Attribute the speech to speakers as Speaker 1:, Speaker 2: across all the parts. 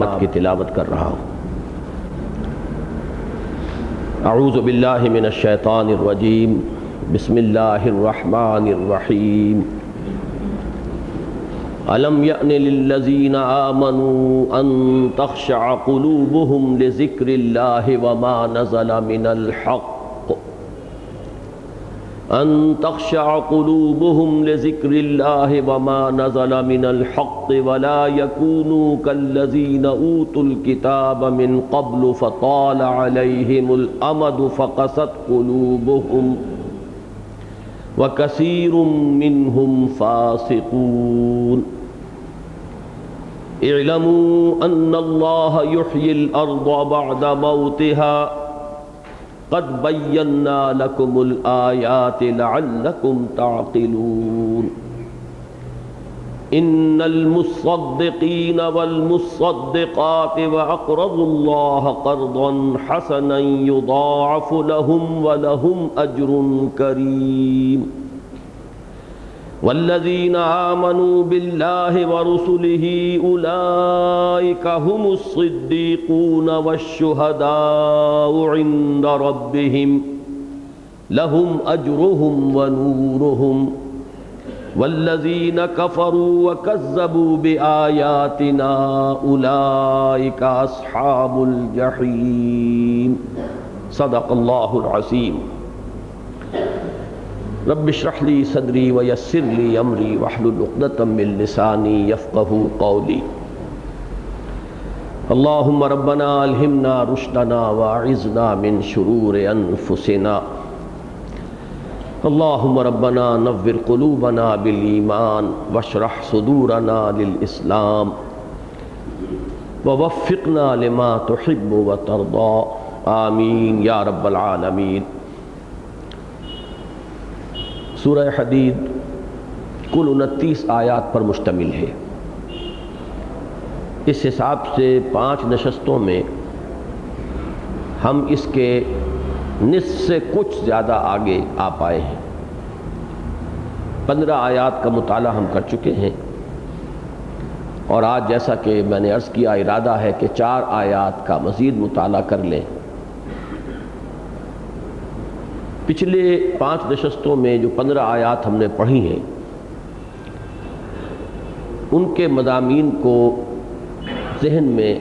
Speaker 1: محمد کی تلاوت کر رہا ہوں۔ اعوذ باللہ من الشیطان الرجیم، بسم اللہ الرحمن الرحیم۔ الم یأن للذین آمنوا ان تخشع قلوبهم لذکر اللہ وما نزل من الحق ان تخشع قلوبهم لذکر اللہ وما نزل من الحق ولا يكونوا كالذین اوتوا الكتاب من قبل فطال عليهم الامد فقست قلوبهم وكثير منهم فاسقون اعلموا ان الله يحيي الارض بعد موتها قد بينا لكم الآيات لعلكم تعقلون ان المصدقين والمصدقات وأقرضوا الله قرضا حسنا يضاعف لهم ولهم أجر كريم والذين آمنوا بالله ورسله أولئك هم الصديقون والشهداء عند ربهم لهم أجرهم ونورهم والذين كفروا وكذبوا بآياتنا أولئك أصحاب الجحيم صدق الله العظيم رب اشرح لي صدري ويسر لي امري واحلل عقدة من لساني يفقهوا قولي اللهم ربنا الهمنا رشدنا واعذنا من شرور انفسنا اللهم ربنا نور قلوبنا بالإيمان واشرح صدورنا للإسلام ووفقنا لما تحب وترضى آمین یا رب العالمین۔ سورہ حدید کل 29 آیات پر مشتمل ہے۔ اس حساب سے 5 نشستوں میں ہم اس کے نصف سے کچھ زیادہ آگے آ پائے ہیں۔ 15 آیات کا مطالعہ ہم کر چکے ہیں، اور آج جیسا کہ میں نے عرض کیا ارادہ ہے کہ 4 آیات کا مزید مطالعہ کر لیں۔ پچھلے 5 نشستوں میں جو 15 آیات ہم نے پڑھی ہیں، ان کے مضامین کو ذہن میں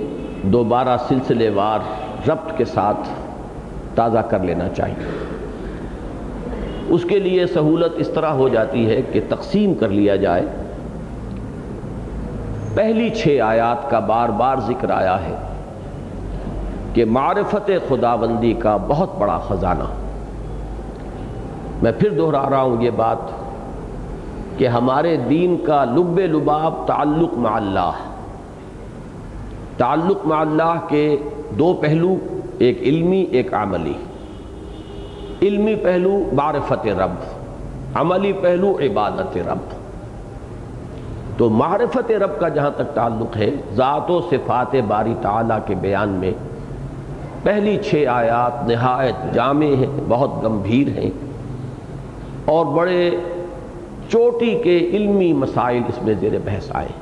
Speaker 1: دوبارہ سلسلے وار ربط کے ساتھ تازہ کر لینا چاہیے۔ اس کے لیے سہولت اس طرح ہو جاتی ہے کہ تقسیم کر لیا جائے۔ پہلی 6 آیات کا بار بار ذکر آیا ہے کہ معرفت خداوندی کا بہت بڑا خزانہ۔ میں پھر دہرا رہا ہوں یہ بات کہ ہمارے دین کا لب لباب تعلق مع اللہ، تعلق مع اللہ کے 2 پہلو، ایک علمی ایک عملی۔ علمی پہلو معرفت رب، عملی پہلو عبادت رب۔ تو معرفت رب کا جہاں تک تعلق ہے، ذات و صفات باری تعالیٰ کے بیان میں پہلی 6 آیات نہایت جامع ہیں، بہت گمبھیر ہیں، اور بڑے چوٹی کے علمی مسائل اس میں زیر بحث آئے۔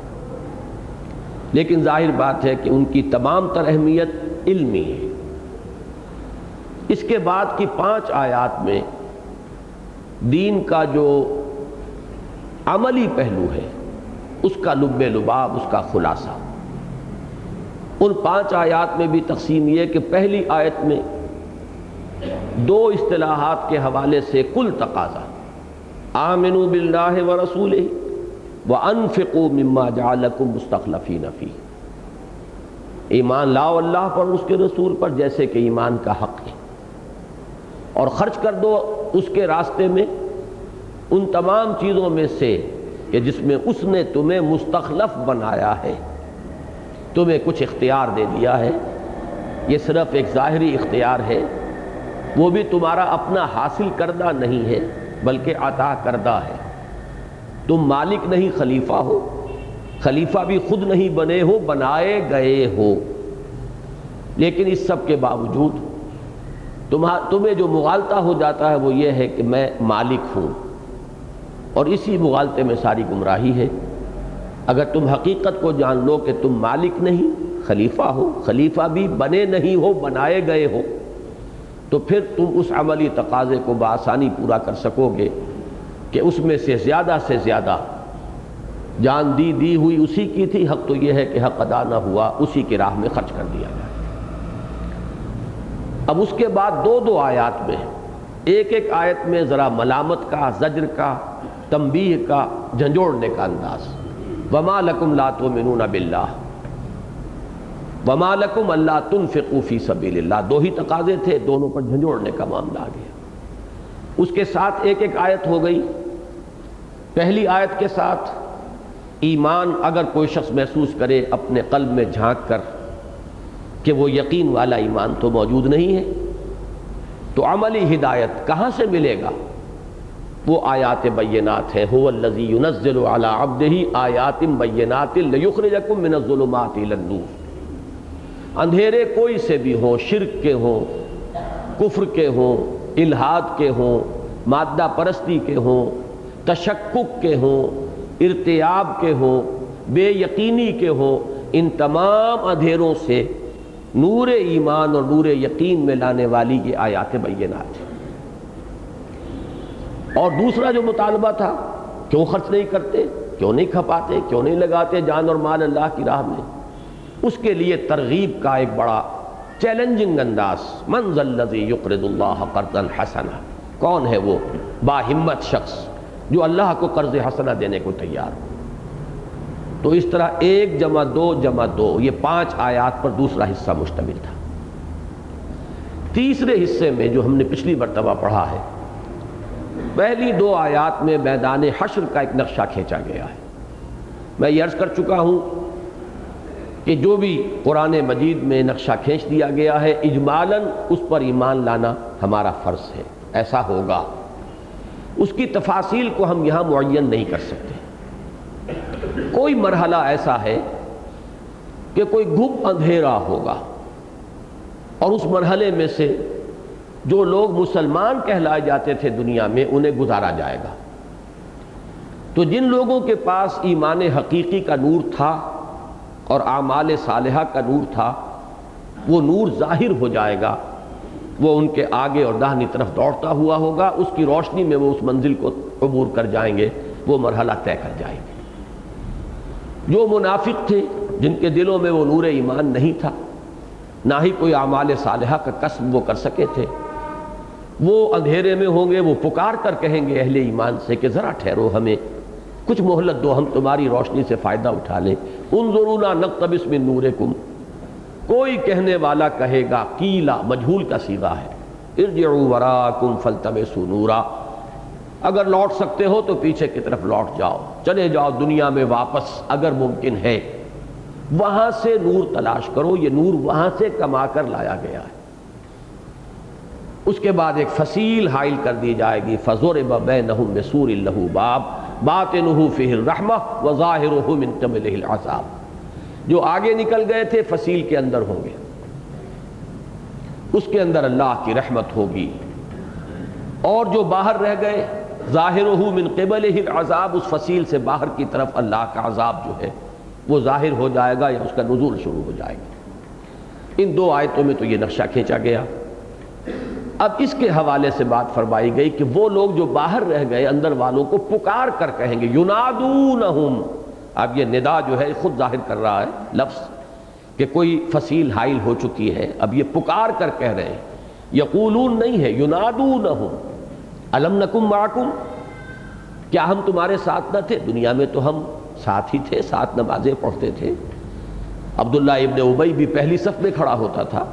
Speaker 1: لیکن ظاہر بات ہے کہ ان کی تمام تر اہمیت علمی ہے۔ اس کے بعد کی 5 آیات میں دین کا جو عملی پہلو ہے، اس کا لب لباب، اس کا خلاصہ۔ ان 5 آیات میں بھی تقسیم یہ کہ پہلی آیت میں 2 اصطلاحات کے حوالے سے کل تقاضا، آمنوا باللہ ورسولہ وانفقوا مما جعلکم مستخلفین فیہ، ایمان لاؤ اللہ پر اور اس کے رسول پر جیسے کہ ایمان کا حق ہے، اور خرچ کر دو اس کے راستے میں ان تمام چیزوں میں سے کہ جس میں اس نے تمہیں مستخلف بنایا ہے، تمہیں کچھ اختیار دے دیا ہے۔ یہ صرف ایک ظاہری اختیار ہے، وہ بھی تمہارا اپنا حاصل کردہ نہیں ہے بلکہ عطا کردہ ہے۔ تم مالک نہیں خلیفہ ہو، خلیفہ بھی خود نہیں بنے ہو، بنائے گئے ہو۔ لیکن اس سب کے باوجود تمہیں جو مغالطہ ہو جاتا ہے وہ یہ ہے کہ میں مالک ہوں، اور اسی مغالطے میں ساری گمراہی ہے۔ اگر تم حقیقت کو جان لو کہ تم مالک نہیں خلیفہ ہو، خلیفہ بھی بنے نہیں ہو، بنائے گئے ہو، تو پھر تم اس عملی تقاضے کو بآسانی پورا کر سکو گے کہ اس میں سے زیادہ جان دی ہوئی اسی کی تھی، حق تو یہ ہے کہ حق ادا نہ ہوا، اسی کی راہ میں خرچ کر دیا جائے۔ اب اس کے بعد دو آیات میں، ایک آیت میں ذرا ملامت کا، زجر کا، تنبیہ کا، جھنجھوڑنے کا انداز، وما لکم لا تؤمنون باللہ وما لکم الا تنفقوا فی سبیل اللہ، دو ہی تقاضے تھے، دونوں پر جھنجھوڑنے کا معاملہ آ گیا۔ اس کے ساتھ ایک آیت ہو گئی۔ پہلی آیت کے ساتھ ایمان اگر کوئی شخص محسوس کرے اپنے قلب میں جھانک کر کہ وہ یقین والا ایمان تو موجود نہیں ہے، تو عملی ہدایت کہاں سے ملے گا؟ وہ آیات بینات ہے، هو الذی ينزل علی عبدہ آیات بینات لیخرجکم من الظلمات الی النور۔ اندھیرے کوئی سے بھی ہوں، شرک کے ہوں، کفر کے ہوں، الحاد کے ہوں، مادہ پرستی کے ہوں، تشکک کے ہوں، ارتیاب کے ہوں، بے یقینی کے ہوں، ان تمام اندھیروں سے نور ایمان اور نور یقین میں لانے والی یہ آیات بینات ہیں۔ اور دوسرا جو مطالبہ تھا، کیوں خرچ نہیں کرتے، کیوں نہیں کھپاتے، کیوں نہیں لگاتے جان اور مال اللہ کی راہ میں، اس کے لیے ترغیب کا ایک بڑا چیلنجنگ انداز، من ذا الذی یقرض اللہ قرضا حسنا، کون ہے وہ باہمت شخص جو اللہ کو قرض حسنہ دینے کو تیار ہو۔ تو اس طرح 1 جمع 2 جمع 2، یہ 5 آیات پر دوسرا حصہ مشتمل تھا۔ تیسرے حصے میں جو ہم نے پچھلی مرتبہ پڑھا ہے، پہلی 2 آیات میں میدان حشر کا ایک نقشہ کھینچا گیا ہے۔ میں یہ عرض کر چکا ہوں کہ جو بھی قرآن مجید میں نقشہ کھینچ دیا گیا ہے، اجمالاً اس پر ایمان لانا ہمارا فرض ہے، ایسا ہوگا۔ اس کی تفاصیل کو ہم یہاں معین نہیں کر سکتے۔ کوئی مرحلہ ایسا ہے کہ کوئی گھپ اندھیرا ہوگا، اور اس مرحلے میں سے جو لوگ مسلمان کہلائے جاتے تھے دنیا میں، انہیں گزارا جائے گا۔ تو جن لوگوں کے پاس ایمان حقیقی کا نور تھا اور اعمال صالحہ کا نور تھا، وہ نور ظاہر ہو جائے گا، وہ ان کے آگے اور داہنی طرف دوڑتا ہوا ہوگا، اس کی روشنی میں وہ اس منزل کو عبور کر جائیں گے، وہ مرحلہ طے کر جائیں گے۔ جو منافق تھے، جن کے دلوں میں وہ نور ایمان نہیں تھا، نہ ہی کوئی اعمال صالحہ کا کسب وہ کر سکے تھے، وہ اندھیرے میں ہوں گے، وہ پکار کر کہیں گے اہل ایمان سے کہ ذرا ٹھہرو، ہمیں کچھ مہلت دو، ہم تمہاری روشنی سے فائدہ اٹھا لیں۔ انظرونا نقتبس من نورکم، کوئی کہنے والا کہے گا، قیلا مجہول کا صیغہ ہے، ارجعوا وراءکم فالتمسوا نورا، اگر لوٹ سکتے ہو تو پیچھے کی طرف لوٹ جاؤ، چلے جاؤ دنیا میں واپس، اگر ممکن ہے وہاں سے نور تلاش کرو، یہ نور وہاں سے کما کر لایا گیا ہے۔ اس کے بعد ایک فصیل حائل کر دی جائے گی، فضرب بینہم بسور لہ باب باطنہ فیہ الرحمہ وظاہرہ من قبلہ العذاب۔ جو آگے نکل گئے تھے فصیل کے اندر ہوں گے، اس کے اندر اللہ کی رحمت ہوگی، اور جو باہر رہ گئے ظاہرہ من قبلہ العذاب، اس فصیل سے باہر کی طرف اللہ کا عذاب جو ہے وہ ظاہر ہو جائے گا، یا اس کا نزول شروع ہو جائے گا۔ ان 2 آیتوں میں تو یہ نقشہ کھینچا گیا۔ اب اس کے حوالے سے بات فرمائی گئی کہ وہ لوگ جو باہر رہ گئے، اندر والوں کو پکار کر کہیں گے، ینادونہم، اب یہ ندا جو ہے خود ظاہر کر رہا ہے لفظ کہ کوئی فصیل حائل ہو چکی ہے، اب یہ پکار کر کہہ رہے ہیں، یقولون نہیں ہے، ینادونہم، الم نکم معکم، کیا ہم تمہارے ساتھ نہ تھے؟ دنیا میں تو ہم ساتھ ہی تھے، ساتھ نمازیں پڑھتے تھے، عبداللہ ابن ابی بھی پہلی صف میں کھڑا ہوتا تھا،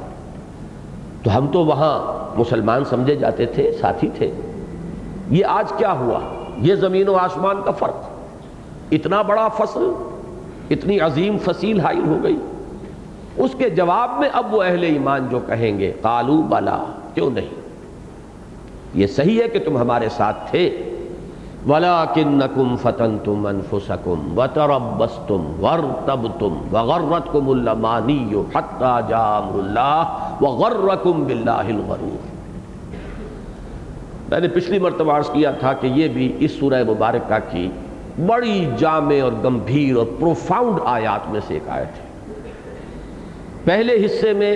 Speaker 1: تو ہم تو وہاں مسلمان سمجھے جاتے تھے، ساتھی تھے، یہ آج کیا ہوا؟ یہ زمین و آسمان کا فرق، اتنا بڑا فصل، اتنی عظیم فصیل حائل ہو گئی۔ اس کے جواب میں اب وہ اہل ایمان جو کہیں گے، قالوا بلا، کیوں نہیں، یہ صحیح ہے کہ تم ہمارے ساتھ تھے، وَلَكِنَّكُمْ فَتَنْتُمْ أَنفُسَكُمْ وَتَرَبَّصْتُمْ وَارْتَبْتُمْ وَغَرَّتْكُمُ الْأَمَانِيُّ حَتَّى جَاءَ أَمْرُ اللَّهِ وَغَرَّكُمْ بِاللَّهِ الْغَرُورُ۔ میں نے پچھلی مرتبہ عرض کیا تھا کہ یہ بھی اس سورہ مبارکہ کی بڑی جامع اور گمبھیر اور پروفاؤنڈ آیات میں سے ایک آیت ہے۔ پہلے حصے میں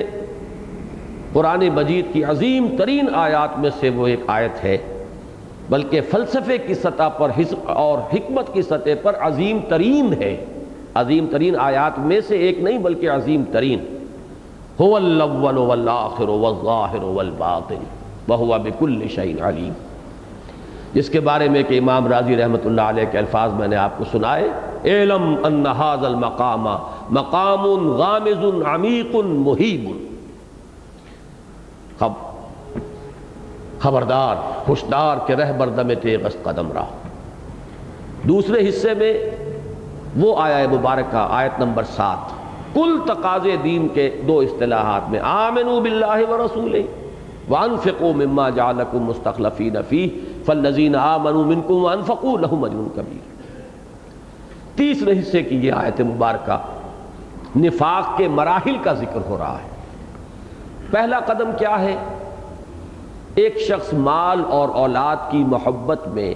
Speaker 1: قرآن مجید کی عظیم ترین آیات میں سے وہ ایک آیت ہے، بلکہ فلسفے کی سطح پر اور حکمت کی سطح پر عظیم ترین ہے، عظیم ترین آیات میں سے ایک نہیں بلکہ عظیم ترین۔ هو الاول والآخر والظاہر والباطن وہو بکل شیء علیم، جس کے بارے میں کہ امام رازی رحمۃ اللہ علیہ کے الفاظ میں نے آپ کو سنائے، اعلم ان ھذا المقام مقام غامض عمیق محیب، خبردار ہوشدار کہ رہبر دم تیغ قدم راہ۔ دوسرے حصے میں وہ آیہ مبارکہ آیت نمبر 7، کل تقاضے دین کے دو اصطلاحات میں، آمنوا باللہ ورسولہ وانفقوا مما جعلکم مستخلفین فیہ فالذین آمنوا منکم وانفقوا لہم اجر کبیر۔ تیسرے حصے کی یہ آیت مبارکہ نفاق کے مراحل کا ذکر ہو رہا ہے۔ پہلا قدم کیا ہے؟ ایک شخص مال اور اولاد کی محبت میں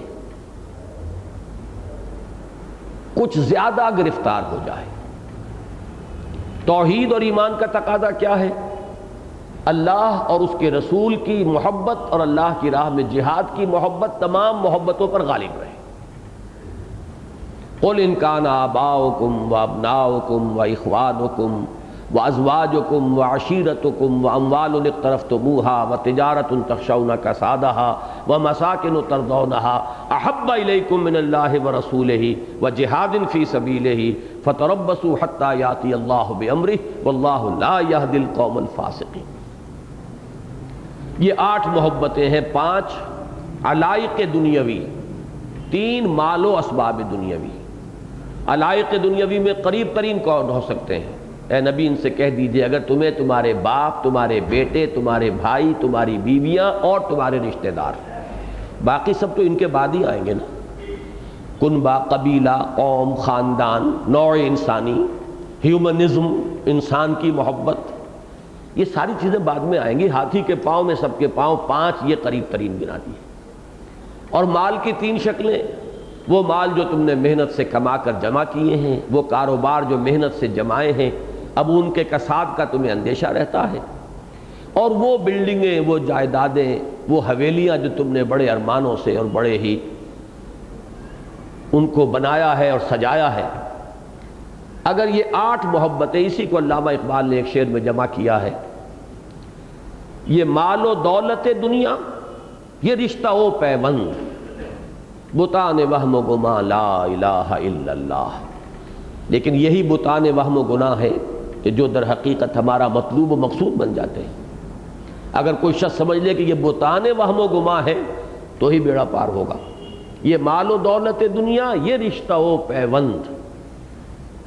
Speaker 1: کچھ زیادہ گرفتار ہو جائے۔ توحید اور ایمان کا تقاضا کیا ہے؟ اللہ اور اس کے رسول کی محبت اور اللہ کی راہ میں جہاد کی محبت تمام محبتوں پر غالب رہے۔ قل ان کان آباؤکم وابناؤکم واخوانکم وازواجکم وعشیرتکم واموال اقترفتموها وتجارۃ تخشون کسادها ومساکن ترضونها احب الیکم من اللہ ورسولہ وجہاد فی سبیلہ فتربصوا حتی یاتی اللہ بامرہ واللہ لا یہدی القوم الفاسقین۔ یہ 8 محبتیں ہیں، 5 علائق دنیاوی، 3 مال و اسباب دنیاوی۔ علائق دنیاوی میں قریب ترین کون ہو سکتے ہیں؟ اے نبی ان سے کہہ دیجئے اگر تمہیں تمہارے باپ، تمہارے بیٹے، تمہارے بھائی، تمہاری بیویاں اور تمہارے رشتہ دار، باقی سب تو ان کے بعد ہی آئیں گے نا، کنبہ، قبیلہ، قوم، خاندان، نوع انسانی، ہیومنزم، انسان کی محبت، یہ ساری چیزیں بعد میں آئیں گی۔ ہاتھی کے پاؤں میں سب کے پاؤں، 5 یہ قریب ترین گنا دیے۔ اور مال کی 3 شکلیں، وہ مال جو تم نے محنت سے کما کر جمع کیے ہیں، وہ کاروبار جو محنت سے جمائے ہیں، اب ان کے کساد کا تمہیں اندیشہ رہتا ہے، اور وہ بلڈنگیں، وہ جائیدادیں، وہ حویلیاں جو تم نے بڑے ارمانوں سے اور بڑے ہی ان کو بنایا ہے اور سجایا ہے۔ اگر یہ 8 محبتیں، اسی کو علامہ اقبال نے ایک شعر میں جمع کیا ہے، یہ مال و دولت دنیا، یہ رشتہ و پیوند، بتان وہم و گماں لا الہ الا اللہ۔ لیکن یہی بتان وہم و گناہ ہے کہ جو در حقیقت ہمارا مطلوب و مقصود بن جاتے ہیں۔ اگر کوئی شخص سمجھ لے کہ یہ بتان وہم و گماں ہے تو ہی بیڑا پار ہوگا۔ یہ مال و دولت دنیا، یہ رشتہ و پیوند۔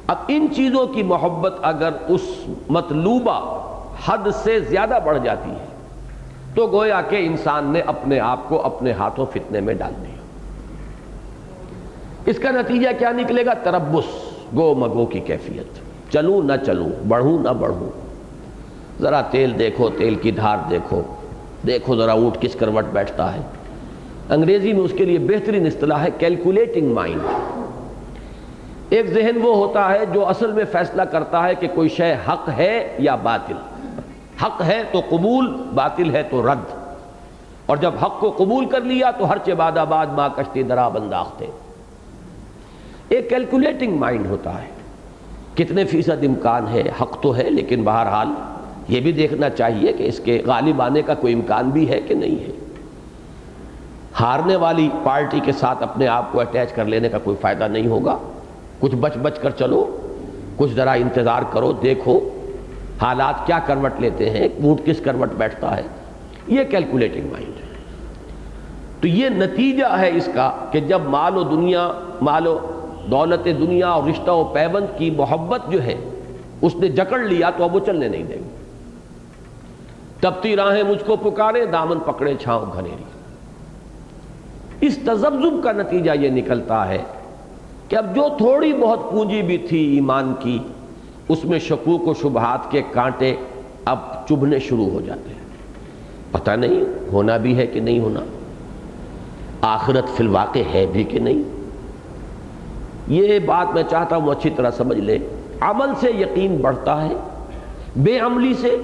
Speaker 1: اب ان چیزوں کی محبت اگر اس مطلوبہ حد سے زیادہ بڑھ جاتی ہے تو گویا کہ انسان نے اپنے آپ کو اپنے ہاتھوں فتنے میں ڈال دیا۔ اس کا نتیجہ کیا نکلے گا؟ تربص، گو مگو کی کیفیت، چلوں نہ چلوں، بڑھوں نہ بڑھوں، ذرا تیل دیکھو، تیل کی دھار دیکھو، دیکھو ذرا اونٹ کس کروٹ بیٹھتا ہے۔ انگریزی میں اس کے لیے بہترین اصطلاح ہے کیلکولیٹنگ مائنڈ۔ ایک ذہن وہ ہوتا ہے جو اصل میں فیصلہ کرتا ہے کہ کوئی شے حق ہے یا باطل، حق ہے تو قبول، باطل ہے تو رد، اور جب حق کو قبول کر لیا تو ہر چہ بعد آباد ماں کشتی درا بنداختے۔ ایک کیلکولیٹنگ مائنڈ ہوتا ہے، کتنے فیصد امکان ہے، حق تو ہے لیکن بہرحال یہ بھی دیکھنا چاہیے کہ اس کے غالب آنے کا کوئی امکان بھی ہے کہ نہیں ہے۔ ہارنے والی پارٹی کے ساتھ اپنے آپ کو اٹیچ کر لینے کا کوئی فائدہ نہیں ہوگا، کچھ بچ بچ کر چلو، کچھ ذرا انتظار کرو، دیکھو حالات کیا کروٹ لیتے ہیں، اونٹ کس کروٹ بیٹھتا ہے۔ یہ کیلکولیٹنگ مائنڈ ہے۔ تو یہ نتیجہ ہے اس کا کہ جب مال و دولت دنیا اور رشتہ و پیوند کی محبت جو ہے اس نے جکڑ لیا تو اب وہ چلنے نہیں دے گی۔ تپتی راہیں مجھ کو پکارے، دامن پکڑے چھاؤں گھنیری۔ اس تذبذب کا نتیجہ یہ نکلتا ہے کہ اب جو تھوڑی بہت پونجی بھی تھی ایمان کی، اس میں شکوک و شبہات کے کانٹے اب چبھنے شروع ہو جاتے ہیں۔ پتہ نہیں ہونا بھی ہے کہ نہیں ہونا، آخرت فی الواقع ہے بھی کہ نہیں۔ یہ بات میں چاہتا ہوں اچھی طرح سمجھ لے۔ عمل سے یقین بڑھتا ہے، بے عملی سے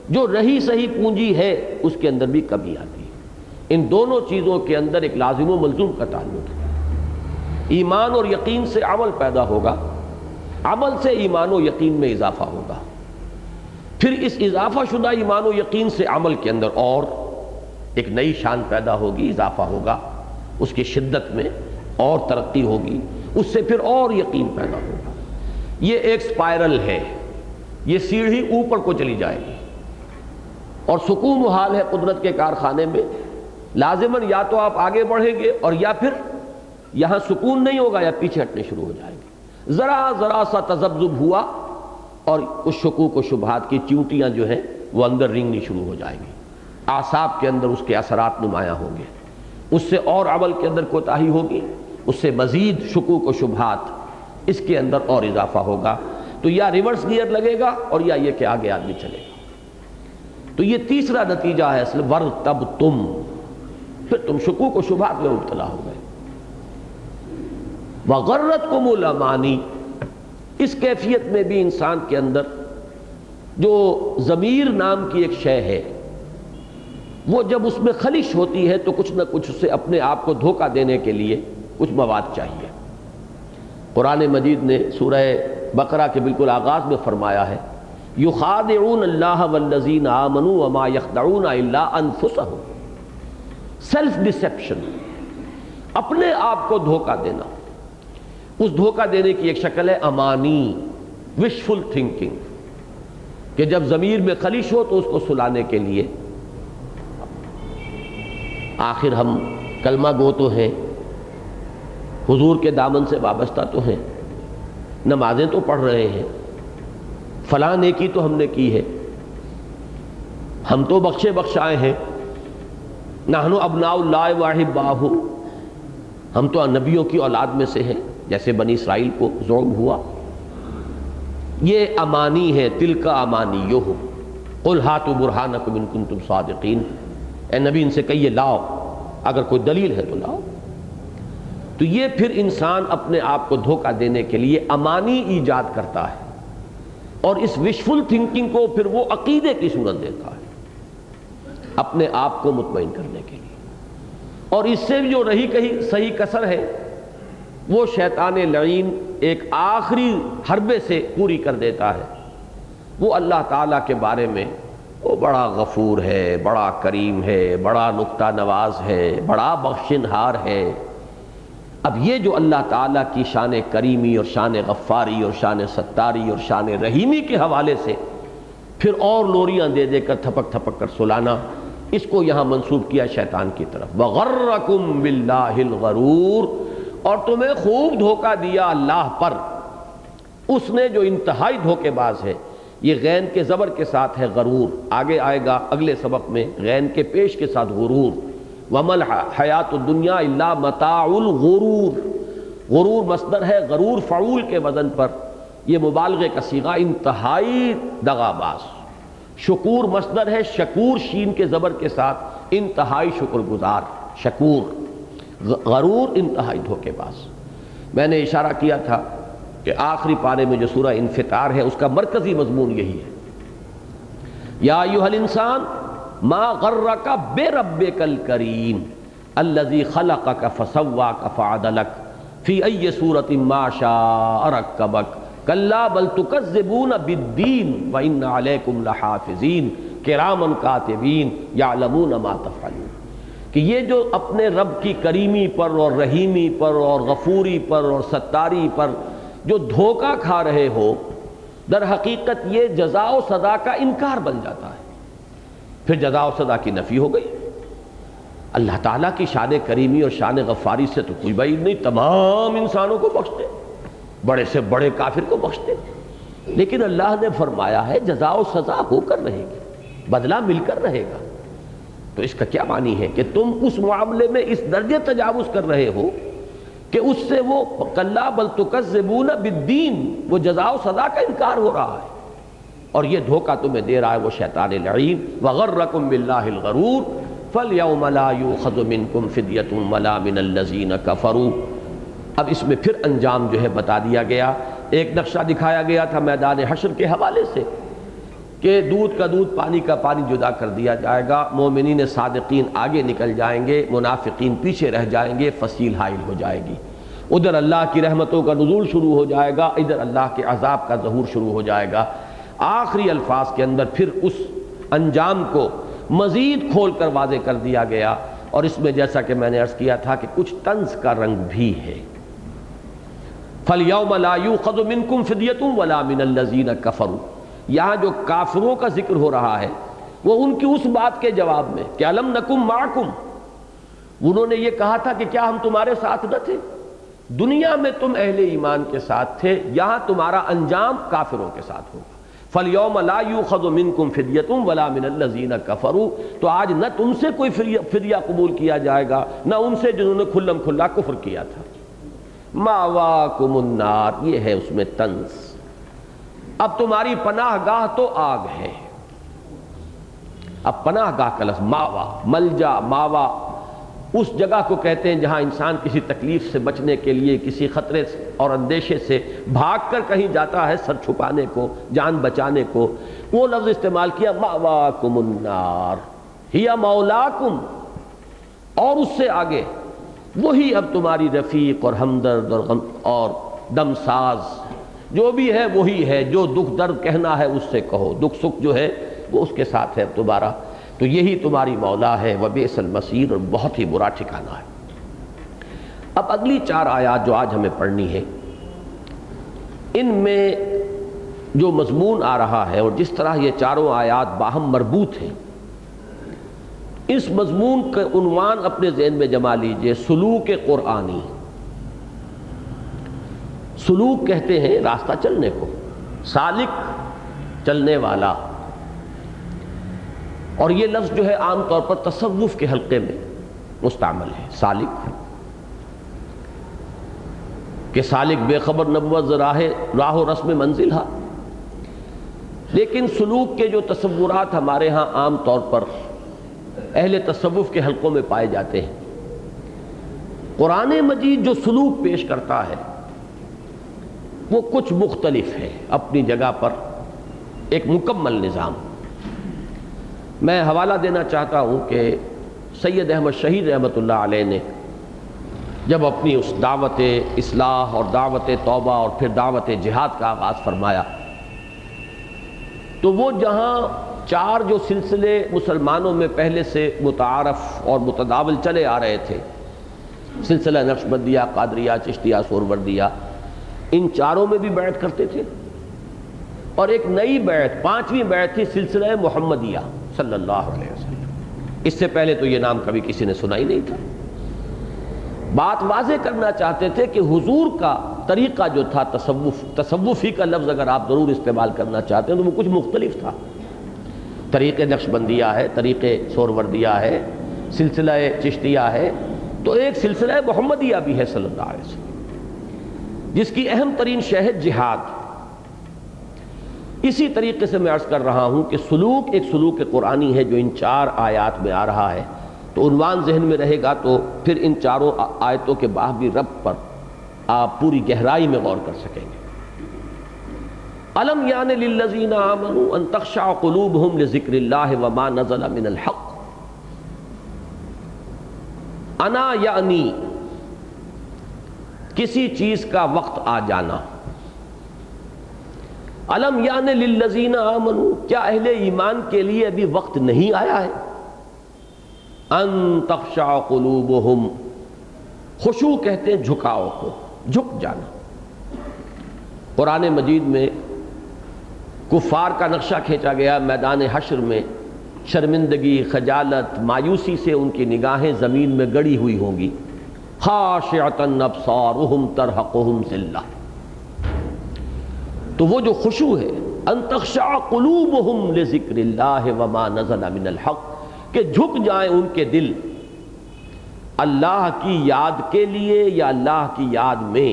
Speaker 1: جو رہی صحیح پونجی ہے اس کے اندر بھی کمی آتی ہے۔ ان دونوں چیزوں کے اندر ایک لازم و ملزوم کا تعلق ہے۔ ایمان اور یقین سے عمل پیدا ہوگا، عمل سے ایمان و یقین میں اضافہ ہوگا، پھر اس اضافہ شدہ ایمان و یقین سے عمل کے اندر اور ایک نئی شان پیدا ہوگی، اضافہ ہوگا، اس کی شدت میں اور ترقی ہوگی، اس سے پھر اور یقین پیدا ہوگا۔ یہ ایک سپائرل ہے، یہ سیڑھی اوپر کو چلی جائے گی، اور سکون و حال ہے قدرت کے کارخانے میں، لازماً یا تو آپ آگے بڑھیں گے اور یا پھر یہاں سکون نہیں ہوگا یا پیچھے ہٹنے شروع ہو جائیں گے۔ ذرا سا تذبذب ہوا اور اس شکوک و شبہات کی چیونٹیاں جو ہیں وہ اندر رنگنی شروع ہو جائیں گی، اعصاب کے اندر اس کے اثرات نمایاں ہوں گے، اس سے اور عمل کے اندر کوتاہی ہوگی، اس سے مزید شکوک و شبہات اس کے اندر اور اضافہ ہوگا، تو یا ریورس گیئر لگے گا اور یا یہ کہ آگے آدمی چلے گا۔ تو یہ تیسرا نتیجہ ہے اصل وَارْتَبْتُمْ، پھر تم شکوک و شبہات میں مبتلا ہو گئے۔ وَغَرَّتْكُمُ الْأَمَانِي، اس کیفیت میں بھی انسان کے اندر جو ضمیر نام کی ایک شے ہے، وہ جب اس میں خلش ہوتی ہے تو کچھ نہ کچھ اسے اپنے آپ کو دھوکہ دینے کے لیے کچھ مواد چاہیے۔ قرآن مجید نے سورہ بقرہ کے بالکل آغاز میں فرمایا ہے یخادعون اللہ والذین آمنوا وما یخدعون الا انفسهم، سیلف ڈسیپشن، اپنے آپ کو دھوکہ دینا۔ اس دھوکہ دینے کی ایک شکل ہے امانی، وشفل تھنکنگ، کہ جب ضمیر میں خلش ہو تو اس کو سلانے کے لیے آخر ہم کلمہ گو تو ہیں، حضور کے دامن سے وابستہ تو ہیں، نمازیں تو پڑھ رہے ہیں، فلاں نیکی تو ہم نے کی ہے، ہم تو بخشے بخشائے ہیں، نحن ابناء اللہ واحباہ، ہم تو نبیوں کی اولاد میں سے ہیں جیسے بنی اسرائیل کو زعم ہوا۔ یہ امانی ہے، تلک امانیہم قل ہاتوا برہانکم ان کنتم صادقین، اے نبی ان سے کہیے لاؤ، اگر کوئی دلیل ہے تو لاؤ۔ تو یہ پھر انسان اپنے آپ کو دھوکہ دینے کے لیے امانی ایجاد کرتا ہے، اور اس وشفل تھنکنگ کو پھر وہ عقیدے کی صورت دیتا ہے اپنے آپ کو مطمئن کرنے کے لیے، اور اس سے جو رہی کہیں صحیح کسر ہے وہ شیطان لعین ایک آخری حربے سے پوری کر دیتا ہے۔ وہ اللہ تعالیٰ کے بارے میں وہ بڑا غفور ہے، بڑا کریم ہے، بڑا نکتہ نواز ہے، بڑا بخشنہار ہے۔ اب یہ جو اللہ تعالیٰ کی شان کریمی اور شان غفاری اور شان ستاری اور شان رحیمی کے حوالے سے پھر اور لوریاں دے دے کر تھپک تھپک کر سلانا، اس کو یہاں منسوب کیا شیطان کی طرف۔ وَغَرَّكُمْ بِاللَّهِ الْغَرُورُ، اور تمہیں خوب دھوکہ دیا اللہ پر، اس نے جو انتہائی دھوکے باز ہے۔ یہ غین کے زبر کے ساتھ ہے غرور، آگے آئے گا اگلے سبق میں غین کے پیش کے ساتھ غرور۔ وَمَا الْحَيَاةُ الدُّنْيَا إِلَّا مَتَاعُ الْغُرُورِ، غرور مصدر ہے، غرور فعول کے وزن پر، یہ مبالغے کا صیغہ، انتہائی دغاباز۔ شکور مصدر ہے، شکور شین کے زبر کے ساتھ، انتہائی شکر گزار، شکور۔ غرور انتہائی دھوکے باز۔ میں نے اشارہ کیا تھا کہ آخری پارے میں جو سورہ انفطار ہے اس کا مرکزی مضمون یہی ہے، یا ایھا الانسان ما غرک بربک الکریم الذی خلقک فسواک فعدلک فی ای صورۃ ما شاء رکبک کلا بل تکذبون بالدین وان علیکم لحافظین کراما کاتبین یعلمون ما تفعلون، کہ یہ جو اپنے رب کی کریمی پر اور رحیمی پر اور غفوری پر اور ستاری پر جو دھوکہ کھا رہے ہو، در حقیقت یہ جزا و سزا کا انکار بن جاتا ہے۔ پھر جزا و سزا کی نفی ہو گئی۔ اللہ تعالیٰ کی شان کریمی اور شان غفاری سے تو کوئی بعید نہیں، تمام انسانوں کو بخشتے، بڑے سے بڑے کافر کو بخشتے، لیکن اللہ نے فرمایا ہے جزا و سزا ہو کر رہے گی، بدلہ مل کر رہے گا۔ تو اس کا کیا معنی ہے کہ تم اس معاملے میں اس درجے تجاوز کر رہے ہو کہ اس سے وہ کلا بل تکذبون بالدین، وہ جزا و سزا کا انکار ہو رہا ہے، اور یہ دھوکہ تمہیں دے رہا ہے وہ شیطان لعین۔ وغرکم باللہ الغرور فالیوم لا یؤخذ منکم فدیۃ ولا من الذین کفروا۔ اب اس میں پھر انجام جو ہے بتا دیا گیا، ایک نقشہ دکھایا گیا تھا میدان حشر کے حوالے سے کہ دودھ کا دودھ پانی کا پانی جدا کر دیا جائے گا، مومنین صادقین آگے نکل جائیں گے، منافقین پیچھے رہ جائیں گے، فصیل حائل ہو جائے گی۔ ادھر اللہ کی رحمتوں کا نزول شروع ہو جائے گا، ادھر اللہ کے عذاب کا ظہور شروع ہو جائے گا۔ آخری الفاظ کے اندر پھر اس انجام کو مزید کھول کر واضح کر دیا گیا، اور اس میں جیسا کہ میں نے عرض کیا تھا کہ کچھ طنز کا رنگ بھی ہے۔ فَالْيَوْمَ لَا يُؤْخَذُ مِنْكُمْ فِدْيَةٌ وَلَا مِنَ الَّذِينَ كَفَرُوا، یہاں جو کافروں کا ذکر ہو رہا ہے وہ ان کی اس بات کے جواب میں کہ أَلَمْ نَكُنْ مَعَكُمْ، انہوں نے یہ کہا تھا کہ کیا ہم تمہارے ساتھ نہ تھے؟ دنیا میں تم اہل ایمان کے ساتھ تھے، یہاں تمہارا انجام کافروں کے ساتھ ہوگا۔ فَالْيَوْمَ لَا يُؤْخَذُ مِنْكُمْ فِدْيَةٌ وَلَا مِنَ الَّذِينَ كَفَرُوا، تو آج نہ تم سے کوئی فدیہ قبول کیا جائے گا، نہ ان سے جنہوں نے کھلم کھلا کفر کیا تھا۔ مَأْوَاكُمُ النَّارُ، یہ ہے اس میں طنز۔ اب تمہاری پناہ گاہ تو آگ ہے۔ اب پناہ گاہ کا لفظ ماوا، ملجا، ماوا اس جگہ کو کہتے ہیں جہاں انسان کسی تکلیف سے بچنے کے لیے، کسی خطرے اور اندیشے سے بھاگ کر کہیں جاتا ہے، سر چھپانے کو، جان بچانے کو، وہ لفظ استعمال کیا مأواکم النار ہی مولاکم، اور اس سے آگے وہی اب تمہاری رفیق اور ہمدرد اور دمساز جو بھی ہے وہی ہے، جو دکھ درد کہنا ہے اس سے کہو، دکھ سکھ جو ہے وہ اس کے ساتھ ہے تمہارا، تو یہی تمہاری مولا ہے، وبئس المصیر، اور بہت ہی برا ٹھکانہ ہے۔ اب اگلی 4 آیات جو آج ہمیں پڑھنی ہے، ان میں جو مضمون آ رہا ہے اور جس طرح یہ چاروں آیات باہم مربوط ہیں، اس مضمون کا عنوان اپنے ذہن میں جما لیجئے، سلوک قرآنی۔ سلوک کہتے ہیں راستہ چلنے کو، سالک چلنے والا، اور یہ لفظ جو ہے عام طور پر تصوف کے حلقے میں مستعمل ہے، سالک، کہ سالک بے خبر نبوت راہ و رسم منزل ہا۔ لیکن سلوک کے جو تصورات ہمارے ہاں عام طور پر اہل تصوف کے حلقوں میں پائے جاتے ہیں، قرآن مجید جو سلوک پیش کرتا ہے وہ کچھ مختلف ہے، اپنی جگہ پر ایک مکمل نظام۔ میں حوالہ دینا چاہتا ہوں کہ سید احمد شہید رحمۃ اللہ علیہ نے جب اپنی اس دعوت اصلاح اور دعوت توبہ اور پھر دعوت جہاد کا آغاز فرمایا، تو وہ جہاں 4 جو سلسلے مسلمانوں میں پہلے سے متعارف اور متداول چلے آ رہے تھے، سلسلہ نقشبندیہ، قادریہ، چشتیہ، سہروردیہ، ان 4 میں بھی بیعت کرتے تھے، اور ایک نئی بیعت، 5ویں بیعت تھی سلسلہ محمدیہ صلی اللہ علیہ وسلم۔ اس سے پہلے تو یہ نام کبھی کسی نے سنا ہی نہیں تھا۔ بات واضح کرنا چاہتے تھے کہ حضور کا طریقہ جو تھا، تصوفی کا لفظ اگر آپ ضرور استعمال کرنا چاہتے ہیں تو وہ کچھ مختلف تھا۔ طریق نقشبندیہ ہے، طریق سہروردیہ ہے، سلسلہ چشتیہ ہے، تو ایک سلسلہ محمدیہ بھی ہے صلی اللہ علیہ وسلم، جس کی اہم ترین شہ ہے جہاد۔ اسی طریقے سے میں عرض کر رہا ہوں کہ سلوک ایک سلوک قرآنی ہے جو ان 4 آیات میں آ رہا ہے، تو عنوان ذہن میں رہے گا تو پھر ان 4 آیتوں کے باہمی ربط پر آپ پوری گہرائی میں غور کر سکیں گے۔ الم یعن للذین آمنوا ان تخشع قلوبہم لذکر اللہ وما نزل من الحق، انا یعنی کسی چیز کا وقت آ جانا۔ الم یعن للذین آمنوا، کیا اہل ایمان کے لیے ابھی وقت نہیں آیا ہے؟ ان تخشع قلوبہم، خشوع کہتے ہیں جھکاؤ کو، جھک جانا۔ قرآن مجید میں کفار کا نقشہ کھینچا گیا، میدان حشر میں شرمندگی، خجالت، مایوسی سے ان کی نگاہیں زمین میں گڑی ہوئی ہوں گی۔ خاشعۃ ابصارہم ترہقہم ذلہ، تو وہ جو خشوع ہے، ان تخشع قلوبہم لذکر اللہ وما نزل من الحق، کہ جھک جائیں ان کے دل اللہ کی یاد کے لیے یا اللہ کی یاد میں،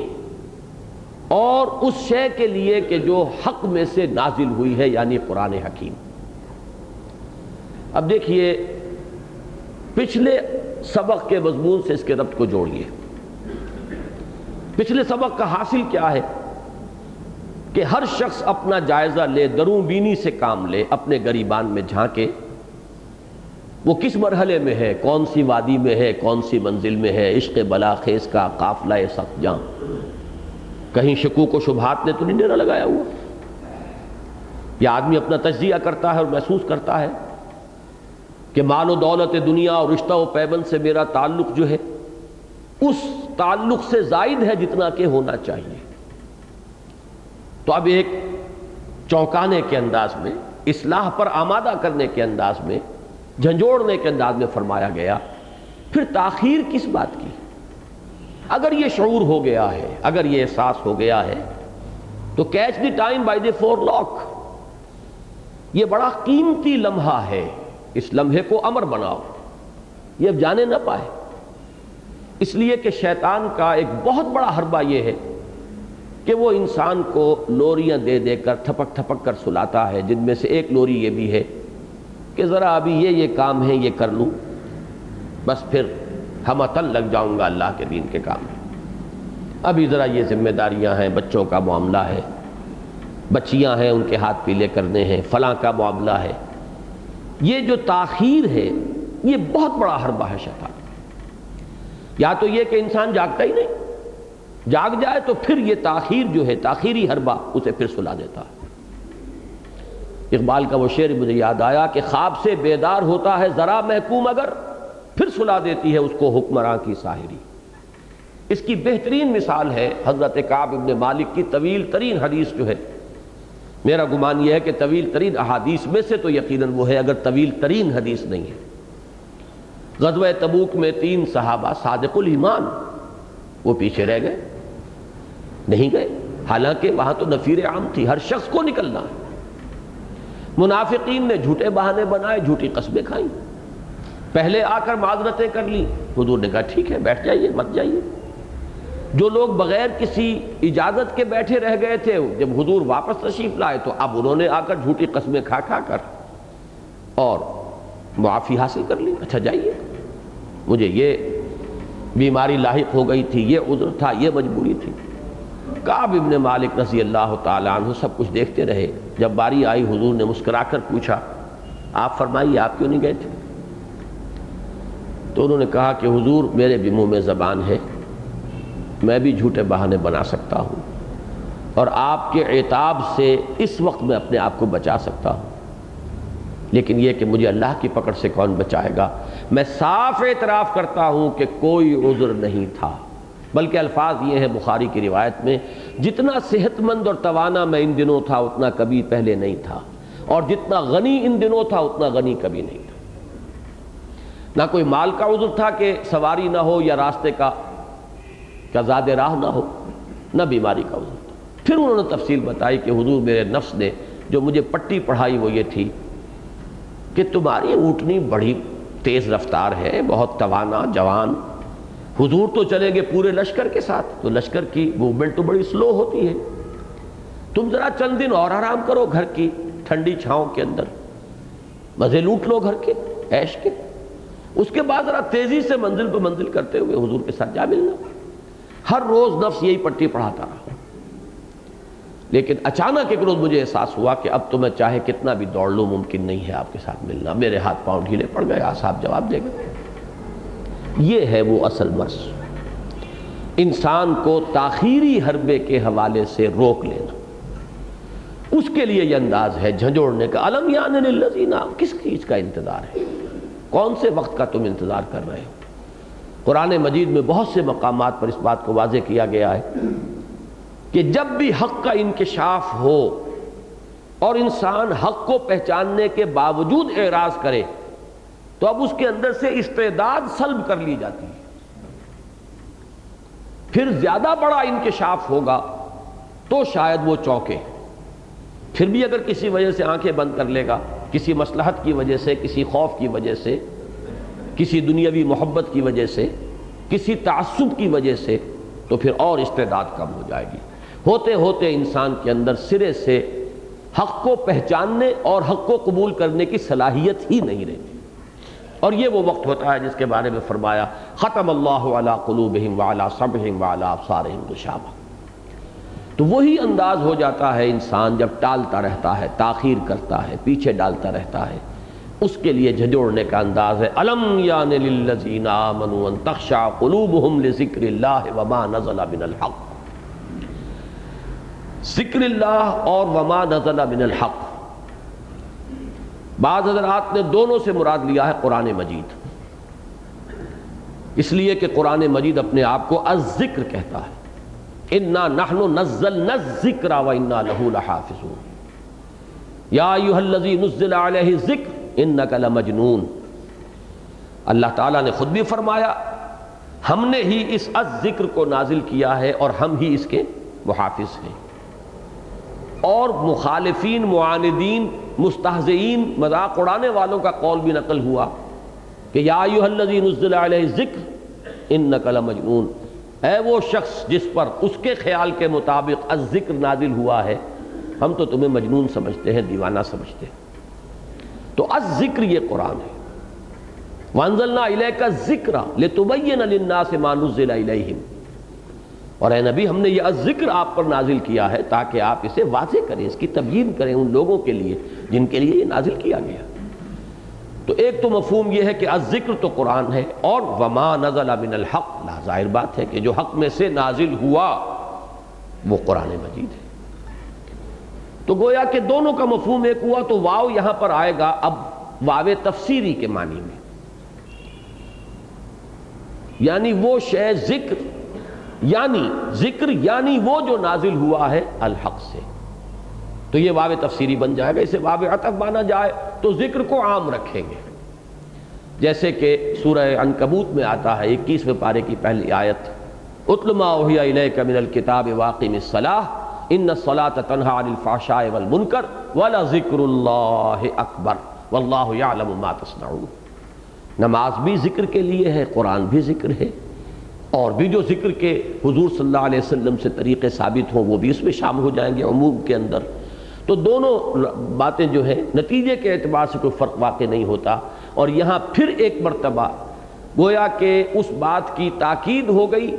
Speaker 1: اور اس شے کے لیے کہ جو حق میں سے نازل ہوئی ہے، یعنی قرآن حکیم۔ اب دیکھیے پچھلے سبق کے مضمون سے اس کے ربط کو جوڑیے۔ پچھلے سبق کا حاصل کیا ہے کہ ہر شخص اپنا جائزہ لے، دروں بینی سے کام لے، اپنے گریبان میں جھانکے، وہ کس مرحلے میں ہے، کون سی وادی میں ہے، کون سی منزل میں ہے، عشق بلاخیز کا قافلہ سخت جاں، کہیں شکوک و شبہات نے تو نہیں ڈیرا لگایا ہوا؟ یہ آدمی اپنا تجزیہ کرتا ہے اور محسوس کرتا ہے کہ مال و دولت دنیا اور رشتہ و پیوند سے میرا تعلق جو ہے اس تعلق سے زائد ہے جتنا کہ ہونا چاہیے. تو اب ایک چونکانے کے انداز میں، اصلاح پر آمادہ کرنے کے انداز میں، جھنجھوڑنے کے انداز میں فرمایا گیا پھر تاخیر کس بات کی؟ اگر یہ شعور ہو گیا ہے، اگر یہ احساس ہو گیا ہے تو catch the time by the forelock. یہ بڑا قیمتی لمحہ ہے، اس لمحے کو امر بناؤ، یہ اب جانے نہ پائے. اس لیے کہ شیطان کا ایک بہت بڑا حربہ یہ ہے کہ وہ انسان کو لوریاں دے دے کر تھپک تھپک کر سلاتا ہے، جن میں سے ایک لوری یہ بھی ہے کہ ذرا ابھی یہ کام ہے یہ کر لوں، بس پھر ہمتن لگ جاؤں گا اللہ کے دین کے کام میں. ابھی ذرا یہ ذمہ داریاں ہیں، بچوں کا معاملہ ہے، بچیاں ہیں ان کے ہاتھ پیلے کرنے ہیں، فلاں کا معاملہ ہے. یہ جو تاخیر ہے یہ بہت بڑا حربہ ہے شیطان. یا تو یہ کہ انسان جاگتا ہی نہیں، جاگ جائے تو پھر یہ تاخیر جو ہے، تاخیری حربہ اسے پھر سلا دیتا ہے. اقبال کا وہ شعر مجھے یاد آیا کہ خواب سے بیدار ہوتا ہے ذرا محکوم اگر، پھر سلا دیتی ہے اس کو حکمراں کی ساحری. اس کی بہترین مثال ہے حضرت کعب ابن مالک کی طویل ترین حدیث جو ہے. میرا گمان یہ ہے کہ طویل ترین احادیث میں سے تو یقیناً وہ ہے، اگر طویل ترین حدیث نہیں ہے. غزوہ تبوک میں 3 صحابہ صادق الایمان وہ پیچھے رہ گئے، نہیں گئے، حالانکہ وہاں تو نفیر عام تھی، ہر شخص کو نکلنا ہے. منافقین نے جھوٹے بہانے بنائے، جھوٹی قسمیں کھائیں، پہلے آ کر معذرتیں کر لی. حضور نے کہا ٹھیک ہے بیٹھ جائیے، مت جائیے. جو لوگ بغیر کسی اجازت کے بیٹھے رہ گئے تھے، جب حضور واپس تشریف لائے تو اب انہوں نے آ کر جھوٹی قسمیں کھا کھا کر اور معافی حاصل کر لی. اچھا جائیے، مجھے یہ بیماری لاحق ہو گئی تھی، یہ عذر تھا، یہ مجبوری تھی. کعب ابن مالک رضی اللہ تعالیٰ عنہ سب کچھ دیکھتے رہے. جب باری آئی حضور نے مسکرا کر پوچھا آپ فرمائیے آپ کیوں نہیں گئے تھے؟ تو انہوں نے کہا کہ حضور میرے بھی منہ میں زبان ہے، میں بھی جھوٹے بہانے بنا سکتا ہوں اور آپ کے عتاب سے اس وقت میں اپنے آپ کو بچا سکتا ہوں، لیکن یہ کہ مجھے اللہ کی پکڑ سے کون بچائے گا. میں صاف اعتراف کرتا ہوں کہ کوئی عذر نہیں تھا. بلکہ الفاظ یہ ہیں بخاری کی روایت میں، جتنا صحت مند اور توانا میں ان دنوں تھا اتنا کبھی پہلے نہیں تھا، اور جتنا غنی ان دنوں تھا اتنا غنی کبھی نہیں تھا. نہ کوئی مال کا عذر تھا کہ سواری نہ ہو یا راستے کا زاد راہ نہ ہو، نہ بیماری کا عذر تھا. پھر انہوں نے تفصیل بتائی کہ حضور میرے نفس نے جو مجھے پٹی پڑھائی وہ یہ تھی کہ تمہاری اونٹنی بڑی تیز رفتار ہے، بہت توانا جوان، حضور تو چلیں گے پورے لشکر کے ساتھ تو لشکر کی موومنٹ تو بڑی سلو ہوتی ہے، تم ذرا چند دن اور آرام کرو گھر کی ٹھنڈی چھاؤں کے اندر، مزے لوٹ لو گھر کے عیش کے، اس کے بعد ذرا تیزی سے منزل پہ منزل کرتے ہوئے حضور کے ساتھ جا ملنا. ہر روز نفس یہی پٹی پڑھاتا رہا. لیکن اچانک ایک روز مجھے احساس ہوا کہ اب تو میں چاہے کتنا بھی دوڑ لوں ممکن نہیں ہے آپ کے ساتھ ملنا. میرے ہاتھ پاؤں ڈھیلے پڑ گئے، اعصاب جواب دے گئے. یہ ہے وہ اصل مرض، انسان کو تاخیری حربے کے حوالے سے روک لینا. اس کے لیے یہ انداز ہے جھنجھوڑنے کا. الم یعن للذین، کس چیز کا انتظار ہے؟ کون سے وقت کا تم انتظار کر رہے ہو؟ قرآن مجید میں بہت سے مقامات پر اس بات کو واضح کیا گیا ہے کہ جب بھی حق کا انکشاف ہو اور انسان حق کو پہچاننے کے باوجود اعراض کرے تو اب اس کے اندر سے استعداد سلب کر لی جاتی ہے. پھر زیادہ بڑا انکشاف ہوگا تو شاید وہ چونکے. پھر بھی اگر کسی وجہ سے آنکھیں بند کر لے گا، کسی مصلحت کی وجہ سے، کسی خوف کی وجہ سے، کسی دنیاوی محبت کی وجہ سے، کسی تعصب کی وجہ سے، تو پھر اور استعداد کم ہو جائے گی. ہوتے ہوتے انسان کے اندر سرے سے حق کو پہچاننے اور حق کو قبول کرنے کی صلاحیت ہی نہیں رہتی. اور یہ وہ وقت ہوتا ہے جس کے بارے میں فرمایا ختم اللہ علی قلوبہم وعلی سمعہم وعلی ابصارہم غشاوہ. تو وہی انداز ہو جاتا ہے انسان جب ٹالتا رہتا ہے، تاخیر کرتا ہے، پیچھے ڈالتا رہتا ہے، اس کے لیے جھنجھوڑنے کا انداز ہے الم یان للذین آمنوا ان تخشع قلوبہم لذکر اللہ وما نزل من الحق۔ ذکر اللہ اور وما نزل من الحق، بعض حضرات نے دونوں سے مراد لیا ہے قرآن مجید، اس لیے کہ قرآن مجید اپنے آپ کو الذکر کہتا ہے، انا نحن نزلنا الذکر وانا لہ لحافظون، یا ایھا الذی نزل علیہ الذکر انک لمجنون۔ اللہ تعالیٰ نے خود بھی فرمایا ہم نے ہی اس الذکر کو نازل کیا ہے اور ہم ہی اس کے محافظ ہیں۔ اور مخالفین، معاندین، مستہزئین، مذاق اڑانے والوں کا قول بھی نقل ہوا کہ یا ایھا الذی نزل علیہ الذکر انک لمجنون، اے وہ شخص جس پر اس کے خیال کے مطابق الذکر نازل ہوا ہے، ہم تو تمہیں مجنون سمجھتے ہیں، دیوانہ سمجھتے ہیں۔ تو الذکر یہ قرآن ہے، وانزلنا الیک الذکر لتبین للناس ما نزل الیہم، اور اے نبی ہم نے یہ الذکر آپ پر نازل کیا ہے تاکہ آپ اسے واضح کریں، اس کی تبیین کریں ان لوگوں کے لیے جن کے لیے یہ نازل کیا گیا۔ تو ایک تو مفہوم یہ ہے کہ الذکر تو قرآن ہے، اور وما نزل من الحق، لا ظاہر بات ہے کہ جو حق میں سے نازل ہوا وہ قرآن مجید ہے۔ تو گویا کہ دونوں کا مفہوم ایک ہوا، تو واو یہاں پر آئے گا اب واو تفسیری کے معنی میں، یعنی وہ شے ذکر، یعنی وہ جو نازل ہوا ہے الحق سے، تو یہ واو تفسیری بن جائے گا۔ اسے واو عطف مانا جائے تو ذکر کو عام رکھیں گے، جیسے کہ سورہ عنکبوت میں آتا ہے 21ویں پارے کی پہلی آیت، اتل ما اوحی الیک من الکتاب واقم الصلاۃ ان الصلاۃ تنہی عن الفحشاء والمنکر ولذکر اللہ اکبر واللہ یعلم ما تصنعون۔ نماز بھی ذکر کے لیے ہے، قرآن بھی ذکر ہے، اور بھی جو ذکر کے حضور صلی اللہ علیہ وسلم سے طریقے ثابت ہوں وہ بھی اس میں شامل ہو جائیں گے عموم کے اندر۔ تو دونوں باتیں جو ہیں نتیجے کے اعتبار سے کوئی فرق واقع نہیں ہوتا، اور یہاں پھر ایک مرتبہ گویا کہ اس بات کی تاکید ہو گئی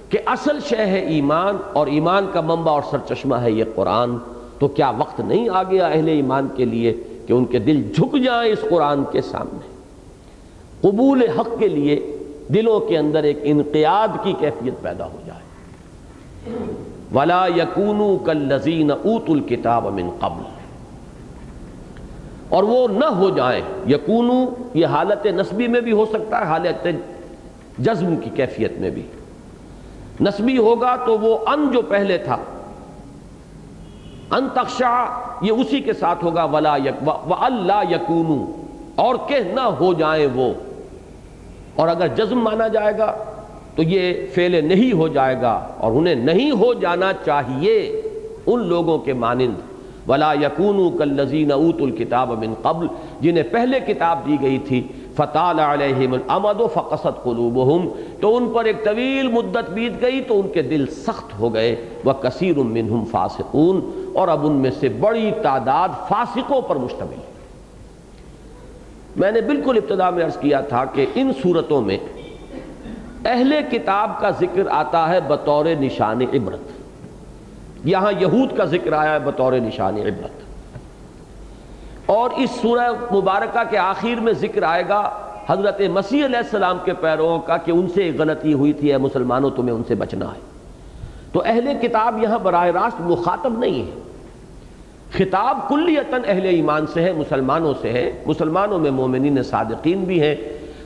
Speaker 1: کہ اصل شے ہے ایمان، اور ایمان کا منبع اور سرچشمہ ہے یہ قرآن۔ تو کیا وقت نہیں آ گیا اہل ایمان کے لیے کہ ان کے دل جھک جائیں اس قرآن کے سامنے، قبول حق کے لیے دلوں کے اندر ایک انقیاد کی کیفیت پیدا ہو جائے۔ وَلَا يَكُونُوا كَالَّذِينَ أُوتُوا الْكِتَابَ مِن قَبْلُ، اور وہ نہ ہو جائیں، یکونو یہ حالت نسبی میں بھی ہو سکتا ہے، حالت جزم کی کیفیت میں بھی۔ نسبی ہوگا تو وہ ان جو پہلے تھا، ان تخشع، یہ اسی کے ساتھ ہوگا وَأَلَّا يَكُونُوا، اور کہ نہ ہو جائیں وہ، اور اگر جزم مانا جائے گا تو یہ فعل نہیں ہو جائے گا، اور انہیں نہیں ہو جانا چاہیے ان لوگوں کے مانند وَلَا يَكُونُوا كَالَّذِينَ أُوتُوا الْكِتَابَ مِن قَبْلُ، جنہیں پہلے کتاب دی گئی تھی، فَطَالَ عَلَيْهِمُ الْأَمَدُ فَقَسَتْ قُلُوبُهُمْ، تو ان پر ایک طویل مدت بیت گئی تو ان کے دل سخت ہو گئے، وَكَثِيرٌ مِّنْهُمْ فَاسِقُونَ، اور اب ان میں سے بڑی تعداد فاسقوں پر مشتمل ہے۔ میں نے بالکل ابتدا میں عرض کیا تھا کہ ان صورتوں میں اہل کتاب کا ذکر آتا ہے بطور نشان عبرت، یہاں یہود کا ذکر آیا ہے بطور نشان عبرت، اور اس سورہ مبارکہ کے آخر میں ذکر آئے گا حضرت مسیح علیہ السلام کے پیرووں کا کہ ان سے ایک غلطی ہوئی تھی، اے مسلمانوں تمہیں ان سے بچنا ہے۔ تو اہل کتاب یہاں براہ راست مخاطب نہیں ہے، خطاب کلیتاً اہل ایمان سے ہے، مسلمانوں سے ہے۔ مسلمانوں میں مومنین صادقین بھی ہیں،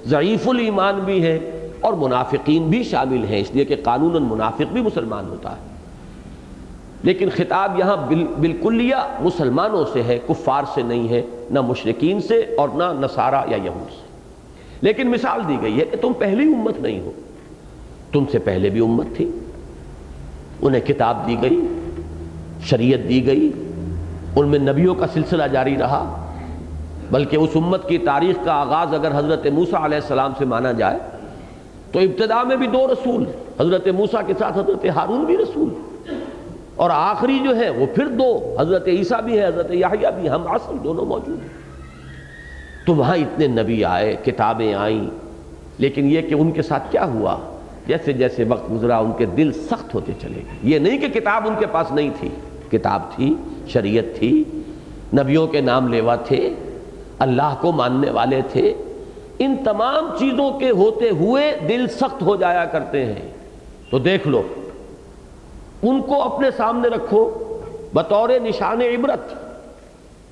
Speaker 1: ضعیف الایمان بھی ہیں، اور منافقین بھی شامل ہیں، اس لیے کہ قانوناً منافق بھی مسلمان ہوتا ہے، لیکن خطاب یہاں بالکلیہ مسلمانوں سے ہے، کفار سے نہیں ہے، نہ مشرکین سے اور نہ نصارہ یا یہود سے۔ لیکن مثال دی گئی ہے کہ تم پہلی امت نہیں ہو، تم سے پہلے بھی امت تھی، انہیں کتاب دی گئی، شریعت دی گئی، ان میں نبیوں کا سلسلہ جاری رہا، بلکہ اس امت کی تاریخ کا آغاز اگر حضرت موسیٰ علیہ السلام سے مانا جائے تو ابتدا میں بھی 2 رسول، حضرت موسیٰ کے ساتھ حضرت ہارون بھی رسول، اور آخری جو ہے وہ پھر 2، حضرت عیسیٰ بھی ہے، حضرت یحییٰ بھی، ہم عصر دونوں موجود ہیں۔ تو وہاں اتنے نبی آئے، کتابیں آئیں، لیکن یہ کہ ان کے ساتھ کیا ہوا جیسے جیسے وقت گزرا ان کے دل سخت ہوتے چلے گئے. یہ نہیں کہ کتاب ان کے پاس نہیں تھی، کتاب تھی، شریعت تھی، نبیوں کے نام لیوا تھے، اللہ کو ماننے والے تھے. ان تمام چیزوں کے ہوتے ہوئے دل سخت ہو جایا کرتے ہیں. تو دیکھ لو، ان کو اپنے سامنے رکھو بطور نشان عبرت،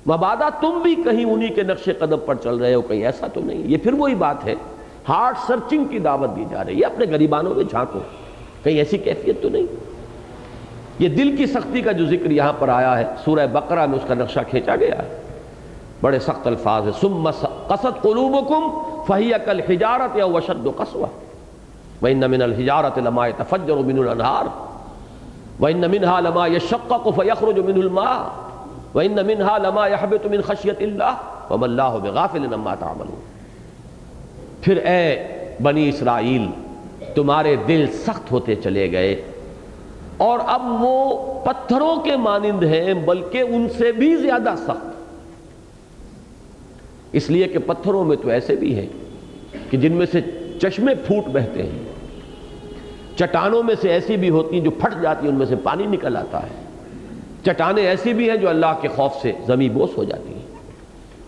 Speaker 1: مبادا تم بھی کہیں انہی کے نقش قدم پر چل رہے ہو، کہیں ایسا تو نہیں. یہ پھر وہی بات ہے، ہارٹ سرچنگ کی دعوت دی جا رہی ہے. اپنے غریبانوں میں جھانکو، کہیں ایسی کیفیت تو نہیں. یہ دل کی سختی کا جو ذکر یہاں پر آیا ہے سورہ بقرہ میں، اس کا نقشہ کھینچا گیا ہے. بڑے سخت الفاظ ہیں. ثم قست قلوبکم فہی کالحجارۃ او اشد قسوۃ وان من الحجارۃ لما يتفجر منه الانہار وان منها لما يشقق فيخرج منه الماء وان منها لما يهبط من خشیۃ اللہ وما اللہ بغافل عما تعملون. پھر اے بنی اسرائیل، تمہارے دل سخت ہوتے چلے گئے اور اب وہ پتھروں کے مانند ہیں، بلکہ ان سے بھی زیادہ سخت. اس لیے کہ پتھروں میں تو ایسے بھی ہیں کہ جن میں سے چشمے پھوٹ بہتے ہیں، چٹانوں میں سے ایسی بھی ہوتی ہیں جو پھٹ جاتی ہیں، ان میں سے پانی نکل آتا ہے. چٹانیں ایسی بھی ہیں جو اللہ کے خوف سے زمیں بوس ہو جاتی ہیں.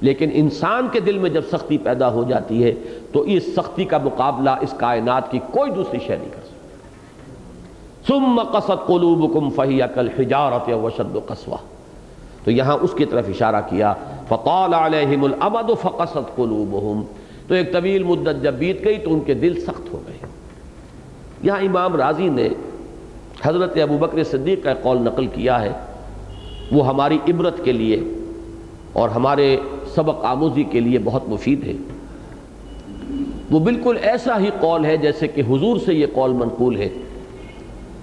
Speaker 1: لیکن انسان کے دل میں جب سختی پیدا ہو جاتی ہے تو اس سختی کا مقابلہ اس کائنات کی کوئی دوسری شے نہیں کر سکتی. ثم قست قلوبکم فہی کالحجارۃ او اشد قسوۃ. تو یہاں اس کی طرف اشارہ کیا، فطال علیہم الامد فقست قلوبہم. تو ایک طویل مدت جب بیت گئی تو ان کے دل سخت ہو گئے. یہاں امام رازی نے حضرت ابوبکر صدیق کا قول نقل کیا ہے، وہ ہماری عبرت کے لیے اور ہمارے سبق آموزی کے لیے بہت مفید ہے. وہ بالکل ایسا ہی قول ہے جیسے کہ حضور سے یہ قول منقول ہے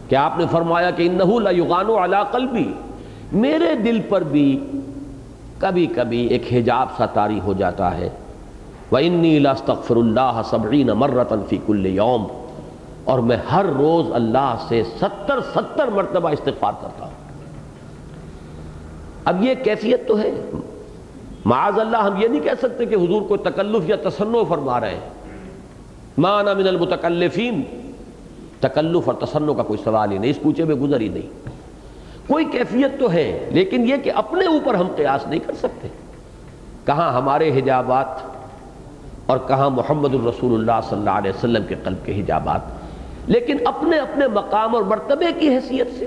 Speaker 1: کہ آپ نے فرمایا کہ انہ لیغان علی قلبی، میرے دل پر بھی کبھی کبھی ایک حجاب سا طاری ہو جاتا ہے. وانی لاستغفر اللہ 70 مرۃ فی کل یوم، اور میں ہر روز اللہ سے 70 مرتبہ استغفار کرتا ہوں. اب یہ کیفیت تو ہے، معاذ اللہ ہم یہ نہیں کہہ سکتے کہ حضور کو تکلف یا تصنع فرما رہے ہیں. ما انا من المتکلفین، تکلف اور تصنع کا کوئی سوال ہی نہیں، اس کوچے میں گزر ہی نہیں. کوئی کیفیت تو ہے، لیکن یہ کہ اپنے اوپر ہم قیاس نہیں کر سکتے. کہاں ہمارے حجابات اور کہاں محمد الرسول اللہ صلی اللہ علیہ وسلم کے قلب کے حجابات، لیکن اپنے اپنے مقام اور مرتبے کی حیثیت سے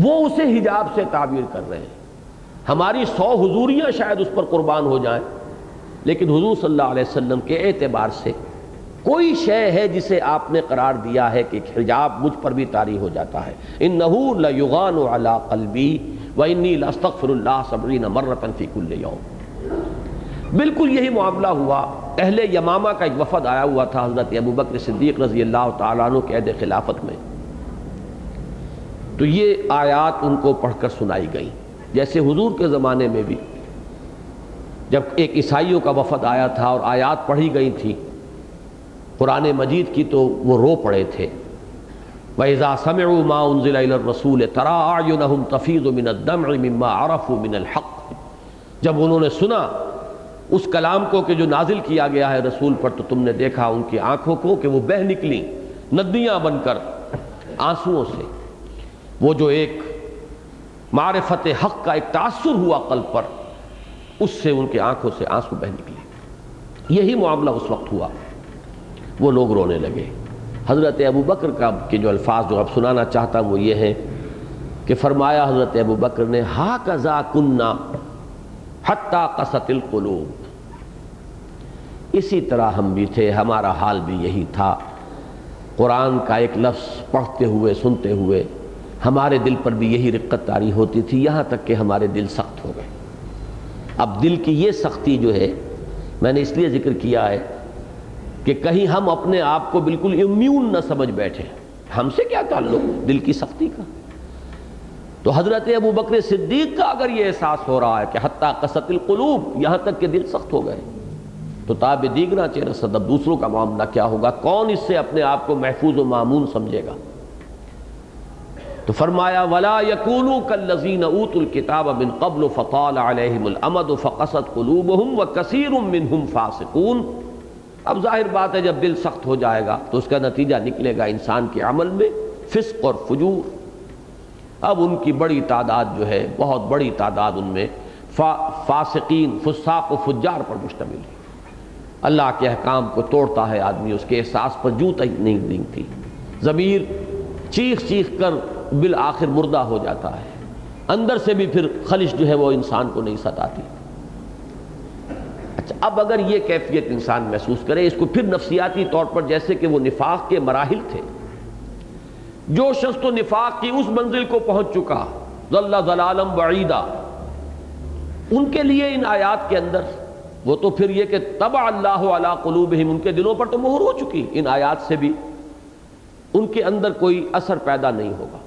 Speaker 1: وہ اسے حجاب سے تعبیر کر رہے ہیں. ہماری 100 حضوریاں شاید اس پر قربان ہو جائیں، لیکن حضور صلی اللہ علیہ وسلم کے اعتبار سے کوئی شے ہے جسے آپ نے قرار دیا ہے کہ حجاب مجھ پر بھی طاری ہو جاتا ہے. انہ لیغان علی قلبی وانی لاستغفر اللہ 70 مرۃ فی کل یوم. بالکل یہی معاملہ ہوا. اہل یمامہ کا ایک وفد آیا ہوا تھا حضرت ابوبکر صدیق رضی اللہ تعالیٰ عنہ کے عہد خلافت میں. تو یہ آیات ان کو پڑھ کر سنائی گئی، جیسے حضور کے زمانے میں بھی جب ایک عیسائیوں کا وفد آیا تھا اور آیات پڑھی گئی تھی قرآن مجید کی، تو وہ رو پڑے تھے. وَإِذَا سَمِعُوا مَا أُنزِلَ إِلَى الرَّسُولِ تَرَىٰ أَعْيُنَهُمْ تَفِيضُ مِنَ الدَّمْعِ مِمَّا عَرَفُوا مِنَ الْحَقِّ. جب انہوں نے سنا اس کلام کو کہ جو نازل کیا گیا ہے رسول پر، تو تم نے دیکھا ان کی آنکھوں کو کہ وہ بہہ نکلیں ندیاں بن کر آنسوؤں سے. وہ جو ایک معرفت حق کا ایک تاثر ہوا قلب پر، اس سے ان کی آنکھوں سے آنسو بہہ نکلے. یہی معاملہ اس وقت ہوا. وہ لوگ رونے لگے. حضرت ابوبکر کا کے جو الفاظ جو اب سنانا چاہتا ہوں وہ یہ ہیں کہ فرمایا حضرت ابوبکر نے، ہاکذا کنا حتی قست القلوب. اسی طرح ہم بھی تھے، ہمارا حال بھی یہی تھا. قرآن کا ایک لفظ پڑھتے ہوئے سنتے ہوئے ہمارے دل پر بھی یہی رقت طاری ہوتی تھی، یہاں تک کہ ہمارے دل سخت ہو گئے. اب دل کی یہ سختی جو ہے، میں نے اس لیے ذکر کیا ہے کہ کہیں ہم اپنے آپ کو بالکل امیون نہ سمجھ بیٹھے. ہم سے کیا تعلق دل کی سختی کا؟ تو حضرت ابوبکر صدیق کا اگر یہ احساس ہو رہا ہے کہ حتی قست القلوب، یہاں تک کہ دل سخت ہو گئے، تو تاب دیگنا چہرہ صدب دوسروں کا معاملہ کیا ہوگا؟ کون اس سے اپنے آپ کو محفوظ و مامون سمجھے گا؟ تو فرمایا وَلَا يَكُونُوا كَالَّذِينَ أُوتُوا الْكِتَابَ مِنْ قَبْلُ فَطَالَ عَلَيْهِمُ الْأَمَدُ فَقَسَتْ قُلُوبُهُمْ وَكَثِيرٌ مِّنْهُمْ فَاسِقُونَ. اب ظاہر بات ہے جب دل سخت ہو جائے گا تو اس کا نتیجہ نکلے گا انسان کے عمل میں فسق اور فجور۔ اب ان کی بڑی تعداد جو ہے، بہت بڑی تعداد ان میں فاسقین، فساق و فجار پر مشتمل ہے۔ اللہ کے احکام کو توڑتا ہے آدمی، اس کے احساس پر جوں تک نہیں دینگتی، ضمیر چیخ چیخ کر بالآخر مردہ ہو جاتا ہے، اندر سے بھی پھر خلش جو ہے وہ انسان کو نہیں ستاتی۔ اچھا، اب اگر یہ کیفیت انسان محسوس کرے، اس کو پھر نفسیاتی طور پر جیسے کہ وہ نفاق کے مراحل تھے، جو شخص تو نفاق کی اس منزل کو پہنچ چکا، ضل ضلالا بعیدا، ان کے لیے ان آیات کے اندر وہ تو پھر یہ کہ طبع اللہ علی قلوبہم، ان کے دلوں پر تو مہر ہو چکی، ان آیات سے بھی ان کے اندر کوئی اثر پیدا نہیں ہوگا۔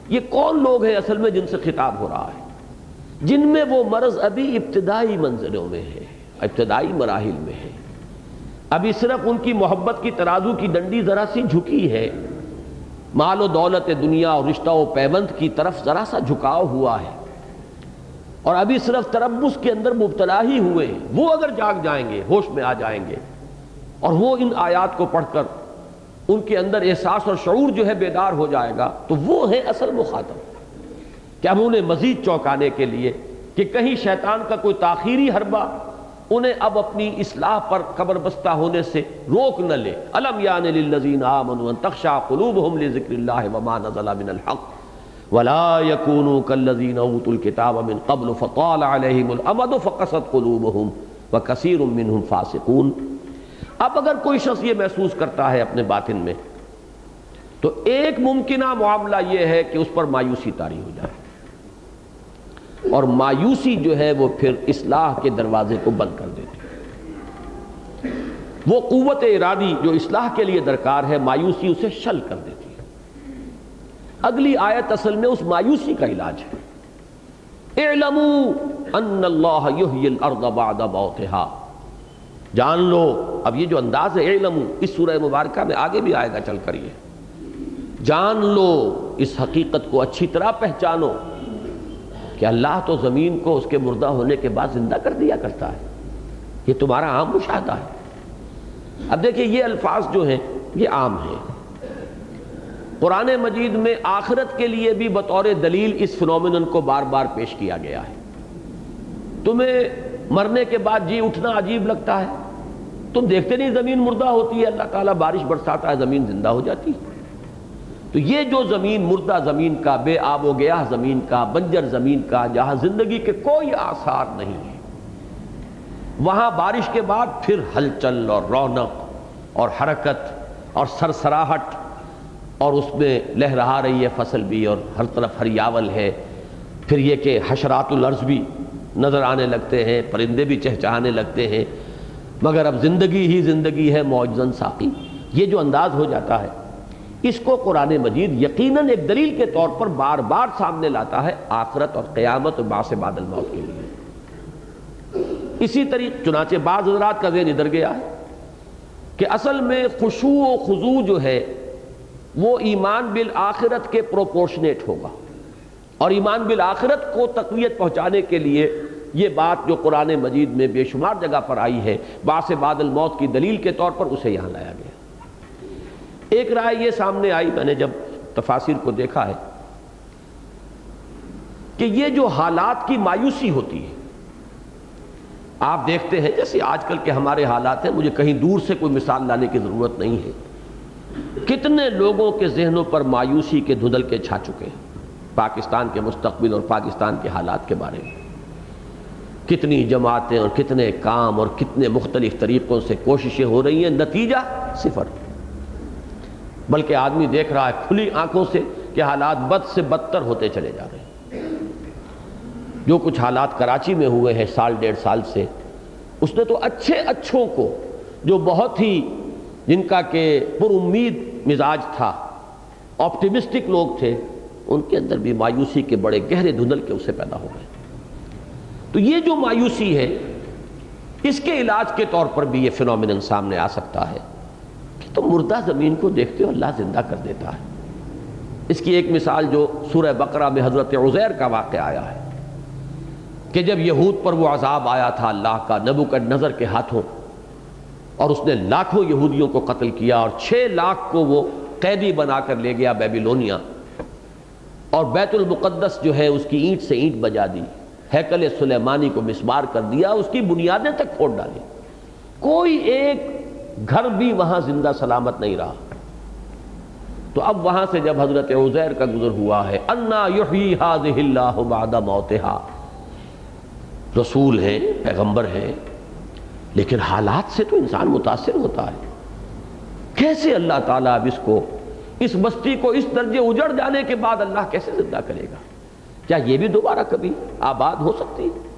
Speaker 1: یہ کون لوگ ہیں اصل میں جن سے خطاب ہو رہا ہے؟ جن میں وہ مرض ابھی ابتدائی منزلوں میں ہے، ابتدائی مراحل میں ہے، ابھی صرف ان کی محبت کی ترازو کی ڈنڈی ذرا سی جھکی ہے، مال و دولت دنیا اور رشتہ و پیوند کی طرف ذرا سا جھکاؤ ہوا ہے، اور ابھی صرف تربص کے اندر مبتلا ہی ہوئے ہیں۔ وہ اگر جاگ جائیں گے، ہوش میں آ جائیں گے، اور وہ ان آیات کو پڑھ کر ان کے اندر احساس اور شعور جو ہے بیدار ہو جائے گا، تو وہ ہے اصل مخاطب۔ کہ ہم انہیں مزید چونکانے کے لیے کہ کہیں شیطان کا کوئی تاخیری حربہ انہیں اب اپنی اصلاح پر قبر بستہ ہونے سے روک نہ لے۔ الم یان للذین آمنوا ان تخشع قلوبہم لذکر اللہ وما نزل من الحق ولا يكونوا كالذين اوتوا الكتاب من قبل فطال عليهم الامد فقست قلوبهم وكثير منهم فاسقون۔ اب اگر کوئی شخص یہ محسوس کرتا ہے اپنے باطن میں، تو ایک ممکنہ معاملہ یہ ہے کہ اس پر مایوسی طاری ہو جائے، اور مایوسی جو ہے وہ پھر اصلاح کے دروازے کو بند کر دیتی ہے۔ وہ قوت ارادی جو اصلاح کے لیے درکار ہے، مایوسی اسے شل کر دیتی ہے۔ اگلی آیت اصل میں اس مایوسی کا علاج ہے۔ اعلموا ان اللہ یحیی الارض بعد موتها، جان لو۔ اب یہ جو انداز ہے اعلموا، اس سورہ مبارکہ میں آگے بھی آئے گا چل کر، یہ جان لو، اس حقیقت کو اچھی طرح پہچانو کہ اللہ تو زمین کو اس کے مردہ ہونے کے بعد زندہ کر دیا کرتا ہے۔ یہ تمہارا عام مشاہدہ ہے۔ اب دیکھیں یہ الفاظ جو ہیں یہ عام ہیں، قرآن مجید میں آخرت کے لیے بھی بطور دلیل اس فنومینن کو بار بار پیش کیا گیا ہے۔ تمہیں مرنے کے بعد جی اٹھنا عجیب لگتا ہے، تم دیکھتے نہیں زمین مردہ ہوتی ہے، اللہ تعالیٰ بارش برساتا ہے، زمین زندہ ہو جاتی ہے۔ تو یہ جو زمین، مردہ زمین کا، بے آب و گیاہ زمین کا، بنجر زمین کا، جہاں زندگی کے کوئی آثار نہیں ہے، وہاں بارش کے بعد پھر ہلچل اور رونق اور حرکت اور سرسراہٹ، اور اس میں لہرا رہی ہے فصل بھی، اور ہر طرف ہریاول ہے۔ پھر یہ کہ حشرات الارض بھی نظر آنے لگتے ہیں، پرندے بھی چہچہانے لگتے ہیں، مگر اب زندگی ہی زندگی ہے معجزاً ساقی۔ یہ جو انداز ہو جاتا ہے، اس کو قرآن مجید یقیناً ایک دلیل کے طور پر بار بار سامنے لاتا ہے آخرت اور قیامت اور بعث بعد الموت کے لیے۔ اسی طریقے چنانچہ بعض حضرات کا ذہن ادھر گیا ہے کہ اصل میں خشوع و خضوع جو ہے وہ ایمان بالآخرت کے پروپورشنیٹ ہوگا، اور ایمان بالآخرت کو تقویت پہنچانے کے لیے یہ بات جو قرآن مجید میں بے شمار جگہ پر آئی ہے، بعث بعد الموت کی دلیل کے طور پر اسے یہاں لایا گیا۔ ایک رائے یہ سامنے آئی، میں نے جب تفاسیر کو دیکھا ہے، کہ یہ جو حالات کی مایوسی ہوتی ہے، آپ دیکھتے ہیں جیسے آج کل کے ہمارے حالات ہیں، مجھے کہیں دور سے کوئی مثال لانے کی ضرورت نہیں ہے، کتنے لوگوں کے ذہنوں پر مایوسی کے دھندل کے چھا چکے ہیں پاکستان کے مستقبل اور پاکستان کے حالات کے بارے میں۔ کتنی جماعتیں اور کتنے کام اور کتنے مختلف طریقوں سے کوششیں ہو رہی ہیں، نتیجہ صفر۔ بلکہ آدمی دیکھ رہا ہے کھلی آنکھوں سے کہ حالات بد سے بدتر ہوتے چلے جا رہے ہیں۔ جو کچھ حالات کراچی میں ہوئے ہیں سال ڈیڑھ سال سے، اس نے تو اچھوں کو، جو بہت ہی جن کا کہ پر امید مزاج تھا، آپٹیمسٹک لوگ تھے، ان کے اندر بھی مایوسی کے بڑے گہرے دھندل کے اسے پیدا ہو گئے۔ تو یہ جو مایوسی ہے، اس کے علاج کے طور پر بھی یہ فنومینن سامنے آ سکتا ہے کہ تم مردہ زمین کو دیکھتے ہو، اللہ زندہ کر دیتا ہے۔ اس کی ایک مثال جو سورہ بقرہ میں حضرت عزیر کا واقعہ آیا ہے کہ جب یہود پر وہ عذاب آیا تھا اللہ کا نبوکدنضر کے ہاتھوں، اور اس نے لاکھوں یہودیوں کو قتل کیا اور 6 لاکھ کو وہ قیدی بنا کر لے گیا بیبیلونیا، اور بیت المقدس جو ہے اس کی اینٹ سے اینٹ بجا دی، ہیکل سلیمانی کو مسمار کر دیا، اس کی بنیادیں تک پھوڑ ڈالی، کوئی ایک گھر بھی وہاں زندہ سلامت نہیں رہا۔ تو اب وہاں سے جب حضرت عزیر کا گزر ہوا ہے، انا یحیی ھذہ اللہ بعد موتھا، رسول ہیں، پیغمبر ہیں، لیکن حالات سے تو انسان متاثر ہوتا ہے۔ کیسے اللہ تعالیٰ اب اس بستی کو اس درجے اجڑ جانے کے بعد اللہ کیسے زندہ کرے گا؟ کیا یہ بھی دوبارہ کبھی آباد ہو سکتی ہے؟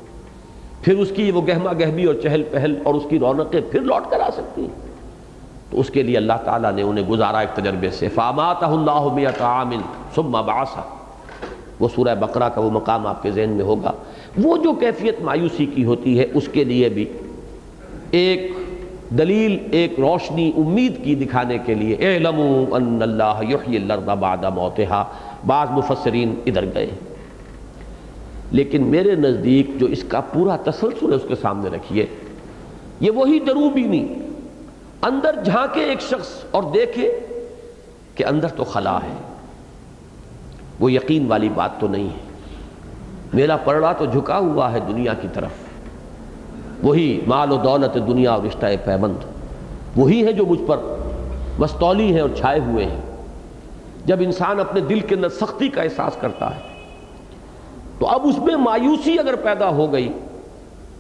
Speaker 1: پھر اس کی وہ گہما گہمی اور چہل پہل اور اس کی رونقیں پھر لوٹ کر آ سکتی ہیں؟ تو اس کے لیے اللہ تعالیٰ نے انہیں گزارا ایک تجربے سے، فَأَمَاتَهُ اللَّهُ مِئَةَ عَامٍ ثُمَّ بَعَثَهُ، وہ سورہ بقرہ کا وہ مقام آپ کے ذہن میں ہوگا۔ وہ جو کیفیت مایوسی کی ہوتی ہے، اس کے لیے بھی ایک دلیل، ایک روشنی امید کی دکھانے کے لیے، اعلموا ان اللہ یحیی الارض بعد موتھا، بعض مفسرین ادھر گئے، لیکن میرے نزدیک جو اس کا پورا تسلسل ہے اس کے سامنے رکھیے، یہ وہی دروبینی اندر جھانکے ایک شخص اور دیکھے کہ اندر تو خلا ہے، وہ یقین والی بات تو نہیں ہے، میرا پرڑا تو جھکا ہوا ہے دنیا کی طرف، وہی مال و دولت دنیا اور رشتہ پیوند، وہی ہے جو مجھ پر مستولی ہیں اور چھائے ہوئے ہیں۔ جب انسان اپنے دل کے اندر سختی کا احساس کرتا ہے تو اب اس میں مایوسی اگر پیدا ہو گئی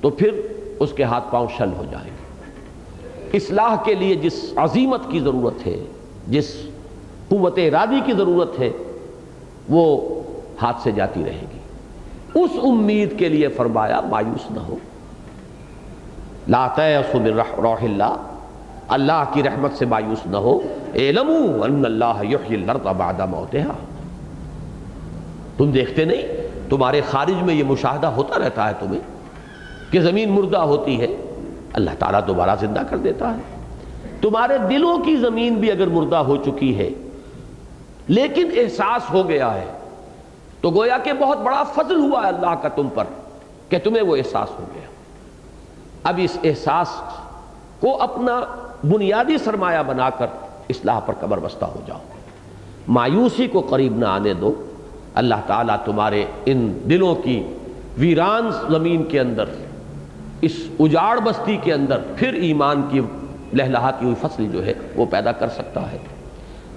Speaker 1: تو پھر اس کے ہاتھ پاؤں شل ہو جائیں گے۔ اصلاح کے لیے جس عزیمت کی ضرورت ہے، جس قوت ارادی کی ضرورت ہے، وہ ہاتھ سے جاتی رہے گی۔ اس امید کے لیے فرمایا مایوس نہ ہو، لا تیأسوا من روح اللہ، اللہ کی رحمت سے مایوس نہ ہو، اعلموا ان اللہ یحیی الارض بعد موتھا۔ تم دیکھتے نہیں، تمہارے خارج میں یہ مشاہدہ ہوتا رہتا ہے تمہیں کہ زمین مردہ ہوتی ہے، اللہ تعالیٰ دوبارہ زندہ کر دیتا ہے۔ تمہارے دلوں کی زمین بھی اگر مردہ ہو چکی ہے لیکن احساس ہو گیا ہے تو گویا کہ بہت بڑا فضل ہوا ہے اللہ کا تم پر کہ تمہیں وہ احساس ہو گیا۔ اب اس احساس کو اپنا بنیادی سرمایہ بنا کر اصلاح پر کمر بستہ ہو جاؤ، مایوسی کو قریب نہ آنے دو۔ اللہ تعالیٰ تمہارے ان دلوں کی ویران زمین کے اندر، اس اجاڑ بستی کے اندر پھر ایمان کی لہلہاتی ہوئی فصل جو ہے وہ پیدا کر سکتا ہے۔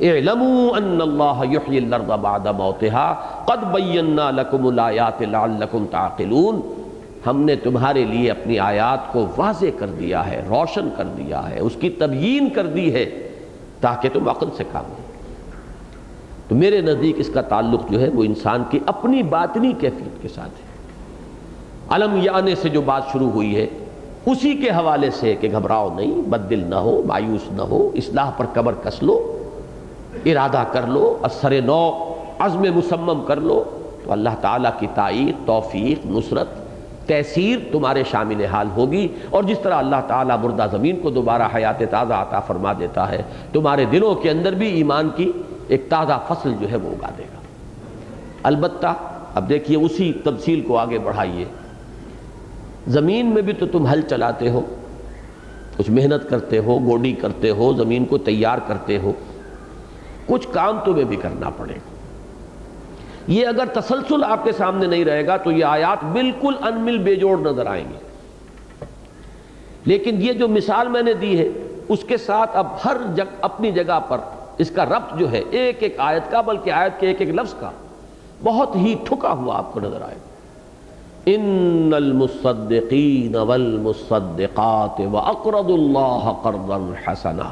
Speaker 1: اعلموا ان اللہ یحیی الارض بعد موتھا قد بینا لکم الآیات لعلکم تعقلون، ہم نے تمہارے لیے اپنی آیات کو واضح کر دیا ہے، روشن کر دیا ہے، اس کی تبیین کر دی ہے تاکہ تم عقل سے کام لو۔ تو میرے نزدیک اس کا تعلق جو ہے وہ انسان کی اپنی باطنی کیفیت کے ساتھ ہے۔ علم یانے سے جو بات شروع ہوئی ہے اسی کے حوالے سے کہ گھبراؤ نہیں، بد دل نہ ہو، مایوس نہ ہو، اصلاح پر کمر کس لو، ارادہ کر لو، اثر نو عزم مصمم کر لو، تو اللہ تعالیٰ کی تائید، توفیق، نصرت، تیسیر تمہارے شامل حال ہوگی۔ اور جس طرح اللہ تعالیٰ مردہ زمین کو دوبارہ حیات تازہ عطا فرما دیتا ہے، تمہارے دلوں کے اندر بھی ایمان کی ایک تازہ فصل جو ہے وہ اگا دے گا۔ البتہ اب دیکھیے اسی تفصیل کو آگے بڑھائیے، زمین میں بھی تو تم ہل چلاتے ہو، کچھ محنت کرتے ہو، گوڈی کرتے ہو، زمین کو تیار کرتے ہو، کچھ کام تمہیں بھی کرنا پڑے گا۔ یہ اگر تسلسل آپ کے سامنے نہیں رہے گا تو یہ آیات بالکل انمل بے جوڑ نظر آئیں گے، لیکن یہ جو مثال میں نے دی ہے اس کے ساتھ اب ہر اپنی جگہ پر اس کا ربط جو ہے ایک ایک آیت کا، بلکہ آیت کے ایک ایک لفظ کا بہت ہی ٹھکا ہوا آپ کو نظر آئے گا۔ ان المصدقین والمصدقات واقرضوا اللہ قرضا حسنا،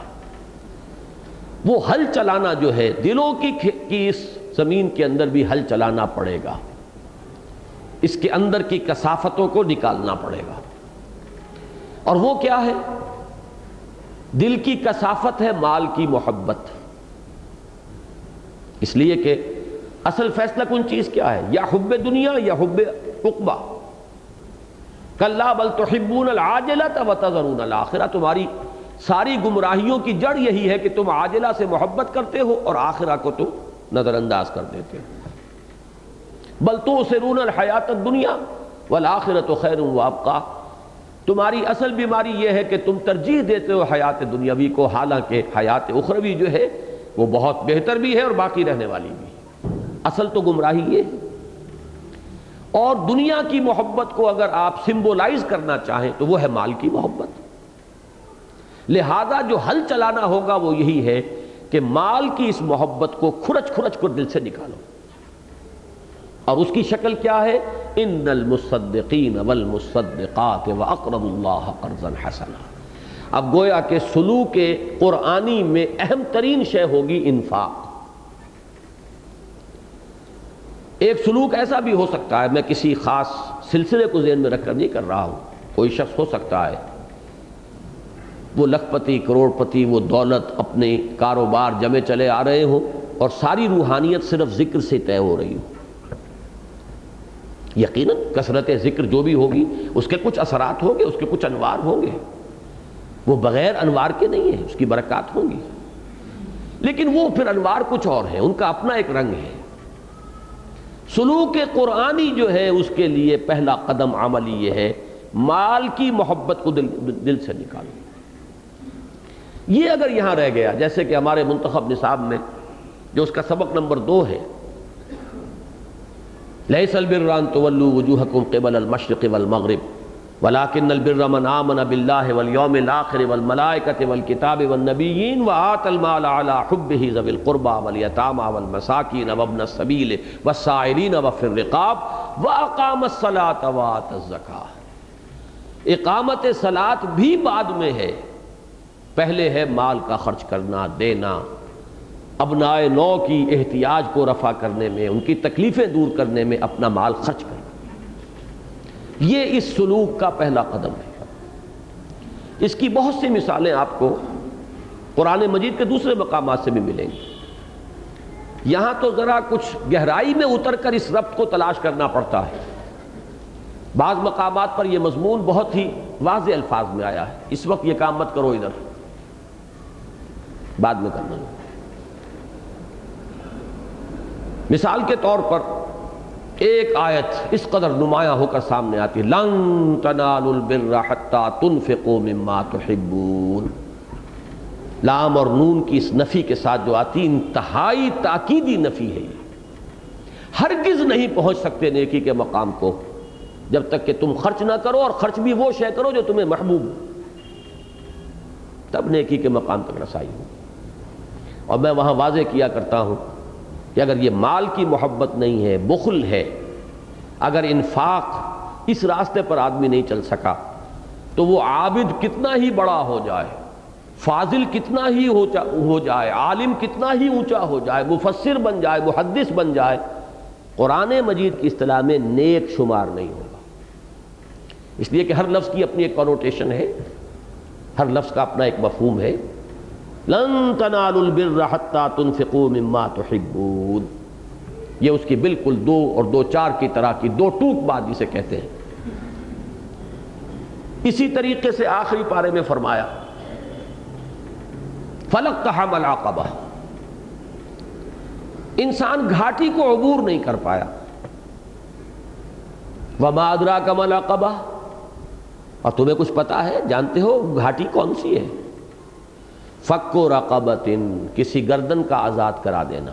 Speaker 1: وہ ہل چلانا جو ہے دلوں کی اس زمین کے اندر بھی ہل چلانا پڑے گا، اس کے اندر کی کثافتوں کو نکالنا پڑے گا۔ اور وہ کیا ہے؟ دل کی کثافت ہے مال کی محبت، اس لیے کہ اصل فیصلہ کن چیز کیا ہے؟ یا حب دنیا یا حب عقبہ، کلا بل تحبون العاجلۃ وتذرون الآخرۃ، تمہاری ساری گمراہیوں کی جڑ یہی ہے کہ تم عاجلہ سے محبت کرتے ہو اور آخرہ کو تم نظر انداز کر دیتے ہو۔ بل تؤثرون الحیاۃ الدنیا والآخرۃ خیر وابقیٰ، تمہاری اصل بیماری یہ ہے کہ تم ترجیح دیتے ہو حیات دنیاوی کو، حالانکہ حیات اخروی جو ہے وہ بہت بہتر بھی ہے اور باقی رہنے والی بھی۔ اصل تو گمراہی یہ ہے۔ اور دنیا کی محبت کو اگر آپ سمبولائز کرنا چاہیں تو وہ ہے مال کی محبت۔ لہذا جو حل چلانا ہوگا وہ یہی ہے کہ مال کی اس محبت کو کھرچ کھرچ کر دل سے نکالو۔ اور اس کی شکل کیا ہے؟ ان المصدقین والمصدقات واقرضوا اللہ قرضا حسنا۔ اب گویا کہ سلوک قرآنی میں اہم ترین شے ہوگی انفاق۔ ایک سلوک ایسا بھی ہو سکتا ہے، میں کسی خاص سلسلے کو ذہن میں رکھ کر نہیں کر رہا ہوں، کوئی شخص ہو سکتا ہے وہ لکھ پتی کروڑ پتی، وہ دولت اپنے کاروبار جمے چلے آ رہے ہوں اور ساری روحانیت صرف ذکر سے طے ہو رہی ہو۔ یقیناً کثرت ذکر جو بھی ہوگی اس کے کچھ اثرات ہوں گے، اس کے کچھ انوار ہوں گے، وہ بغیر انوار کے نہیں ہیں، اس کی برکات ہوں گی، لیکن وہ پھر انوار کچھ اور ہیں، ان کا اپنا ایک رنگ ہے۔ سلوک قرآنی جو ہے اس کے لیے پہلا قدم عملی یہ ہے، مال کی محبت کو دل سے نکالو۔ یہ اگر یہاں رہ گیا، جیسے کہ ہمارے منتخب نصاب میں جو اس کا سبق نمبر 2 ہے، لیس البر ان تولوا وجوہکم قبل المشرق والمغرب ولکن البر من آمن باللہ والیوم الآخر والملائکۃ والکتاب والنبیین وآتى المال علی حبہ ذوی القربى والیتامى والمساکین وابن السبیل والسائلین وفی الرقاب واقام الصلاۃ وآتى الزکاۃ۔ اقامت صلاۃ بھی بعد میں ہے، پہلے ہے مال کا خرچ کرنا، دینا، ابناء نو کی احتیاج کو رفع کرنے میں، ان کی تکلیفیں دور کرنے میں اپنا مال خرچ کرنا۔ یہ اس سلوک کا پہلا قدم ہے۔ اس کی بہت سی مثالیں آپ کو قرآن مجید کے دوسرے مقامات سے بھی ملیں گی۔ یہاں تو ذرا کچھ گہرائی میں اتر کر اس ربط کو تلاش کرنا پڑتا ہے۔ بعض مقامات پر یہ مضمون بہت ہی واضح الفاظ میں آیا ہے، اس وقت یہ کام مت کرو، ادھر بعد میں کرنا۔ مثال کے طور پر ایک آیت اس قدر نمایاں ہو کر سامنے آتی ہے، لن تنالوا البر حتی تنفقوا مما تحبون۔ لام اور نون کی اس نفی کے ساتھ جو آتی انتہائی تاکیدی نفی ہے، یہ ہرگز نہیں پہنچ سکتے نیکی کے مقام کو جب تک کہ تم خرچ نہ کرو، اور خرچ بھی وہ شے کرو جو تمہیں محبوب، تب نیکی کے مقام تک رسائی ہو۔ اور میں وہاں واضح کیا کرتا ہوں کہ اگر یہ مال کی محبت نہیں ہے، بخل ہے، اگر انفاق اس راستے پر آدمی نہیں چل سکا تو وہ عابد کتنا ہی بڑا ہو جائے، فاضل کتنا ہی ہو جائے، عالم کتنا ہی اونچا ہو جائے، مفسر بن جائے، محدث بن جائے، قرآن مجید کی اصطلاح میں نیک شمار نہیں ہوگا۔ اس لیے کہ ہر لفظ کی اپنی ایک کنوٹیشن ہے، ہر لفظ کا اپنا ایک مفہوم ہے۔ لن تنالوا البر حتی تنفقوا مما تحبون، یہ اس کی بالکل 2 اور 2 4 کی طرح کی 2 ٹوک بات جسے کہتے ہیں۔ اسی طریقے سے آخری پارے میں فرمایا فلقتحم العقبہ، انسان گھاٹی کو عبور نہیں کر پایا۔ وما ادراک ما العقبہ، اور تمہیں کچھ پتا ہے، جانتے ہو گھاٹی کون سی ہے؟ فک رقبۃ، کسی گردن کا آزاد کرا دینا،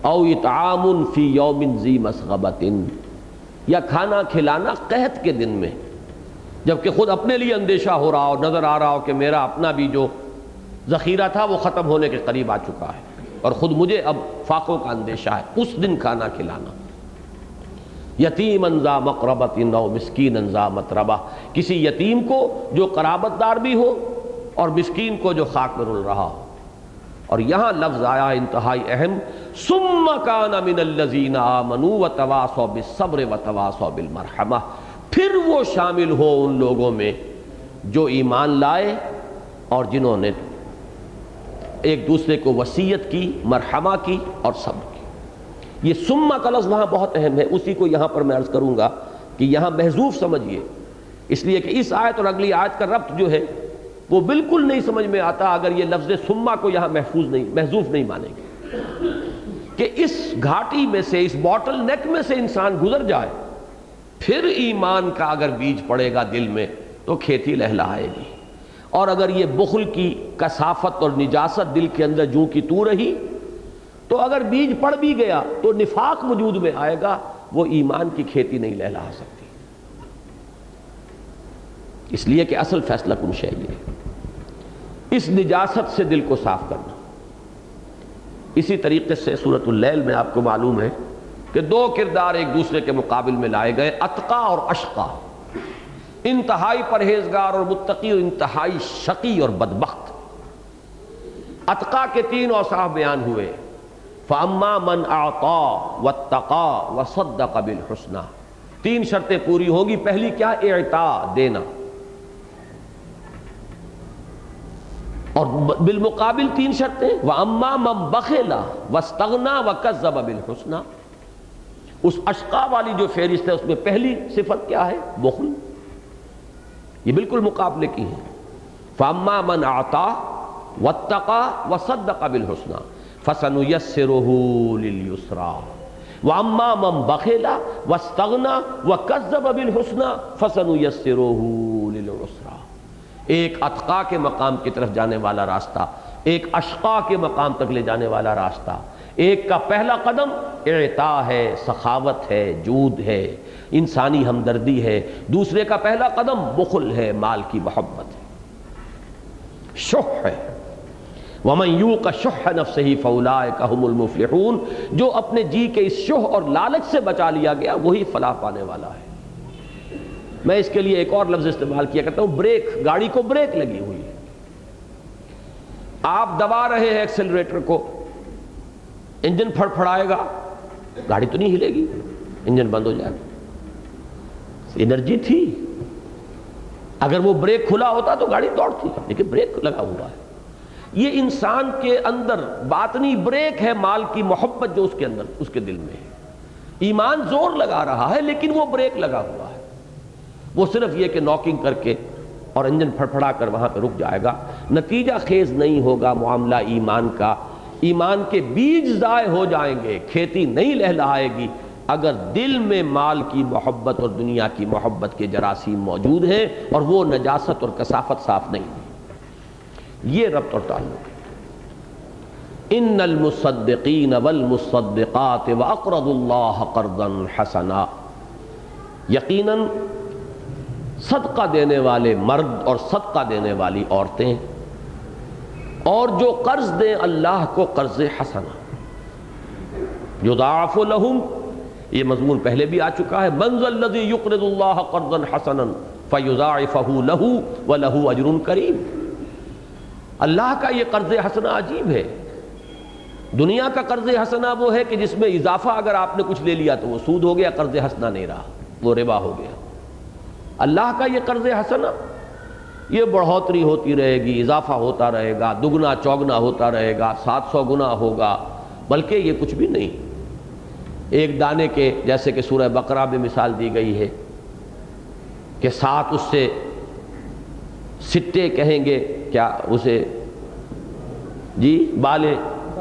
Speaker 1: او اطعام فی یوم ذی مسغبۃ، یا کھانا کھلانا قحط کے دن میں، جبکہ خود اپنے لیے اندیشہ ہو رہا ہو، نظر آ رہا ہو کہ میرا اپنا بھی جو ذخیرہ تھا وہ ختم ہونے کے قریب آ چکا ہے اور خود مجھے اب فاقوں کا اندیشہ ہے، اس دن کھانا کھلانا۔ یتیما ذا مقربۃ او مسکینا ذا متربہ، کسی یتیم کو جو قرابت دار بھی ہو اور مسکین کو جو خاک میں رل رہا ہو۔ اور یہاں لفظ آیا انتہائی اہم، ثم کان من الذین آمنوا وتواصوا بالصبر وتواصوا بالمرحمہ، پھر وہ شامل ہو ان لوگوں میں جو ایمان لائے اور جنہوں نے ایک دوسرے کو وصیت کی، مرحمہ کی اور صبر کی۔ یہ ثم کا لفظ وہاں بہت اہم ہے، اسی کو یہاں پر میں عرض کروں گا کہ یہاں محذوف سمجھیے، اس لیے کہ اس آیت اور اگلی آیت کا ربط جو ہے وہ بالکل نہیں سمجھ میں آتا اگر یہ لفظ ثم کو یہاں محذوف نہیں مانیں گے، کہ اس گھاٹی میں سے، اس باٹل نیک میں سے انسان گزر جائے پھر ایمان کا اگر بیج پڑے گا دل میں تو کھیتی لہلہائے گی، اور اگر یہ بخل کی کثافت اور نجاست دل کے اندر جوں کی تو رہی تو اگر بیج پڑ بھی گیا تو نفاق وجود میں آئے گا، وہ ایمان کی کھیتی نہیں لہلہا سکتی۔ اس لیے کہ اصل فیصلہ کن شے یہ ہے، اس نجاست سے دل کو صاف کرنا۔ اسی طریقے سے سورۃ اللیل میں آپ کو معلوم ہے کہ دو کردار ایک دوسرے کے مقابل میں لائے گئے، اتقا اور اشقا، انتہائی پرہیزگار اور متقی اور انتہائی شقی اور بدبخت۔ اتقا کے تین اوصاف بیان ہوئے، فَأَمَّا مَنْ أَعْطَى وَاتَّقَى وَصَدَّقَ بِالْحُسْنَى، تین شرطیں پوری ہوں گی۔ پہلی کیا؟ اعطاء، دینا، اور بالمقابل تین شرطیں، وَأَمَّا مَنْ بَخِلَ وَاسْتَغْنَى وَكَذَّبَ بِالْحُسْنَى۔ اس اشقا والی جو فہرست ہے اس میں پہلی صفت کیا ہے؟ بخل۔ یہ بالکل مقابلے کی ہے۔ فَأَمَّا مَنْ أَعْطَى وَاتَّقَى وَصَدَّقَ بِالْحُسْنَى فَسَنُيَسِّرُهُ لِلْيُسْرَى وَأَمَّا مَنْ بَخِلَ وَاسْتَغْنَى وَكَذَّبَ بِالْحُسْنَى فَسَنُيَسِّرُهُ لِلْعُسْرَى۔ ایک اتقا کے مقام کی طرف جانے والا راستہ، ایک اشقا کے مقام تک لے جانے والا راستہ۔ ایک کا پہلا قدم اعطاء ہے، سخاوت ہے، جود ہے، انسانی ہمدردی ہے۔ دوسرے کا پہلا قدم بخل ہے، مال کی محبت ہے، شح ہے۔ وَمَنْ يُوقَ شُحَّ نَفْسِهِ فَأُولَٰئِكَ هُمُ الْمُفْلِحُونَ۔ جو اپنے جی کے اس شح اور لالچ سے بچا لیا گیا وہی فلاح پانے والا ہے۔ میں اس کے لیے ایک اور لفظ استعمال کیا کرتا ہوں، بریک۔ گاڑی کو بریک لگی ہوئی ہے، آپ دبا رہے ہیں ایکسلریٹر کو، انجن پھڑپھڑائے گا، گاڑی تو نہیں ہلے گی، انجن بند ہو جائے گا۔ انرجی تھی، اگر وہ بریک کھلا ہوتا تو گاڑی دوڑتی، لیکن بریک لگا ہوا ہے۔ یہ انسان کے اندر باطنی بریک ہے، مال کی محبت جو اس کے اندر، اس کے دل میں ہے۔ ایمان زور لگا رہا ہے لیکن وہ بریک لگا ہوا ہے، وہ صرف یہ کہ ناکنگ کر کے اور انجن پھڑپھڑا کر وہاں پہ رک جائے گا، نتیجہ خیز نہیں ہوگا معاملہ ایمان کا۔ ایمان کے بیج ضائع ہو جائیں گے، کھیتی نہیں لہلہائے گی اگر دل میں مال کی محبت اور دنیا کی محبت کے جراثیم موجود ہیں اور وہ نجاست اور کثافت صاف نہیں ہے۔ یہ ربط اور تعلق ہے۔ ان المصدقین والمصدقات واقرضوا اللہ قرضا حسنا، یقیناً صدقہ دینے والے مرد اور صدقہ دینے والی عورتیں اور جو قرض دیں اللہ کو قرض حسنا، یضاعف لہم، یہ مضمون پہلے بھی آ چکا ہے، من ذا الذی یقرض اللہ قرضا حسنا فیضاعفہ لہ ولہ اجر کریم۔ اللہ کا یہ قرض حسنہ عجیب ہے۔ دنیا کا قرض حسنہ وہ ہے کہ جس میں اضافہ اگر آپ نے کچھ لے لیا تو وہ سود ہو گیا، قرض حسنہ نہیں رہا، وہ ربا ہو گیا۔ اللہ کا یہ قرض حسنہ یہ بڑھوتری ہوتی رہے گی، اضافہ ہوتا رہے گا، دگنا چوگنا ہوتا رہے گا، 700 گنا ہوگا، بلکہ یہ کچھ بھی نہیں۔ ایک دانے کے جیسے کہ سورہ بقرہ میں مثال دی گئی ہے کہ 7 اس سے سٹے کہیں گے کیا اسے جی بالے،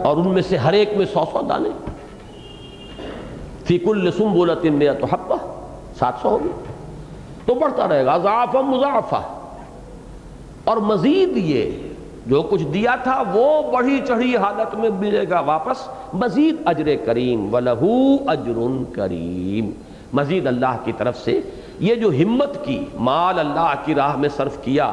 Speaker 1: اور ان میں سے ہر ایک میں 100 دانے، فی کل سنبلۃ مئۃ حبۃ، 700 ہوگی، تو بڑھتا رہے گا، ضعفا مضاعفہ۔ اور مزید یہ جو کچھ دیا تھا وہ بڑھی چڑھی حالت میں ملے گا واپس، مزید اجر کریم، وَلَهُ أَجْرٌ کریم، مزید اللہ کی طرف سے۔ یہ جو ہمت کی، مال اللہ کی راہ میں صرف کیا،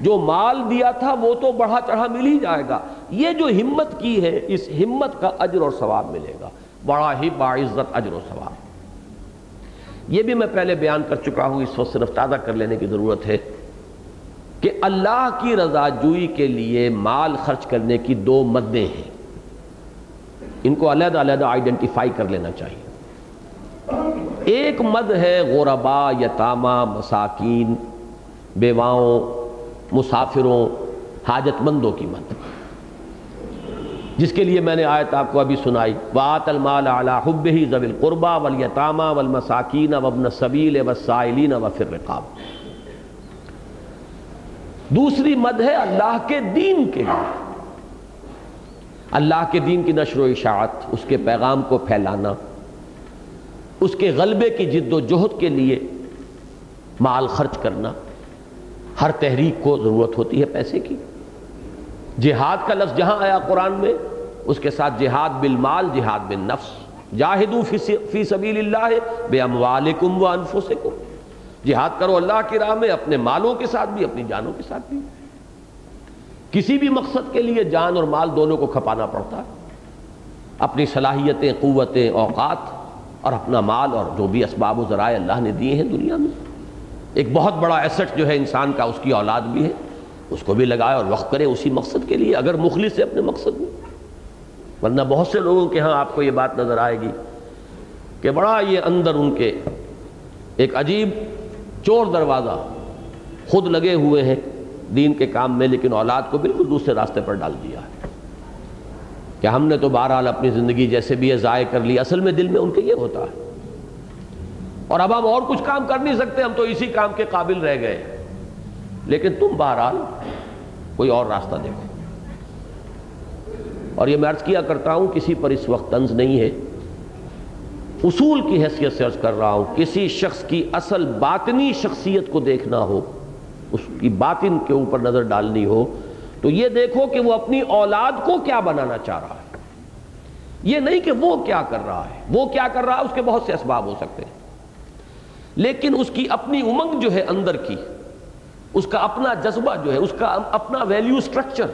Speaker 1: جو مال دیا تھا وہ تو بڑھا چڑھا مل ہی جائے گا، یہ جو ہمت کی ہے اس ہمت کا اجر اور ثواب ملے گا، بڑا ہی باعزت اجر و ثواب۔ یہ بھی میں پہلے بیان کر چکا ہوں، اس وقت صرف تازہ کر لینے کی ضرورت ہے کہ اللہ کی رضا جوئی کے لیے مال خرچ کرنے کی 2 مدیں ہیں، ان کو علیحدہ علیحدہ آئیڈینٹیفائی کر لینا چاہیے۔ ایک مد ہے غربا، یتامہ، مساکین، بیواؤں، مسافروں، حاجت مندوں کی مد، جس کے لیے میں نے آیت آپ کو ابھی سنائی، وَآتَ الْمَالَ عَلَىٰ حُبِّهِ ذَوِي الْقُرْبَىٰ وَالْيَتَامَىٰ وَالْمَسَاكِينَ وَابْنَ السَّبِيلِ وَالسَّائِلِينَ وَفِي الرِّقَابِ۔ دوسری مد ہے اللہ کے دین کے لیے، اللہ کے دین کی نشر و اشاعت، اس کے پیغام کو پھیلانا، اس کے غلبے کی جد و جہد کے لیے مال خرچ کرنا. ہر تحریک کو ضرورت ہوتی ہے پیسے کی. جہاد کا لفظ جہاں آیا قرآن میں اس کے ساتھ جہاد بالمال، جہاد بالنفس. جاہدوا فی سبیل اللہ باموالکم وانفسکم. جہاد کرو اللہ کی راہ میں اپنے مالوں کے ساتھ بھی، اپنی جانوں کے ساتھ بھی. کسی بھی مقصد کے لیے جان اور مال دونوں کو کھپانا پڑتا ہے. اپنی صلاحیتیں، قوتیں، اوقات اور اپنا مال اور جو بھی اسباب و ذرائع اللہ نے دیے ہیں دنیا میں. ایک بہت بڑا ایسٹ جو ہے انسان کا اس کی اولاد بھی ہے، اس کو بھی لگائے اور وقف کرے اسی مقصد کے لیے اگر مخلص ہے اپنے مقصد میں. ورنہ بہت سے لوگوں کے ہاں آپ کو یہ بات نظر آئے گی کہ بڑا یہ اندر ان کے ایک عجیب چور دروازہ خود لگے ہوئے ہیں دین کے کام میں، لیکن اولاد کو بالکل دوسرے راستے پر ڈال دیا ہے کہ ہم نے تو بہرحال اپنی زندگی جیسے بھی ہے ضائع کر لی. اصل میں دل میں ان کے یہ ہوتا ہے اور اب ہم اور کچھ کام کر نہیں سکتے، ہم تو اسی کام کے قابل رہ گئے. لیکن تم بہرحال کوئی اور راستہ دیکھو. اور یہ میں عرض کیا کرتا ہوں کسی پر اس وقت طنز نہیں ہے، اصول کی حیثیت سے عرض کر رہا ہوں. کسی شخص کی اصل باطنی شخصیت کو دیکھنا ہو، اس کی باطن کے اوپر نظر ڈالنی ہو تو یہ دیکھو کہ وہ اپنی اولاد کو کیا بنانا چاہ رہا ہے. یہ نہیں کہ وہ کیا کر رہا ہے. وہ کیا کر رہا ہے اس کے بہت سے اسباب ہو سکتے ہیں، لیکن اس کی اپنی امنگ جو ہے اندر کی، اس کا اپنا جذبہ جو ہے، اس کا اپنا ویلیو سٹرکچر،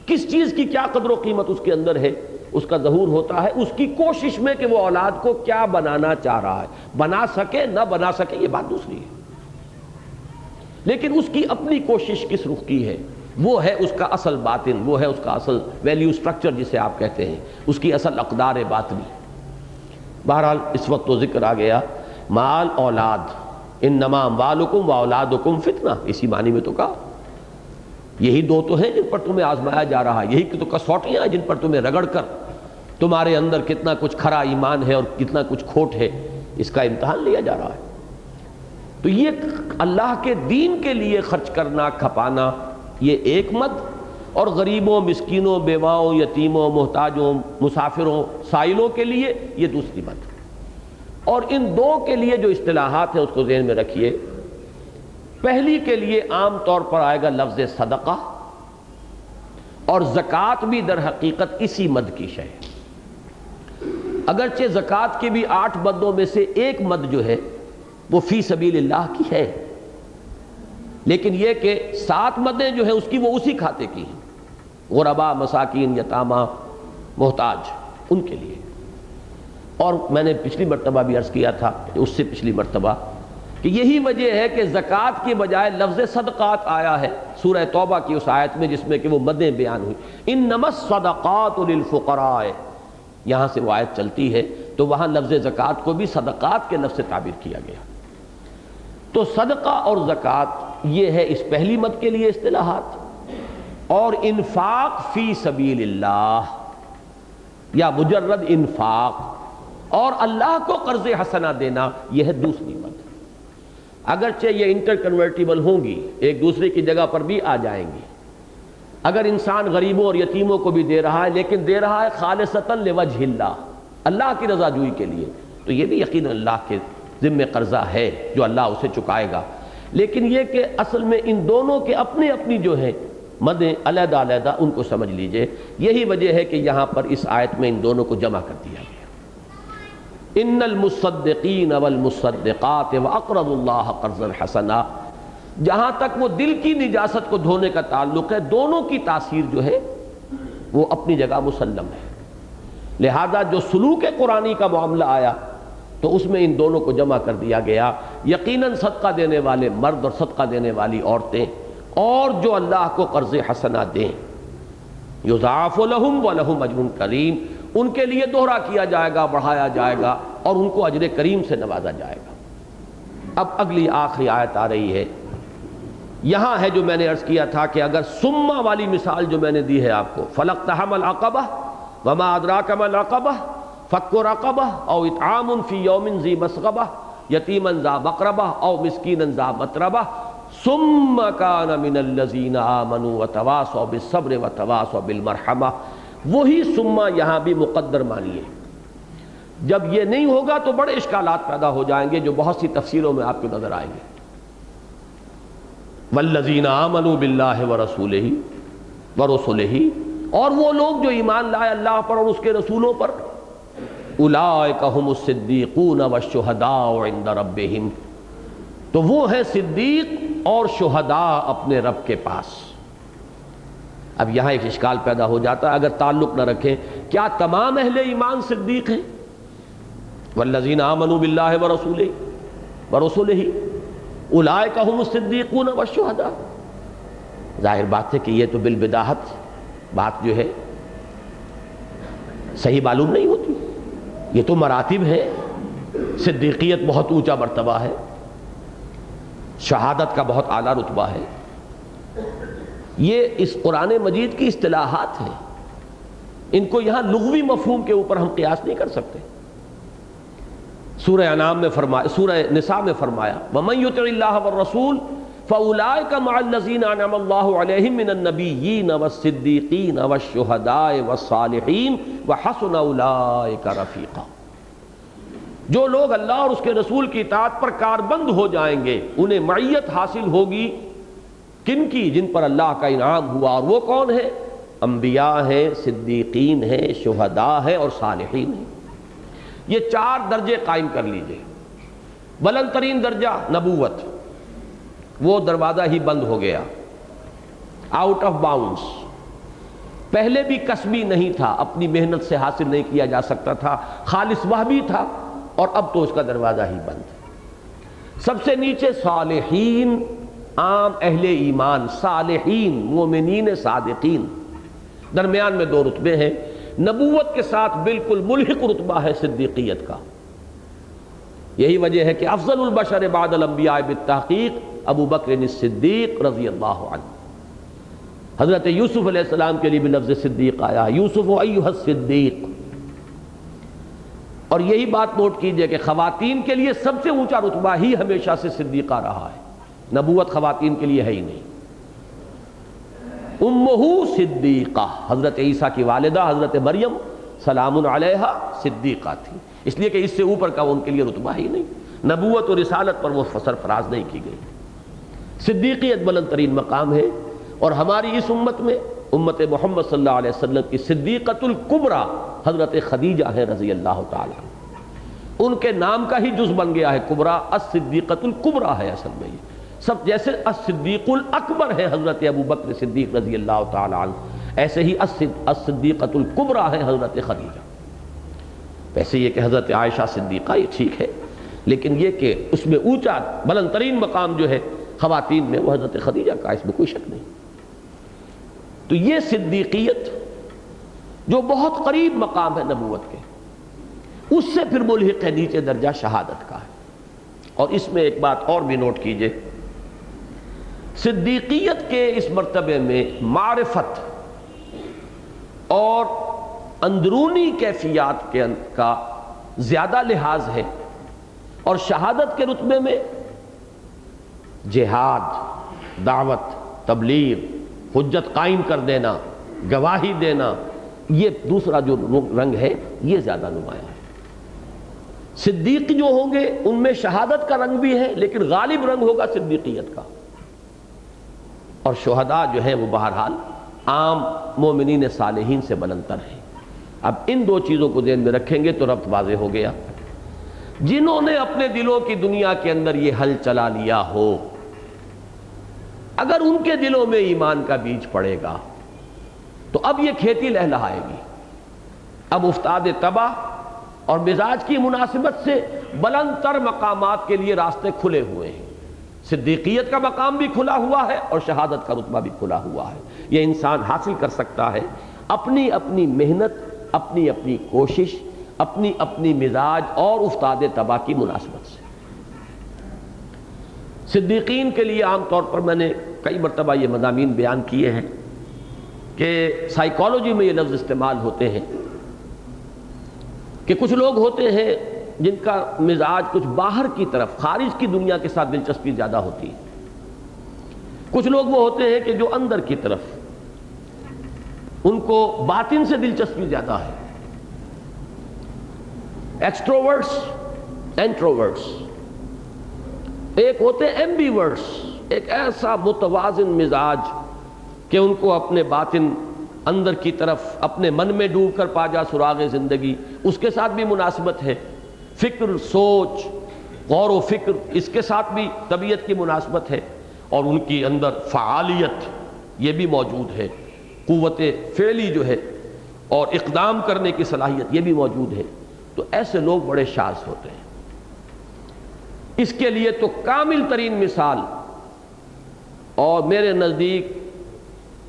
Speaker 1: کس چیز کی کیا قدر و قیمت اس کے اندر ہے، اس کا ظہور ہوتا ہے اس کی کوشش میں کہ وہ اولاد کو کیا بنانا چاہ رہا ہے. بنا سکے نہ بنا سکے یہ بات دوسری ہے، لیکن اس کی اپنی کوشش کس رخ کی ہے وہ ہے اس کا اصل باطن، وہ ہے اس کا اصل ویلیو سٹرکچر جسے آپ کہتے ہیں، اس کی اصل اقدار باطنی. بہرحال اس وقت تو ذکر آ گیا مال اولاد، انما اموالکم واولادکم فتنہ، اسی معنی میں تو کہا یہی دو تو ہیں جن پر تمہیں آزمایا جا رہا ہے، یہی تو کسوٹیاں ہیں جن پر تمہیں رگڑ کر تمہارے اندر کتنا کچھ کھرا ایمان ہے اور کتنا کچھ کھوٹ ہے اس کا امتحان لیا جا رہا ہے. تو یہ اللہ کے دین کے لیے خرچ کرنا، کھپانا، یہ ایک مد، اور غریبوں، مسکینوں، بیواؤں، یتیموں، محتاجوں، مسافروں، سائلوں کے لیے یہ دوسری مد. اور ان دو کے لیے جو اصطلاحات ہیں اس کو ذہن میں رکھیے. پہلی کے لیے عام طور پر آئے گا لفظ صدقہ، اور زکوٰۃ بھی در حقیقت اسی مد کی شے. اگرچہ زکوٰۃ کی بھی 8 مدوں میں سے ایک مد جو ہے وہ فی سبیل اللہ کی ہے، لیکن یہ کہ 7 مدیں جو ہیں اس کی وہ اسی کھاتے کی ہیں، غربا، مساکین، یتامہ، محتاج، ان کے لیے. اور میں نے پچھلی مرتبہ بھی عرض کیا تھا، اس سے پچھلی مرتبہ، کہ یہی وجہ ہے کہ زکوٰۃ کی بجائے لفظ صدقات آیا ہے سورہ توبہ کی اس آیت میں جس میں کہ وہ مدیں بیان ہوئی. انما الصدقات للفقراء، یہاں سے وہ آیت چلتی ہے تو وہاں لفظ زکوٰۃ کو بھی صدقات کے لفظ سے تعبیر کیا گیا. تو صدقہ اور زکوٰۃ یہ ہے اس پہلی مد کے لیے اصطلاحات. اور انفاق فی سبیل اللہ یا مجرد انفاق اور اللہ کو قرض حسنہ دینا یہ ہے دوسری مد. اگرچہ یہ انٹر کنورٹیبل ہوں گی، ایک دوسرے کی جگہ پر بھی آ جائیں گی. اگر انسان غریبوں اور یتیموں کو بھی دے رہا ہے لیکن دے رہا ہے خالصتاً لوجہ اللہ، اللہ کی رضا جوئی کے لیے، تو یہ بھی یقیناً اللہ کے ذمہ قرضہ ہے جو اللہ اسے چکائے گا. لیکن یہ کہ اصل میں ان دونوں کے اپنی اپنی جو ہیں مدیں علیحدہ علیحدہ، ان کو سمجھ لیجئے. یہی وجہ ہے کہ یہاں پر اس آیت میں ان دونوں کو جمع کر دیا گیا. ان المصدقین والمصدقات واقرضوا اللہ قرضا حسنا. جہاں تک وہ دل کی نجاست کو دھونے کا تعلق ہے، دونوں کی تاثیر جو ہے وہ اپنی جگہ مسلم ہے. لہذا جو سلوک قرآنی کا معاملہ آیا تو اس میں ان دونوں کو جمع کر دیا گیا. یقیناً صدقہ دینے والے مرد اور صدقہ دینے والی عورتیں، اور جو اللہ کو قرض حسنہ دیں، یضاعف لہم ولہم اجر کریم، ان کے لیے دوہرا کیا جائے گا، بڑھایا جائے گا اور ان کو اجر کریم سے نوازا جائے گا. اب اگلی آخری آیت آ رہی ہے. یہاں ہے جو میں نے عرض کیا تھا کہ اگر سما والی مثال جو میں نے دی ہے آپ کو، فلقتحم العقبہ وما ادراک ما العقبہ فک رقبہ او اطعام فی یوم ذی مسغبہ یتیما ذا مقربہ او مسکینا ذا متربہ ثم کان من الذین آمنوا وتواصوا بالصبر وتواصوا بالمرحمہ. وہی ثم یہاں بھی مقدر مانیے. جب یہ نہیں ہوگا تو بڑے اشکالات پیدا ہو جائیں گے جو بہت سی تفسیروں میں آپ کو نظر آئیں گے. والذین آمنوا باللہ ورسولہ ورسلہ، اور وہ لوگ جو ایمان لائے اللہ پر اور اس کے رسولوں پر، اولئک ھم الصدیقون والشہداء عند ربہم، تو وہ ہیں صدیق اور شہداء اپنے رب کے پاس. اب یہاں ایک اشکال پیدا ہو جاتا ہے اگر تعلق نہ رکھیں، کیا تمام اہل ایمان صدیق ہیں؟ والذین آمنوا باللہ ورسلہ اولئک ھم الصدیقون والشہداء. ظاہر بات ہے کہ یہ تو بالبداہت بات جو ہے صحیح معلوم نہیں ہوتی. یہ تو مراتب ہے، صدیقیت بہت اونچا مرتبہ ہے، شہادت کا بہت اعلیٰ رتبہ ہے. یہ اس قرآن مجید کی اصطلاحات ہیں، ان کو یہاں لغوی مفہوم کے اوپر ہم قیاس نہیں کر سکتے. سورہ انعام میں فرمایا، سورہ نساء میں فرمایا وَمَن يُطِعِ اللَّهَ وَالرَّسُولَ فَأُولَٰئِكَ مَعَ الَّذِينَ أَنْعَمَ اللَّهُ عَلَيْهِم مِّنَ النَّبِيِّينَ وَالصِّدِّيقِينَ وَالشُّهَدَاءِ وَالصَّالِحِينَ وَحَسُنَ أُولَٰئِكَ رَفِيقًا. جو لوگ اللہ اور اس کے رسول کی اطاعت پر کاربند ہو جائیں گے انہیں معیت حاصل ہوگی. کن کی؟ جن پر اللہ کا انعام ہوا. اور وہ کون ہیں؟ انبیاء ہیں، صدیقین ہیں، شہداء ہیں اور صالحین ہیں. یہ 4 درجے قائم کر لیجئے. بلند ترین درجہ نبوت، وہ دروازہ ہی بند ہو گیا، آؤٹ آف باؤنڈز. پہلے بھی کسبی نہیں تھا، اپنی محنت سے حاصل نہیں کیا جا سکتا تھا، خالص وحی تھا، اور اب تو اس کا دروازہ ہی بند. سب سے نیچے صالحین، عام اہل ایمان، صالحین مومنین صادقین. درمیان میں 2 رتبے ہیں. نبوت کے ساتھ بالکل ملحق رتبہ ہے صدیقیت کا. یہی وجہ ہے کہ افضل البشر بعد الانبیاء بالتحقیق ابو بکر الصدیق رضی اللہ عنہ. حضرت یوسف علیہ السلام کے لیے بھی لفظ صدیق آیا، یوسف ایھا الصدیق. اور یہی بات نوٹ کیجئے کہ خواتین کے لیے سب سے اونچا رتبہ ہی ہمیشہ سے صدیقہ رہا ہے. نبوت خواتین کے لیے ہے ہی نہیں. امہ صدیقہ، حضرت عیسیٰ کی والدہ حضرت مریم سلام علیہا صدیقہ تھی، اس لیے کہ اس سے اوپر کا ان کے لیے رتبہ ہی نہیں. نبوت اور رسالت پر وہ سرفراز نہیں کی گئی. صدیقیت بلند ترین مقام ہے. اور ہماری اس امت میں، امت محمد صلی اللہ علیہ وسلم کی صدیقۃ الکبریٰ حضرت خدیجہ ہے رضی اللہ تعالی. ان کے نام کا ہی جز بن گیا ہے کبریٰ، الصدیقۃ الکبریٰ ہے اصل میں. یہ سب جیسے الصدیق الاکبر ہے حضرت ابو بکر صدیق رضی اللہ تعالی عنہ، ایسے ہی الصدیقۃ الکبریٰ ہے حضرت خدیجہ. ویسے یہ کہ حضرت عائشہ صدیقہ یہ ٹھیک ہے، لیکن یہ کہ اس میں اونچا بلند ترین مقام جو ہے خواتین میں وہ حضرت خدیجہ کا، اس میں کوئی شک نہیں. تو یہ صدیقیت جو بہت قریب مقام ہے نبوت کے، اس سے پھر ملحق ہے نیچے درجہ شہادت کا ہے. اور اس میں ایک بات اور بھی نوٹ کیجئے، صدیقیت کے اس مرتبے میں معرفت اور اندرونی کیفیات کا زیادہ لحاظ ہے، اور شہادت کے رتبے میں جہاد، دعوت، تبلیغ، حجت قائم کر دینا، گواہی دینا، یہ دوسرا جو رنگ ہے یہ زیادہ نمایاں ہے. صدیق جو ہوں گے ان میں شہادت کا رنگ بھی ہے، لیکن غالب رنگ ہوگا صدیقیت کا. اور شہداء جو ہیں وہ بہرحال عام مومنین صالحین سے بلندتر ہیں. اب ان 2 چیزوں کو ذہن میں رکھیں گے تو ربط واضح ہو گیا. جنہوں نے اپنے دلوں کی دنیا کے اندر یہ حل چلا لیا ہو، اگر ان کے دلوں میں ایمان کا بیج پڑے گا تو اب یہ کھیتی لہلہائے گی. اب افتاد تباہ اور مزاج کی مناسبت سے بلند تر مقامات کے لیے راستے کھلے ہوئے ہیں. صدیقیت کا مقام بھی کھلا ہوا ہے اور شہادت کا رتبہ بھی کھلا ہوا ہے. یہ انسان حاصل کر سکتا ہے اپنی اپنی محنت، اپنی اپنی کوشش، اپنی اپنی مزاج اور افتاد تباہ کی مناسبت سے. صدیقین کے لیے عام طور پر میں نے کئی مرتبہ یہ مضامین بیان کیے ہیں کہ سائیکالوجی میں یہ لفظ استعمال ہوتے ہیں کہ کچھ لوگ ہوتے ہیں جن کا مزاج کچھ باہر کی طرف، خارج کی دنیا کے ساتھ دلچسپی زیادہ ہوتی ہے. کچھ لوگ وہ ہوتے ہیں کہ جو اندر کی طرف، ان کو باطن سے دلچسپی زیادہ ہے. ایکسٹروورٹس، انٹروورٹس، ایک ہوتے ہیں ایمبیورٹس، ایک ایسا متوازن مزاج کہ ان کو اپنے باطن اندر کی طرف اپنے من میں ڈوب کر پا جا سراغ زندگی، اس کے ساتھ بھی مناسبت ہے، فکر، سوچ، غور و فکر، اس کے ساتھ بھی طبیعت کی مناسبت ہے، اور ان کی اندر فعالیت یہ بھی موجود ہے، قوت فعلی جو ہے اور اقدام کرنے کی صلاحیت یہ بھی موجود ہے۔ تو ایسے لوگ بڑے شاذ ہوتے ہیں۔ اس کے لیے تو کامل ترین مثال اور میرے نزدیک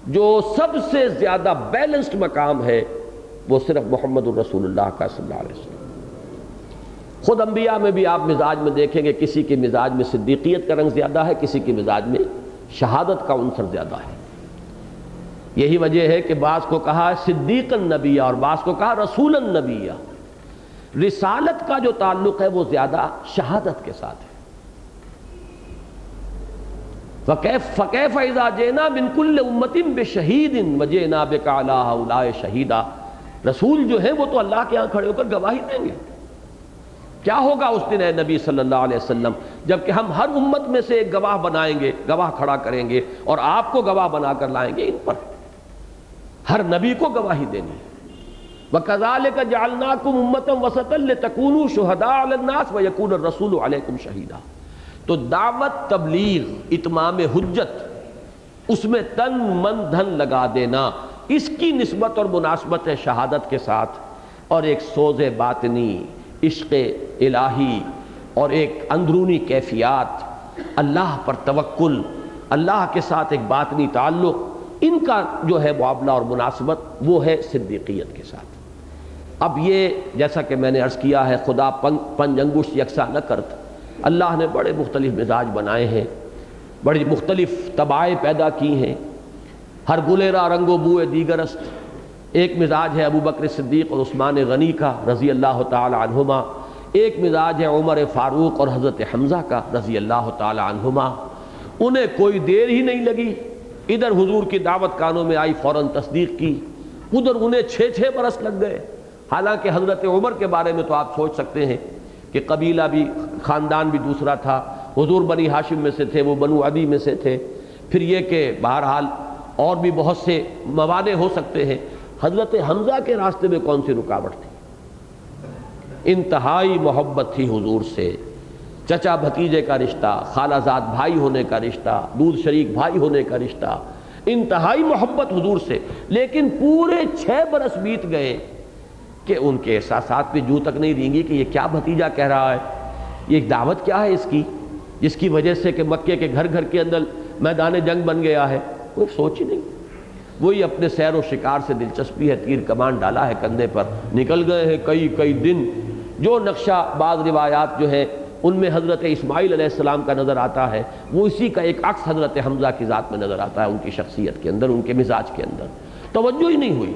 Speaker 1: جو سب سے زیادہ بیلنسڈ مقام ہے وہ صرف محمد الرسول اللہ کا صلی اللہ علیہ وسلم۔ خود انبیاء میں بھی آپ مزاج میں دیکھیں گے، کسی کے مزاج میں صدیقیت کا رنگ زیادہ ہے، کسی کے مزاج میں شہادت کا عنصر زیادہ ہے۔ یہی وجہ ہے کہ بعض کو کہا صدیق النبی اور بعض کو کہا رسول النبی۔ رسالت کا جو تعلق ہے وہ زیادہ شہادت کے ساتھ ہے۔ فَكَيْفَ إِذَا جِئْنَا مِن كُلِّ أُمَّةٍ بِشَهِيدٍ وَجِئْنَا بِكَ عَلَىٰ هَؤُلَاءِ شَهِيدًا۔ رسول جو ہیں وہ تو اللہ کے ہاں کھڑے ہو کر گواہی دیں گے۔ کیا ہوگا اس دن اے نبی صلی اللہ علیہ وسلم، جبکہ ہم ہر امت میں سے ایک گواہ بنائیں گے، گواہ کھڑا کریں گے اور آپ کو گواہ بنا کر لائیں گے ان پر۔ ہر نبی کو گواہی دینی ہے۔ وَكَذَلِكَ جَعَلْنَاكُمْ أُمَّةً وَسَطًا لِتَكُونُوا شُهَدَاءَ عَلَى النَّاسِ وَيَكُونَ الرَّسُولُ عَلَيْكُمْ شَهِيدًا۔ تو دعوت، تبلیغ، اتمام حجت، اس میں تن من دھن لگا دینا، اس کی نسبت اور مناسبت ہے شہادت کے ساتھ، اور ایک سوز باطنی، عشق الہی اور ایک اندرونی کیفیات، اللہ پر توکل، اللہ کے ساتھ ایک باطنی تعلق، ان کا جو ہے معاملہ اور مناسبت وہ ہے صدیقیت کے ساتھ۔ اب یہ جیسا کہ میں نے عرض کیا ہے، خدا پنج انگشت یکساں نہ کرتا، اللہ نے بڑے مختلف مزاج بنائے ہیں، بڑی مختلف طبائع پیدا کی ہیں، ہر گلیرا رنگ و بوئے دیگر است۔ ایک مزاج ہے ابو بکر صدیق اور عثمان غنی کا رضی اللہ تعالی عنہما، ایک مزاج ہے عمر فاروق اور حضرت حمزہ کا رضی اللہ تعالی عنہما۔ انہیں کوئی دیر ہی نہیں لگی، ادھر حضور کی دعوت کانوں میں آئی، فوراً تصدیق کی، ادھر انہیں 6 برس لگ گئے۔ حالانکہ حضرت عمر کے بارے میں تو آپ سوچ سکتے ہیں کہ قبیلہ بھی، خاندان بھی دوسرا تھا، حضور بنی ہاشم میں سے تھے، وہ بنو عدی میں سے تھے، پھر یہ کہ بہرحال اور بھی بہت سے موانع ہو سکتے ہیں۔ حضرت حمزہ کے راستے میں کون سی رکاوٹ تھی؟ انتہائی محبت تھی حضور سے، چچا بھتیجے کا رشتہ، خالہ زاد بھائی ہونے کا رشتہ، دودھ شریک بھائی ہونے کا رشتہ، انتہائی محبت حضور سے، لیکن پورے 6 برس بیت گئے کہ ان کے احساسات پہ جو تک نہیں رینگی کہ یہ کیا بھتیجا کہہ رہا ہے، یہ دعوت کیا ہے اس کی، جس کی وجہ سے کہ مکے کے گھر گھر کے اندر میدان جنگ بن گیا ہے، کوئی سوچ ہی نہیں۔ وہی اپنے سیر و شکار سے دلچسپی ہے، تیر کمان ڈالا ہے کندھے پر، نکل گئے ہیں کئی دن۔ جو نقشہ بعض روایات جو ہے ان میں حضرت اسماعیل علیہ السلام کا نظر آتا ہے، وہ اسی کا ایک عکس حضرت حمزہ کی ذات میں نظر آتا ہے، ان کی شخصیت کے اندر، ان کے مزاج کے اندر۔ توجہ ہی نہیں ہوئی،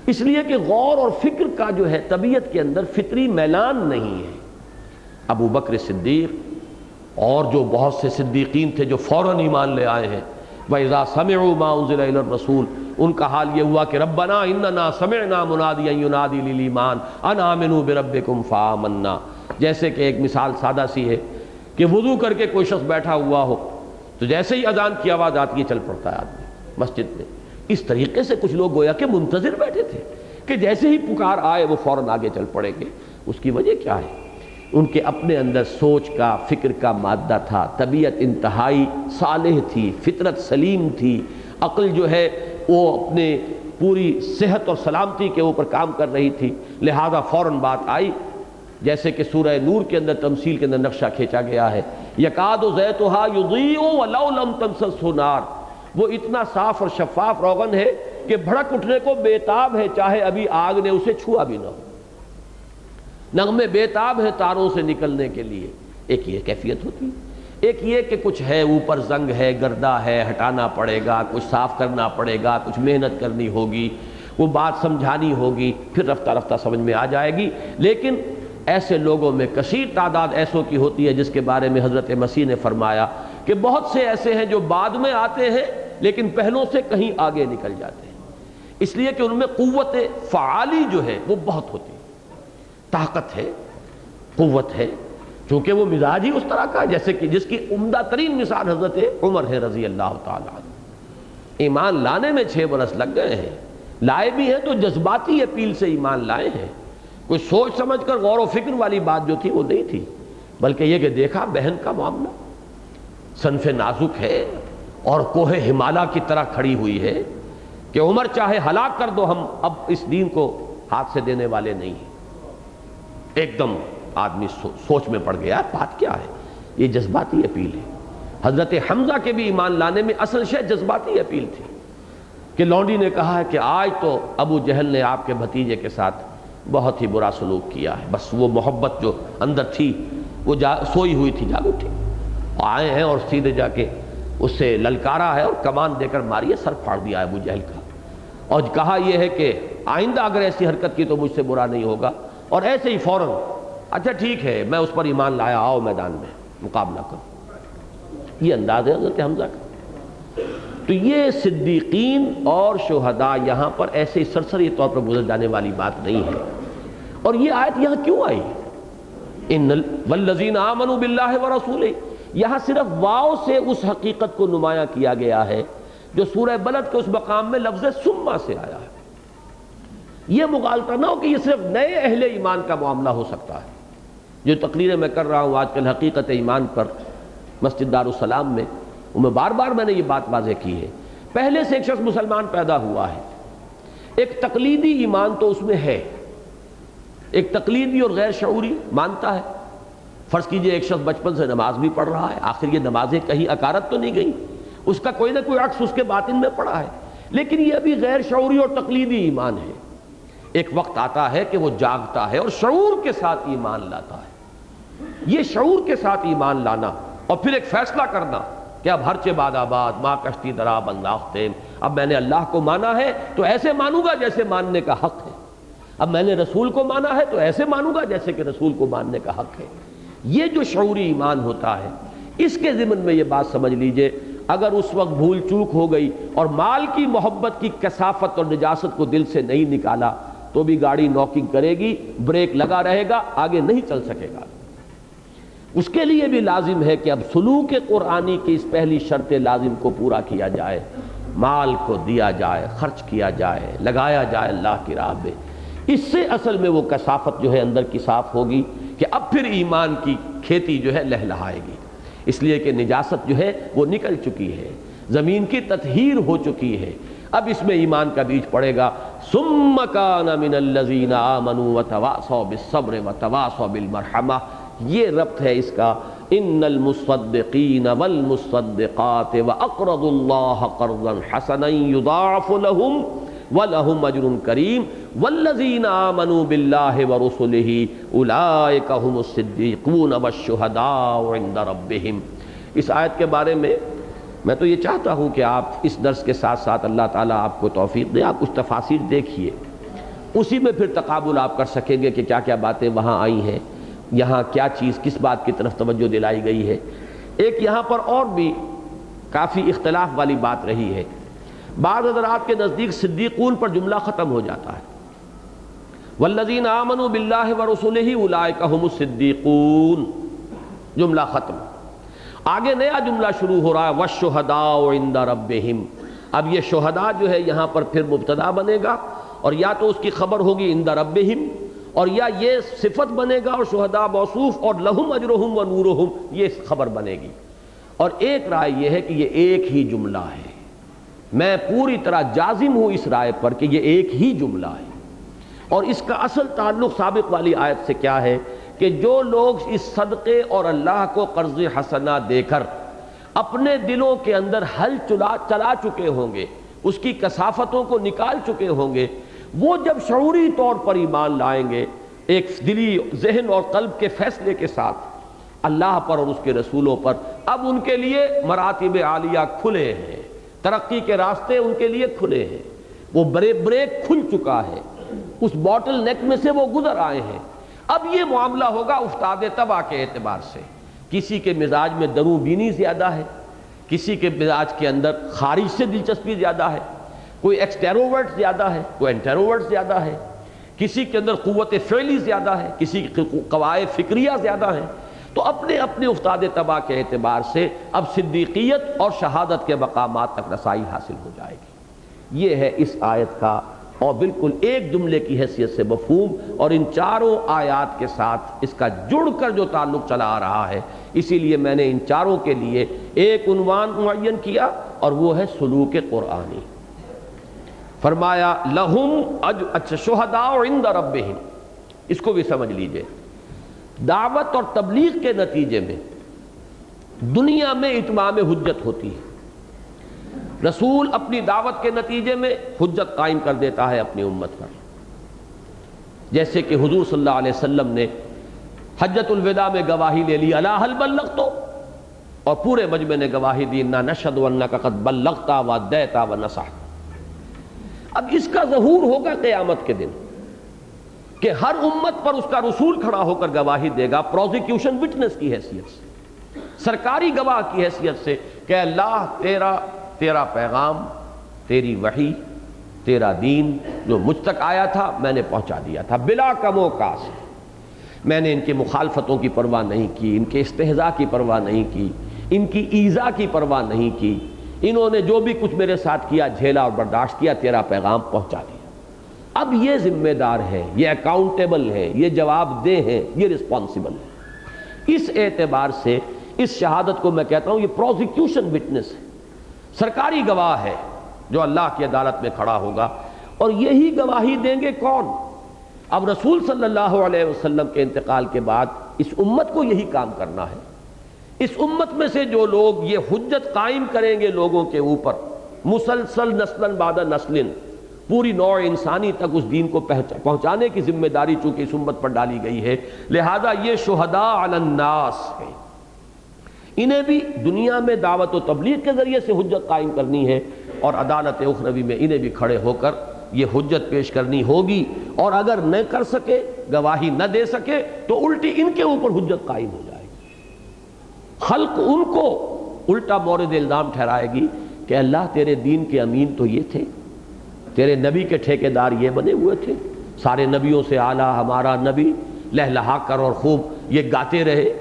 Speaker 1: اس لیے کہ غور اور فکر کا جو ہے طبیعت کے اندر فطری میلان نہیں ہے۔ ابو بکر صدیق اور جو بہت سے صدیقین تھے جو فوراً ایمان لے آئے ہیں، وَإِذَا سَمِعُوا مَا أُنزِلَ إِلَى الرَّسُولِ، ان کا حال یہ ہوا کہ ربنا اننا سمعنا منادیا ینادی للایمان ان آمنوا بربکم فآمنا۔ جیسے کہ ایک مثال سادہ سی ہے کہ وضو کر کے کوئی شخص بیٹھا ہوا ہو تو جیسے ہی اذان کی آواز آتی ہے چل پڑتا ہے آدمی مسجد میں۔ اس طریقے سے کچھ لوگ گویا کہ منتظر بیٹھے تھے کہ جیسے ہی پکار آئے وہ فوراً آگے چل پڑیں گے۔ اس کی وجہ کیا ہے؟ ان کے اپنے اندر سوچ کا، فکر کا مادہ تھا، طبیعت انتہائی صالح تھی، فطرت سلیم تھی، عقل جو ہے وہ اپنے پوری صحت اور سلامتی کے اوپر کام کر رہی تھی، لہذا فوراً بات آئی۔ جیسے کہ سورہ نور کے اندر تمثیل کے اندر نقشہ کھینچا گیا ہے، یکاد زیتھا یضیء ولو لم تمسسہ نار، وہ اتنا صاف اور شفاف روغن ہے کہ بھڑک اٹھنے کو بیتاب ہے، چاہے ابھی آگ نے اسے چھوا بھی نہ ہو، نغمے بیتاب ہے تاروں سے نکلنے کے لیے۔ ایک یہ کیفیت ہوتی ہے، ایک یہ کہ کچھ ہے اوپر زنگ ہے، گردہ ہے، ہٹانا پڑے گا، کچھ صاف کرنا پڑے گا، کچھ محنت کرنی ہوگی، وہ بات سمجھانی ہوگی، پھر رفتہ رفتہ سمجھ میں آ جائے گی۔ لیکن ایسے لوگوں میں کثیر تعداد ایسوں کی ہوتی ہے جس کے بارے میں حضرت مسیح نے فرمایا کہ بہت سے ایسے ہیں جو بعد میں آتے ہیں لیکن پہلوں سے کہیں آگے نکل جاتے ہیں، اس لیے کہ ان میں قوت فعالی جو ہے وہ بہت ہوتی ہے، طاقت ہے، قوت ہے، چونکہ وہ مزاج ہی اس طرح کا ہے جیسے کہ جس کی عمدہ ترین مثال حضرت عمر ہے رضی اللہ تعالیٰ عنہ۔ ایمان لانے میں 6 برس لگ گئے ہیں، لائے بھی ہیں تو جذباتی اپیل سے ایمان لائے ہیں، کوئی سوچ سمجھ کر غور و فکر والی بات جو تھی وہ نہیں تھی، بلکہ یہ کہ دیکھا بہن کا معاملہ صنف نازک ہے اور کوہ ہمالیہ کی طرح کھڑی ہوئی ہے کہ عمر چاہے ہلاک کر دو ہم اب اس دین کو ہاتھ سے دینے والے نہیں ہیں۔ ایک دم آدمی سوچ میں پڑ گیا بات کیا ہے، یہ جذباتی اپیل ہے۔ حضرت حمزہ کے بھی ایمان لانے میں اصل شے جذباتی اپیل تھی کہ لونڈی نے کہا ہے کہ آج تو ابو جہل نے آپ کے بھتیجے کے ساتھ بہت ہی برا سلوک کیا ہے، بس وہ محبت جو اندر تھی وہ سوئی ہوئی تھی، جاگ اٹھی، آئے ہیں اور سیدھے جا کے اس سے للکارا ہے اور کمان دے کر ماری ہے، سر پھاڑ دیا ابو جہل کا، اور کہا یہ ہے کہ آئندہ اگر ایسی حرکت کی تو مجھ سے برا نہیں ہوگا، اور ایسے ہی فوراً اچھا ٹھیک ہے میں اس پر ایمان لایا، آؤ میدان میں مقابلہ کرو۔ یہ انداز ہے حضرت حمزہ کا۔ تو یہ صدیقین اور شہداء یہاں پر ایسے سرسری طور پر گزر جانے والی بات نہیں ہے۔ اور یہ آیت یہاں کیوں آئی؟ ان والذین آمنوا باللہ ورسولہ، یہاں صرف واو سے اس حقیقت کو نمایاں کیا گیا ہے جو سورہ بلد کے اس مقام میں لفظ ثم سے آیا ہے۔ یہ مغالطہ نہ ہو کہ یہ صرف نئے اہل ایمان کا معاملہ ہو سکتا ہے۔ جو تقریریں میں کر رہا ہوں آج کل حقیقت ایمان پر مسجد دارالسلام میں، میں بار بار میں نے یہ بات واضح کی ہے، پہلے سے ایک شخص مسلمان پیدا ہوا ہے، ایک تقلیدی ایمان تو اس میں ہے، ایک تقلیدی اور غیر شعوری مانتا ہے۔ فرض کیجئے ایک شخص بچپن سے نماز بھی پڑھ رہا ہے، آخر یہ نمازیں کہیں اکارت تو نہیں گئی، اس کا کوئی نہ کوئی عکس اس کے باطن میں پڑا ہے، لیکن یہ ابھی غیر شعوری اور تقلیدی ایمان ہے۔ ایک وقت آتا ہے کہ وہ جاگتا ہے اور شعور کے ساتھ ایمان لاتا ہے۔ یہ شعور کے ساتھ ایمان لانا اور پھر ایک فیصلہ کرنا کہ اب ہر چہ باد آباد ماں کشتی درا بنداختیں، اب میں نے اللہ کو مانا ہے تو ایسے مانوں گا جیسے ماننے کا حق ہے، اب میں نے رسول کو مانا ہے تو ایسے مانوں گا جیسے کہ رسول کو ماننے کا حق ہے۔ یہ جو شعوری ایمان ہوتا ہے اس کے ضمن میں یہ بات سمجھ لیجئے، اگر اس وقت بھول چوک ہو گئی اور مال کی محبت کی کثافت اور نجاست کو دل سے نہیں نکالا تو بھی گاڑی نوکنگ کرے گی، بریک لگا رہے گا، آگے نہیں چل سکے گا۔ اس کے لیے بھی لازم ہے کہ اب سلوک قرآنی کی اس پہلی شرط لازم کو پورا کیا جائے، مال کو دیا جائے، خرچ کیا جائے، لگایا جائے اللہ کی راہ میں۔ اس سے اصل میں وہ کثافت جو ہے اندر کی صاف ہوگی کہ اب پھر ایمان کی کھیتی جو ہے لہلہائے گی، اس لیے کہ نجاست جو ہے وہ نکل چکی ہے، زمین کی تطہیر ہو چکی ہے، اب اس میں ایمان کا بیج پڑے گا۔ ثم کان من الذین آمنوا وتواصوا بالصبر وتواصوا بالمرحمہ، یہ ربط ہے اس کا۔ ان المصدقین والمصدقات واقرضوا اللہ قرضا حسنا یضاعف لهم وَلَهُمْ أَجْرٌ كَرِيمٌ وَالَّذِينَ آمَنُوا بِاللَّهِ وَرُسُلِهِ أُولَٰئِكَ هُمُ الصِّدِّيقُونَ وَالشُّهَدَاءُ عِندَ رَبِّهِمْ۔ اس آیت کے بارے میں تو یہ چاہتا ہوں کہ آپ اس درس کے ساتھ ساتھ اللہ تعالیٰ آپ کو توفیق دے، آپ کچھ تفاسیر دیکھیے، اسی میں پھر تقابل آپ کر سکیں گے کہ کیا کیا باتیں وہاں آئی ہیں، یہاں کیا چیز کس بات کی طرف توجہ دلائی گئی ہے۔ ایک یہاں پر اور بھی کافی اختلاف والی بات رہی ہے، بعض حضرات کے نزدیک صدیقون پر جملہ ختم ہو جاتا ہے، والذین آمنوا باللہ ورسلہ اولئک ھم الصدیقون، جملہ ختم، آگے نیا جملہ شروع ہو رہا ہے والشہداء عند ربہم۔ اب یہ شہداء جو ہے یہاں پر پھر مبتدا بنے گا، اور یا تو اس کی خبر ہوگی عند ربہم، اور یا یہ صفت بنے گا اور شہداء موصوف، اور لہم اجرہم و نورہم یہ خبر بنے گی۔ اور ایک رائے یہ ہے کہ یہ ایک ہی جملہ ہے، میں پوری طرح جازم ہوں اس رائے پر کہ یہ ایک ہی جملہ ہے، اور اس کا اصل تعلق سابق والی آیت سے کیا ہے کہ جو لوگ اس صدقے اور اللہ کو قرض حسنہ دے کر اپنے دلوں کے اندر حل چلا چکے ہوں گے، اس کی کثافتوں کو نکال چکے ہوں گے، وہ جب شعوری طور پر ایمان لائیں گے ایک دلی ذہن اور قلب کے فیصلے کے ساتھ اللہ پر اور اس کے رسولوں پر، اب ان کے لیے مراتب عالیہ کھلے ہیں، ترقی کے راستے ان کے لیے کھلے ہیں، وہ بریک کھل چکا ہے، اس باٹل نیک میں سے وہ گزر آئے ہیں۔ اب یہ معاملہ ہوگا افتاد تباہ کے اعتبار سے، کسی کے مزاج میں دروں بینی زیادہ ہے، کسی کے مزاج کے اندر خارج سے دلچسپی زیادہ ہے، کوئی ایکسٹروورٹ زیادہ ہے، کوئی انٹروورٹ زیادہ ہے، کسی کے اندر قوت فعلی زیادہ ہے، کسی کی قواعد فکریہ زیادہ ہیں، تو اپنے اپنے استاد تباہ کے اعتبار سے اب صدیقیت اور شہادت کے مقامات تک رسائی حاصل ہو جائے گی۔ یہ ہے اس آیت کا اور بالکل ایک جملے کی حیثیت سے مفہوم، اور ان چاروں آیات کے ساتھ اس کا جڑ کر جو تعلق چلا آ رہا ہے، اسی لیے میں نے ان چاروں کے لیے ایک عنوان معین کیا، اور وہ ہے سلوک قرآنی۔ فرمایا لہم اچھا شہداء عند ربہم، اس کو بھی سمجھ لیجئے۔ دعوت اور تبلیغ کے نتیجے میں دنیا میں اتمام حجت ہوتی ہے۔ رسول اپنی دعوت کے نتیجے میں حجت قائم کر دیتا ہے اپنی امت پر، جیسے کہ حضور صلی اللہ علیہ وسلم نے حجۃ الوداع میں گواہی لے لی، الا هل بلغت، اور پورے مجمع نے گواہی دی، انا نشهد انک قد بلغت وادیت ونصحت۔ اب اس کا ظہور ہوگا قیامت کے دن کہ ہر امت پر اس کا رسول کھڑا ہو کر گواہی دے گا، پروزیکیوشن وٹنس کی حیثیت سے، سرکاری گواہ کی حیثیت سے، کہ اللہ تیرا پیغام، تیری وحی، تیرا دین جو مجھ تک آیا تھا میں نے پہنچا دیا تھا بلا کم و کاست۔ میں نے ان کی مخالفتوں کی پرواہ نہیں کی، ان کے استہزاء کی پرواہ نہیں کی، ان کی ایذا کی پرواہ نہیں کی، انہوں نے جو بھی کچھ میرے ساتھ کیا جھیلا اور برداشت کیا، تیرا پیغام پہنچا دیا۔ اب یہ ذمہ دار ہے، یہ اکاؤنٹیبل ہے، یہ جواب دہ ہے، یہ رسپانسبل ہے۔ اس اعتبار سے اس شہادت کو میں کہتا ہوں یہ پروزیکیوشن وٹنس ہے، سرکاری گواہ ہے جو اللہ کی عدالت میں کھڑا ہوگا۔ اور یہی گواہی دیں گے کون؟ اب رسول صلی اللہ علیہ وسلم کے انتقال کے بعد اس امت کو یہی کام کرنا ہے۔ اس امت میں سے جو لوگ یہ حجت قائم کریں گے لوگوں کے اوپر، مسلسل نسلاً بعد نسل، پوری نوع انسانی تک اس دین کو پہنچانے کی ذمہ داری چونکہ اس امت پر ڈالی گئی ہے، لہذا یہ شہداء علی الناس ہے۔ انہیں بھی دنیا میں دعوت و تبلیغ کے ذریعے سے حجت قائم کرنی ہے، اور عدالت اخروی میں انہیں بھی کھڑے ہو کر یہ حجت پیش کرنی ہوگی، اور اگر نہ کر سکے، گواہی نہ دے سکے، تو الٹی ان کے اوپر حجت قائم ہو جائے گی۔ خلق ان کو الٹا مورد الزام ٹھہرائے گی کہ اللہ تیرے دین کے امین تو یہ تھے، تیرے نبی کے ٹھیکیدار یہ بنے ہوئے تھے، سارے نبیوں سے اعلیٰ ہمارا نبی، لہلہا کر اور خوب یہ گاتے رہے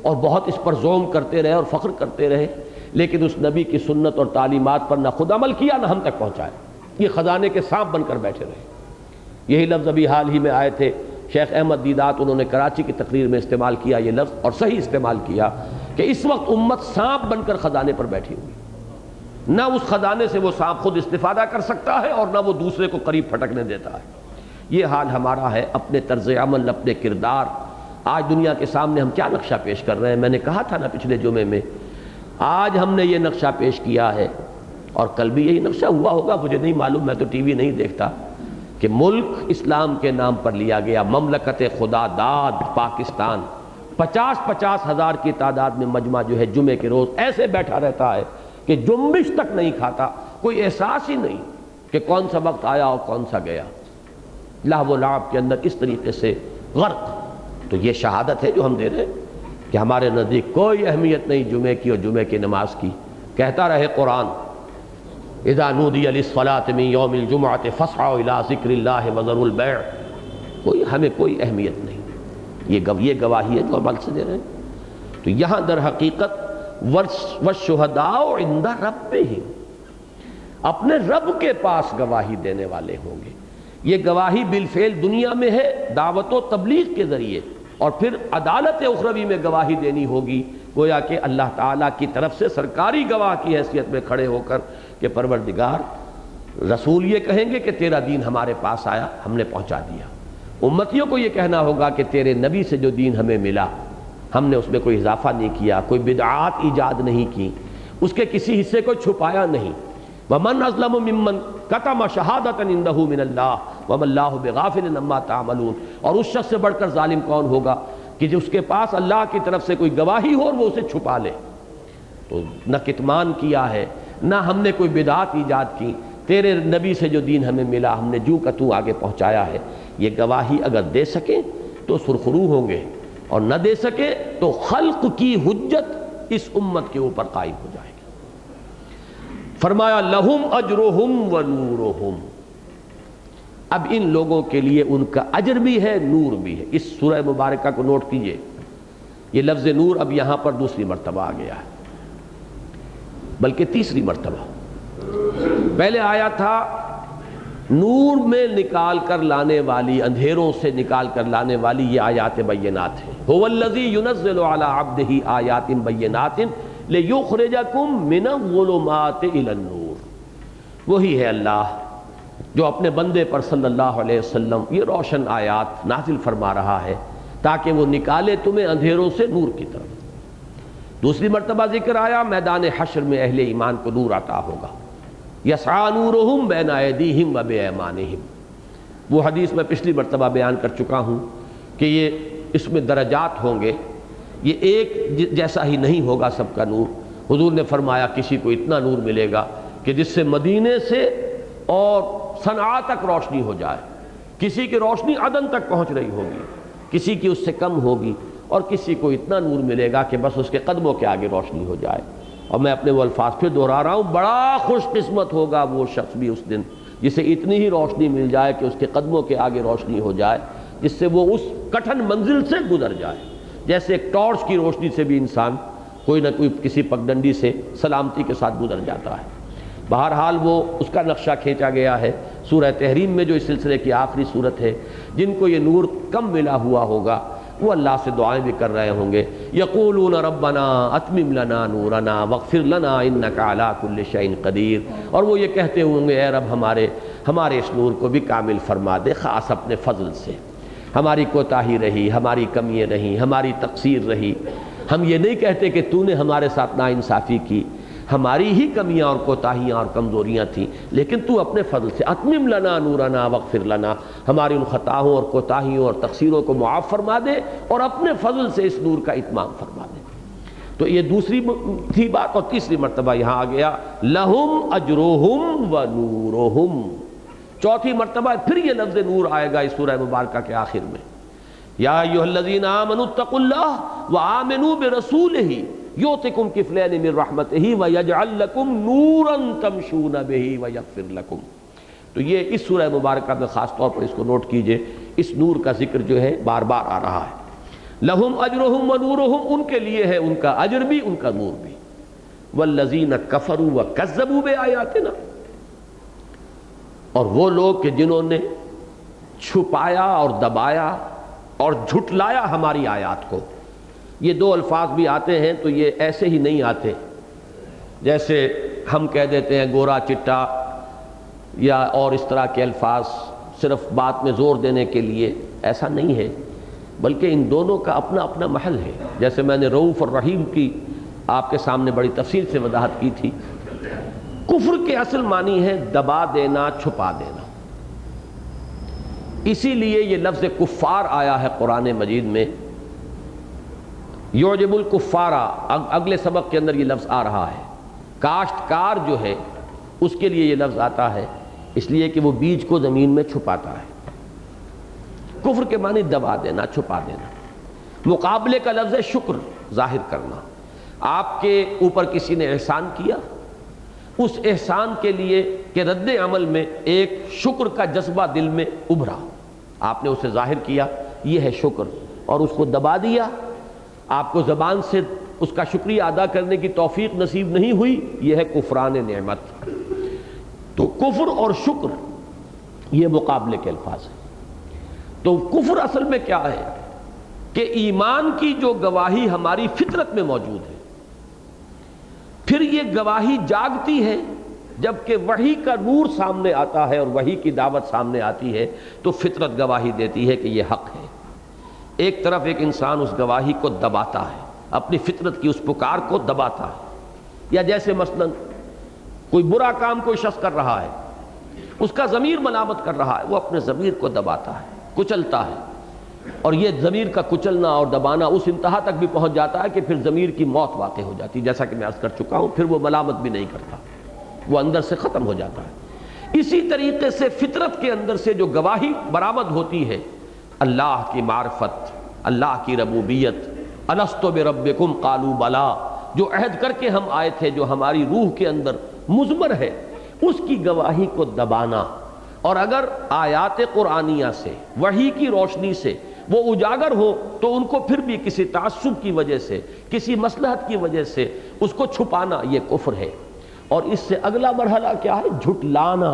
Speaker 1: اور بہت اس پر زوم کرتے رہے اور فخر کرتے رہے، لیکن اس نبی کی سنت اور تعلیمات پر نہ خود عمل کیا نہ ہم تک پہنچائے، یہ خزانے کے سانپ بن کر بیٹھے رہے۔ یہی لفظ ابھی حال ہی میں آئے تھے، شیخ احمد دیدات انہوں نے کراچی کی تقریر میں استعمال کیا یہ لفظ، اور صحیح استعمال کیا، کہ اس وقت امت سانپ بن کر خزانے پر بیٹھی ہوئی، نہ اس خزانے سے وہ سانپ خود استفادہ کر سکتا ہے اور نہ وہ دوسرے کو قریب پھٹکنے دیتا ہے۔ یہ حال ہمارا ہے، اپنے طرز عمل، اپنے کردار۔ آج دنیا کے سامنے ہم کیا نقشہ پیش کر رہے ہیں؟ میں نے کہا تھا نا پچھلے جمعے میں، آج ہم نے یہ نقشہ پیش کیا ہے، اور کل بھی یہی نقشہ ہوا ہوگا، مجھے نہیں معلوم، میں تو ٹی وی نہیں دیکھتا، کہ ملک اسلام کے نام پر لیا گیا، مملکت خدا داد پاکستان، 50-50 ہزار کی تعداد میں مجمع جو ہے جمعے کے روز ایسے بیٹھا رہتا ہے کہ جنبش تک نہیں کھاتا، کوئی احساس ہی نہیں کہ کون سا وقت آیا اور کون سا گیا، لہو و لعب کے اندر اس طریقے سے غرق۔ تو یہ شہادت ہے جو ہم دے رہے ہیں کہ ہمارے نزدیک کوئی اہمیت نہیں جمعے کی اور جمعے کی نماز کی۔ کہتا رہے قرآن، اذا نودی للصلاة من یوم الجمعۃ فاسعوا الی ذکر اللہ وذروا البیع، ہمیں کوئی اہمیت نہیں، یہ گواہی ہے جو عمل سے دے رہے ہیں۔ تو یہاں در حقیقت والشہداء عند ربہم، اپنے رب کے پاس گواہی دینے والے ہوں گے۔ یہ گواہی بالفعل دنیا میں ہے دعوت و تبلیغ کے ذریعے، اور پھر عدالت اخروی میں گواہی دینی ہوگی، گویا کہ اللہ تعالیٰ کی طرف سے سرکاری گواہ کی حیثیت میں کھڑے ہو کر کہ پروردگار، رسول یہ کہیں گے کہ تیرا دین ہمارے پاس آیا، ہم نے پہنچا دیا۔ امتیوں کو یہ کہنا ہوگا کہ تیرے نبی سے جو دین ہمیں ملا، ہم نے اس میں کوئی اضافہ نہیں کیا، کوئی بدعات ایجاد نہیں کی، اس کے کسی حصے کو چھپایا نہیں۔ وَمَنْ أَظْلَمُ مِمَّنْ كَتَمَ شَهَادَةً عِنْدَهُ مِنَ اللَّهِ وَمَا اللَّهُ بِغَافِلٍ عَمَّا تَعْمَلُونَ۔ اور اس شخص سے بڑھ کر ظالم کون ہوگا کہ جس کے پاس اللہ کی طرف سے کوئی گواہی ہو اور وہ اسے چھپا لے۔ تو نہ کتمان کیا ہے، نہ ہم نے کوئی بدعات ایجاد کی، تیرے نبی سے جو دین ہمیں ملا ہم نے جو کا تو آگے پہنچایا ہے۔ یہ گواہی اگر دے سکیں تو سرخرو ہوں گے، اور نہ دے سکے تو خلق کی حجت اس امت کے اوپر قائم ہو جائے گی۔ فرمایا لہم اجرہم و نورہم، اب ان لوگوں کے لیے ان کا اجر بھی ہے، نور بھی ہے۔ اس سورہ مبارکہ کو نوٹ کیجئے، یہ لفظ نور اب یہاں پر دوسری مرتبہ آ گیا ہے، بلکہ تیسری مرتبہ۔ پہلے آیا تھا نور میں نکال کر لانے والی، اندھیروں سے نکال کر لانے والی یہ آیات بینات ہیں۔ هو الذی ينزل علی عبدہ آیات بینات لیخرجکم من الظلمات الی النور، وہی ہے اللہ جو اپنے بندے پر صلی اللہ علیہ وسلم یہ روشن آیات نازل فرما رہا ہے تاکہ وہ نکالے تمہیں اندھیروں سے نور کی طرف۔ دوسری مرتبہ ذکر آیا میدان حشر میں اہل ایمان کو نور عطا ہوگا، یسعی نورہم بین ایدیہم و بایمانہم۔ وہ حدیث میں پچھلی مرتبہ بیان کر چکا ہوں کہ یہ اس میں درجات ہوں گے، یہ ایک جیسا ہی نہیں ہوگا سب کا نور۔ حضور نے فرمایا کسی کو اتنا نور ملے گا کہ جس سے مدینے سے اور صنعاء تک روشنی ہو جائے، کسی کی روشنی عدن تک پہنچ رہی ہوگی، کسی کی اس سے کم ہوگی، اور کسی کو اتنا نور ملے گا کہ بس اس کے قدموں کے آگے روشنی ہو جائے۔ اور میں اپنے وہ الفاظ پھر دہرا رہا ہوں، بڑا خوش قسمت ہوگا وہ شخص بھی اس دن جسے اتنی ہی روشنی مل جائے کہ اس کے قدموں کے آگے روشنی ہو جائے، جس سے وہ اس کٹھن منزل سے گزر جائے۔ جیسے ایک ٹارچ کی روشنی سے بھی انسان کوئی نہ کوئی کسی پگڈنڈی سے سلامتی کے ساتھ گزر جاتا ہے۔ بہرحال وہ اس کا نقشہ کھینچا گیا ہے سورہ تحریم میں، جو اس سلسلے کی آخری صورت ہے۔ جن کو یہ نور کم ملا ہوا ہوگا وہ اللہ سے دعائیں بھی کر رہے ہوں گے، یقولون ربنا اتمم لنا نورنا واغفر لنا انک علی کل شیء قدیر، اور وہ یہ کہتے ہوں گے اے رب ہمارے اس نور کو بھی کامل فرما دے، خاص اپنے فضل سے۔ ہماری کوتاہی رہی، ہماری کمیاں رہی، ہماری تقصیر رہی، ہم یہ نہیں کہتے کہ تو نے ہمارے ساتھ ناانصافی کی، ہماری ہی کمیاں اور کوتاہیاں اور کمزوریاں تھیں، لیکن تو اپنے فضل سے اتمم لنا نورنا واغفر لنا، ہماری ان خطاؤں اور کوتاہیوں اور تقصیروں کو معاف فرما دے اور اپنے فضل سے اس نور کا اتمام فرما دے۔ تو یہ دوسری تھی بات، اور تیسری مرتبہ یہاں آ گیا لہم اجرہم و نورہم۔ چوتھی مرتبہ پھر یہ لفظ نور آئے گا اس سورہ مبارکہ کے آخر میں، یا ایھا الذین آمنوا اتقوا اللہ وآمنوا برسولہ یؤتکم کفلین من رحمتہ ویجعل لکم نورا تمشون بہ ویغفر لکم۔ تو یہ اس سورہ مبارکہ میں خاص طور پر اس کو نوٹ کیجئے، اس نور کا ذکر جو ہے بار بار آ رہا ہے۔ لہم اجرہم و نورہم، ان کے لیے ہے ان کا اجر بھی ان کا نور بھی۔ والذین کفروا وکذبوا بآیاتنا، اور وہ لوگ کہ جنہوں نے چھپایا اور دبایا اور جھٹلایا ہماری آیات کو۔ یہ دو الفاظ بھی آتے ہیں تو یہ ایسے ہی نہیں آتے، جیسے ہم کہہ دیتے ہیں گورا چٹا یا اور اس طرح کے الفاظ صرف بات میں زور دینے کے لیے، ایسا نہیں ہے، بلکہ ان دونوں کا اپنا اپنا محل ہے۔ جیسے میں نے رؤوف اور رحیم کی آپ کے سامنے بڑی تفصیل سے وضاحت کی تھی۔ کفر کے اصل معنی ہے دبا دینا، چھپا دینا، اسی لیے یہ لفظ کفار آیا ہے قرآن مجید میں، یعجب الکفارہ، اگلے سبق کے اندر یہ لفظ آ رہا ہے۔ کاشتکار جو ہے اس کے لیے یہ لفظ آتا ہے، اس لیے کہ وہ بیج کو زمین میں چھپاتا ہے۔ کفر کے معنی دبا دینا، چھپا دینا۔ مقابلے کا لفظ ہے شکر، ظاہر کرنا۔ آپ کے اوپر کسی نے احسان کیا، اس احسان کے لیے کہ رد عمل میں ایک شکر کا جذبہ دل میں ابھرا، آپ نے اسے ظاہر کیا، یہ ہے شکر، اور اس کو دبا دیا، آپ کو زبان سے اس کا شکریہ ادا کرنے کی توفیق نصیب نہیں ہوئی، یہ ہے کفران نعمت۔ تو کفر اور شکر یہ مقابلے کے الفاظ ہیں۔ تو کفر اصل میں کیا ہے کہ ایمان کی جو گواہی ہماری فطرت میں موجود ہے، پھر یہ گواہی جاگتی ہے جبکہ وحی کا نور سامنے آتا ہے اور وحی کی دعوت سامنے آتی ہے، تو فطرت گواہی دیتی ہے کہ یہ حق ہے۔ ایک طرف ایک انسان اس گواہی کو دباتا ہے، اپنی فطرت کی اس پکار کو دباتا ہے، یا جیسے مثلا کوئی برا کام کوئی شخص کر رہا ہے، اس کا ضمیر ملامت کر رہا ہے، وہ اپنے ضمیر کو دباتا ہے، کچلتا ہے، اور یہ ضمیر کا کچلنا اور دبانا اس انتہا تک بھی پہنچ جاتا ہے کہ پھر ضمیر کی موت واقع ہو جاتی ہے، جیسا کہ میں عرض کر چکا ہوں، پھر وہ ملامت بھی نہیں کرتا، وہ اندر سے ختم ہو جاتا ہے۔ اسی طریقے سے فطرت کے اندر سے جو گواہی برآمد ہوتی ہے، اللہ کی معرفت، اللہ کی ربوبیت، الست بربکم قالوا بلا، جو عہد کر کے ہم آئے تھے، جو ہماری روح کے اندر مضمر ہے، اس کی گواہی کو دبانا، اور اگر آیات قرآنیہ سے، وحی کی روشنی سے وہ اجاگر ہو تو ان کو پھر بھی کسی تعصب کی وجہ سے، کسی مصلحت کی وجہ سے اس کو چھپانا یہ کفر ہے۔ اور اس سے اگلا مرحلہ کیا ہے؟ جھٹلانا۔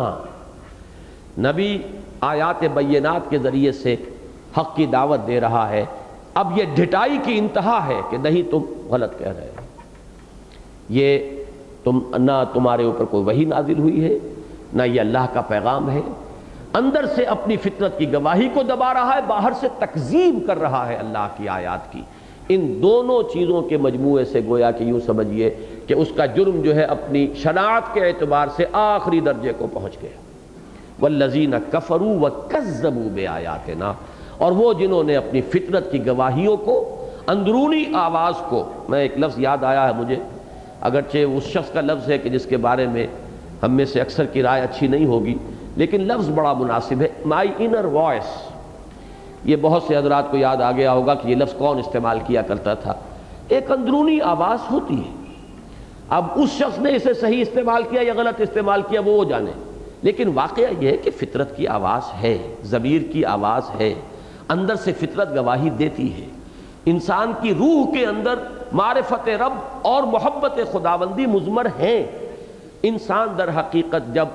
Speaker 1: نبی آیات بینات کے ذریعے سے حق کی دعوت دے رہا ہے، اب یہ ڈھٹائی کی انتہا ہے کہ نہیں تم غلط کہہ رہے ہو، یہ نہ تمہارے اوپر کوئی وحی نازل ہوئی ہے، نہ یہ اللہ کا پیغام ہے۔ اندر سے اپنی فطرت کی گواہی کو دبا رہا ہے، باہر سے تکذیب کر رہا ہے اللہ کی آیات کی۔ ان دونوں چیزوں کے مجموعے سے گویا کہ یوں سمجھیے کہ اس کا جرم جو ہے اپنی شناعت کے اعتبار سے آخری درجے کو پہنچ گیا۔ والذین کفروا وکذبوا بآیاتنا، اور وہ جنہوں نے اپنی فطرت کی گواہیوں کو، اندرونی آواز کو، میں ایک لفظ یاد آیا ہے مجھے، اگرچہ اس شخص کا لفظ ہے کہ جس کے بارے میں ہم میں سے اکثر کی رائے اچھی نہیں ہوگی، لیکن لفظ بڑا مناسب ہے، مائی انر وائس۔ یہ بہت سے حضرات کو یاد آ گیا ہوگا کہ یہ لفظ کون استعمال کیا کرتا تھا۔ ایک اندرونی آواز ہوتی ہے، اب اس شخص نے اسے صحیح استعمال کیا یا غلط استعمال کیا وہ جانے، لیکن واقعہ یہ ہے کہ فطرت کی آواز ہے، ضمیر کی آواز ہے، اندر سے فطرت گواہی دیتی ہے۔ انسان کی روح کے اندر معرفت رب اور محبت خداوندی مضمر ہیں۔ انسان در حقیقت جب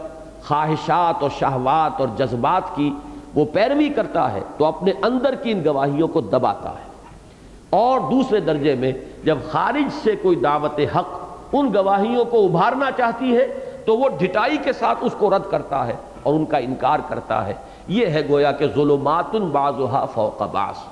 Speaker 1: خواہشات اور شہوات اور جذبات کی وہ پیروی کرتا ہے تو اپنے اندر کی ان گواہیوں کو دباتا ہے، اور دوسرے درجے میں جب خارج سے کوئی دعوت حق ان گواہیوں کو ابھارنا چاہتی ہے تو وہ ڈھٹائی کے ساتھ اس کو رد کرتا ہے اور ان کا انکار کرتا ہے۔ یہ ہے گویا کہ ظلمات بعضها فوق بعض۔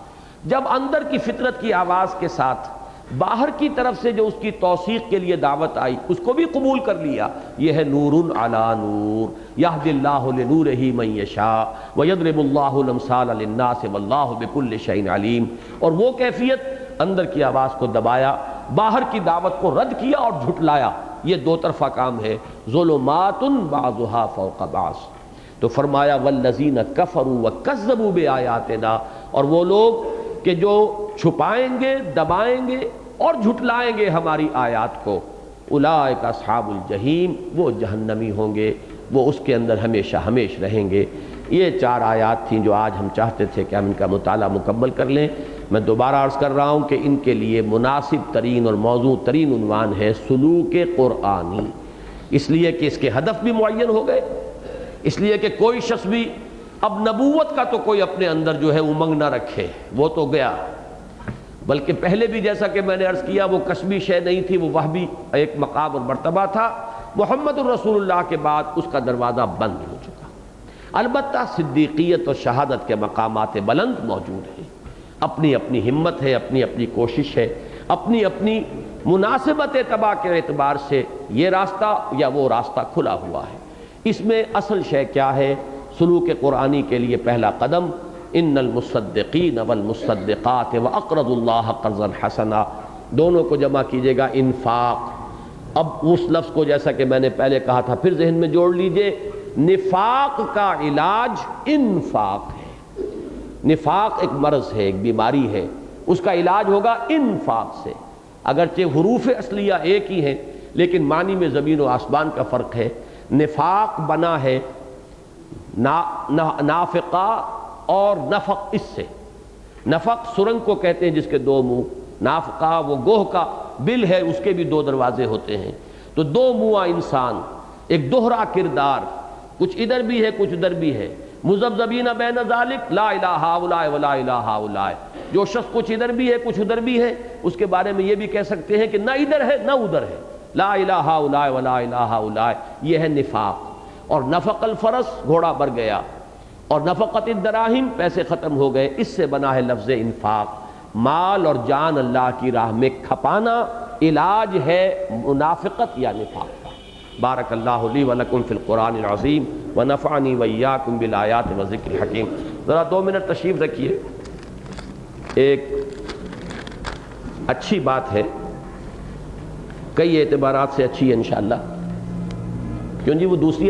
Speaker 1: جب اندر کی فطرت کی آواز کے ساتھ باہر کی طرف سے جو اس کی توثیق کے لیے دعوت آئی اس کو بھی قبول کر لیا، یہ ہے نور علی نور یہدی اللہ لنورہ من یشاء ویضرب اللہ الامثال للناس واللہ بکل شیء علیم۔ اور وہ کیفیت، اندر کی آواز کو دبایا، باہر کی دعوت کو رد کیا اور جھٹلایا، یہ دو طرفہ کام ہے، ظلمات بعضها فوق بعض۔ تو فرمایا والذین کفروا وکذبوا بآیاتنا، اور وہ لوگ کہ جو چھپائیں گے، دبائیں گے اور جھٹلائیں گے ہماری آیات کو، اولئک اصحاب الجحیم، وہ جہنمی ہوں گے، وہ اس کے اندر ہمیشہ ہمیش رہیں گے۔ یہ 4 آیات تھیں جو آج ہم چاہتے تھے کہ ہم ان کا مطالعہ مکمل کر لیں۔ میں دوبارہ عرض کر رہا ہوں کہ ان کے لیے مناسب ترین اور موضوع ترین عنوان ہے سلوک قرآنی، اس لیے کہ اس کے ہدف بھی معین ہو گئے، اس لیے کہ کوئی شخص بھی اب نبوت کا تو کوئی اپنے اندر جو ہے امنگ نہ رکھے، وہ تو گیا، بلکہ پہلے بھی جیسا کہ میں نے عرض کیا وہ کسبی شے نہیں تھی، وہ وہبی ایک مقام اور مرتبہ تھا۔ محمد الرسول اللہ کے بعد اس کا دروازہ بند ہو چکا، البتہ صدیقیت اور شہادت کے مقامات بلند موجود ہیں، اپنی اپنی ہمت ہے، اپنی اپنی کوشش ہے، اپنی اپنی مناسبت تباہ کے اعتبار سے یہ راستہ یا وہ راستہ کھلا ہوا ہے۔ اس میں اصل شے کیا ہے؟ سلوک قرآنی کے لیے پہلا قدم ان المصدقین والمصدقات واقرضوا اللہ قرضا حسنا، دونوں کو جمع کیجیے گا انفاق۔ اب اس لفظ کو جیسا کہ میں نے پہلے کہا تھا پھر ذہن میں جوڑ لیجئے، نفاق کا علاج انفاق ہے۔ نفاق ایک مرض ہے، ایک بیماری ہے، اس کا علاج ہوگا انفاق سے۔ اگرچہ حروف اصلیہ ایک ہی ہیں لیکن معنی میں زمین و آسمان کا فرق ہے۔ نفاق بنا ہے نافقہ اور نفق، اس سے نفق سرنگ کو کہتے ہیں جس کے 2 منہ، نافقہ وہ گوہ کا بل ہے، اس کے بھی 2 دروازے ہوتے ہیں۔ تو 2 منہ انسان، ایک دوہرا کردار، کچھ ادھر بھی ہے کچھ ادھر بھی ہے، مذبذبین بین ذالک لا الہ ہؤلاء ولا الہ ہؤلاء، جو شخص کچھ ادھر بھی ہے کچھ ادھر بھی ہے، اس کے بارے میں یہ بھی کہہ سکتے ہیں کہ نہ ادھر ہے نہ ادھر ہے، لا الہ ہؤلاء ولا الہ ہؤلاء، یہ ہے نفاق۔ اور نفق الفرس، گھوڑا مر گیا، اور نفقت الدراہم، پیسے ختم ہو گئے، اس سے بنا ہے لفظ انفاق۔ مال اور جان اللہ کی راہ میں کھپانا علاج ہے منافقت یا نفاق کا۔ بارک اللہ لی ولکم فی القرآن العظیم ونفعنی وإیاکم بالآیات والذکر الحکیم۔ ذرا 2 منٹ تشریف رکھیے، ایک اچھی بات ہے، کئی اعتبارات سے اچھی ہے انشاءاللہ، کیوں جی وہ دوسری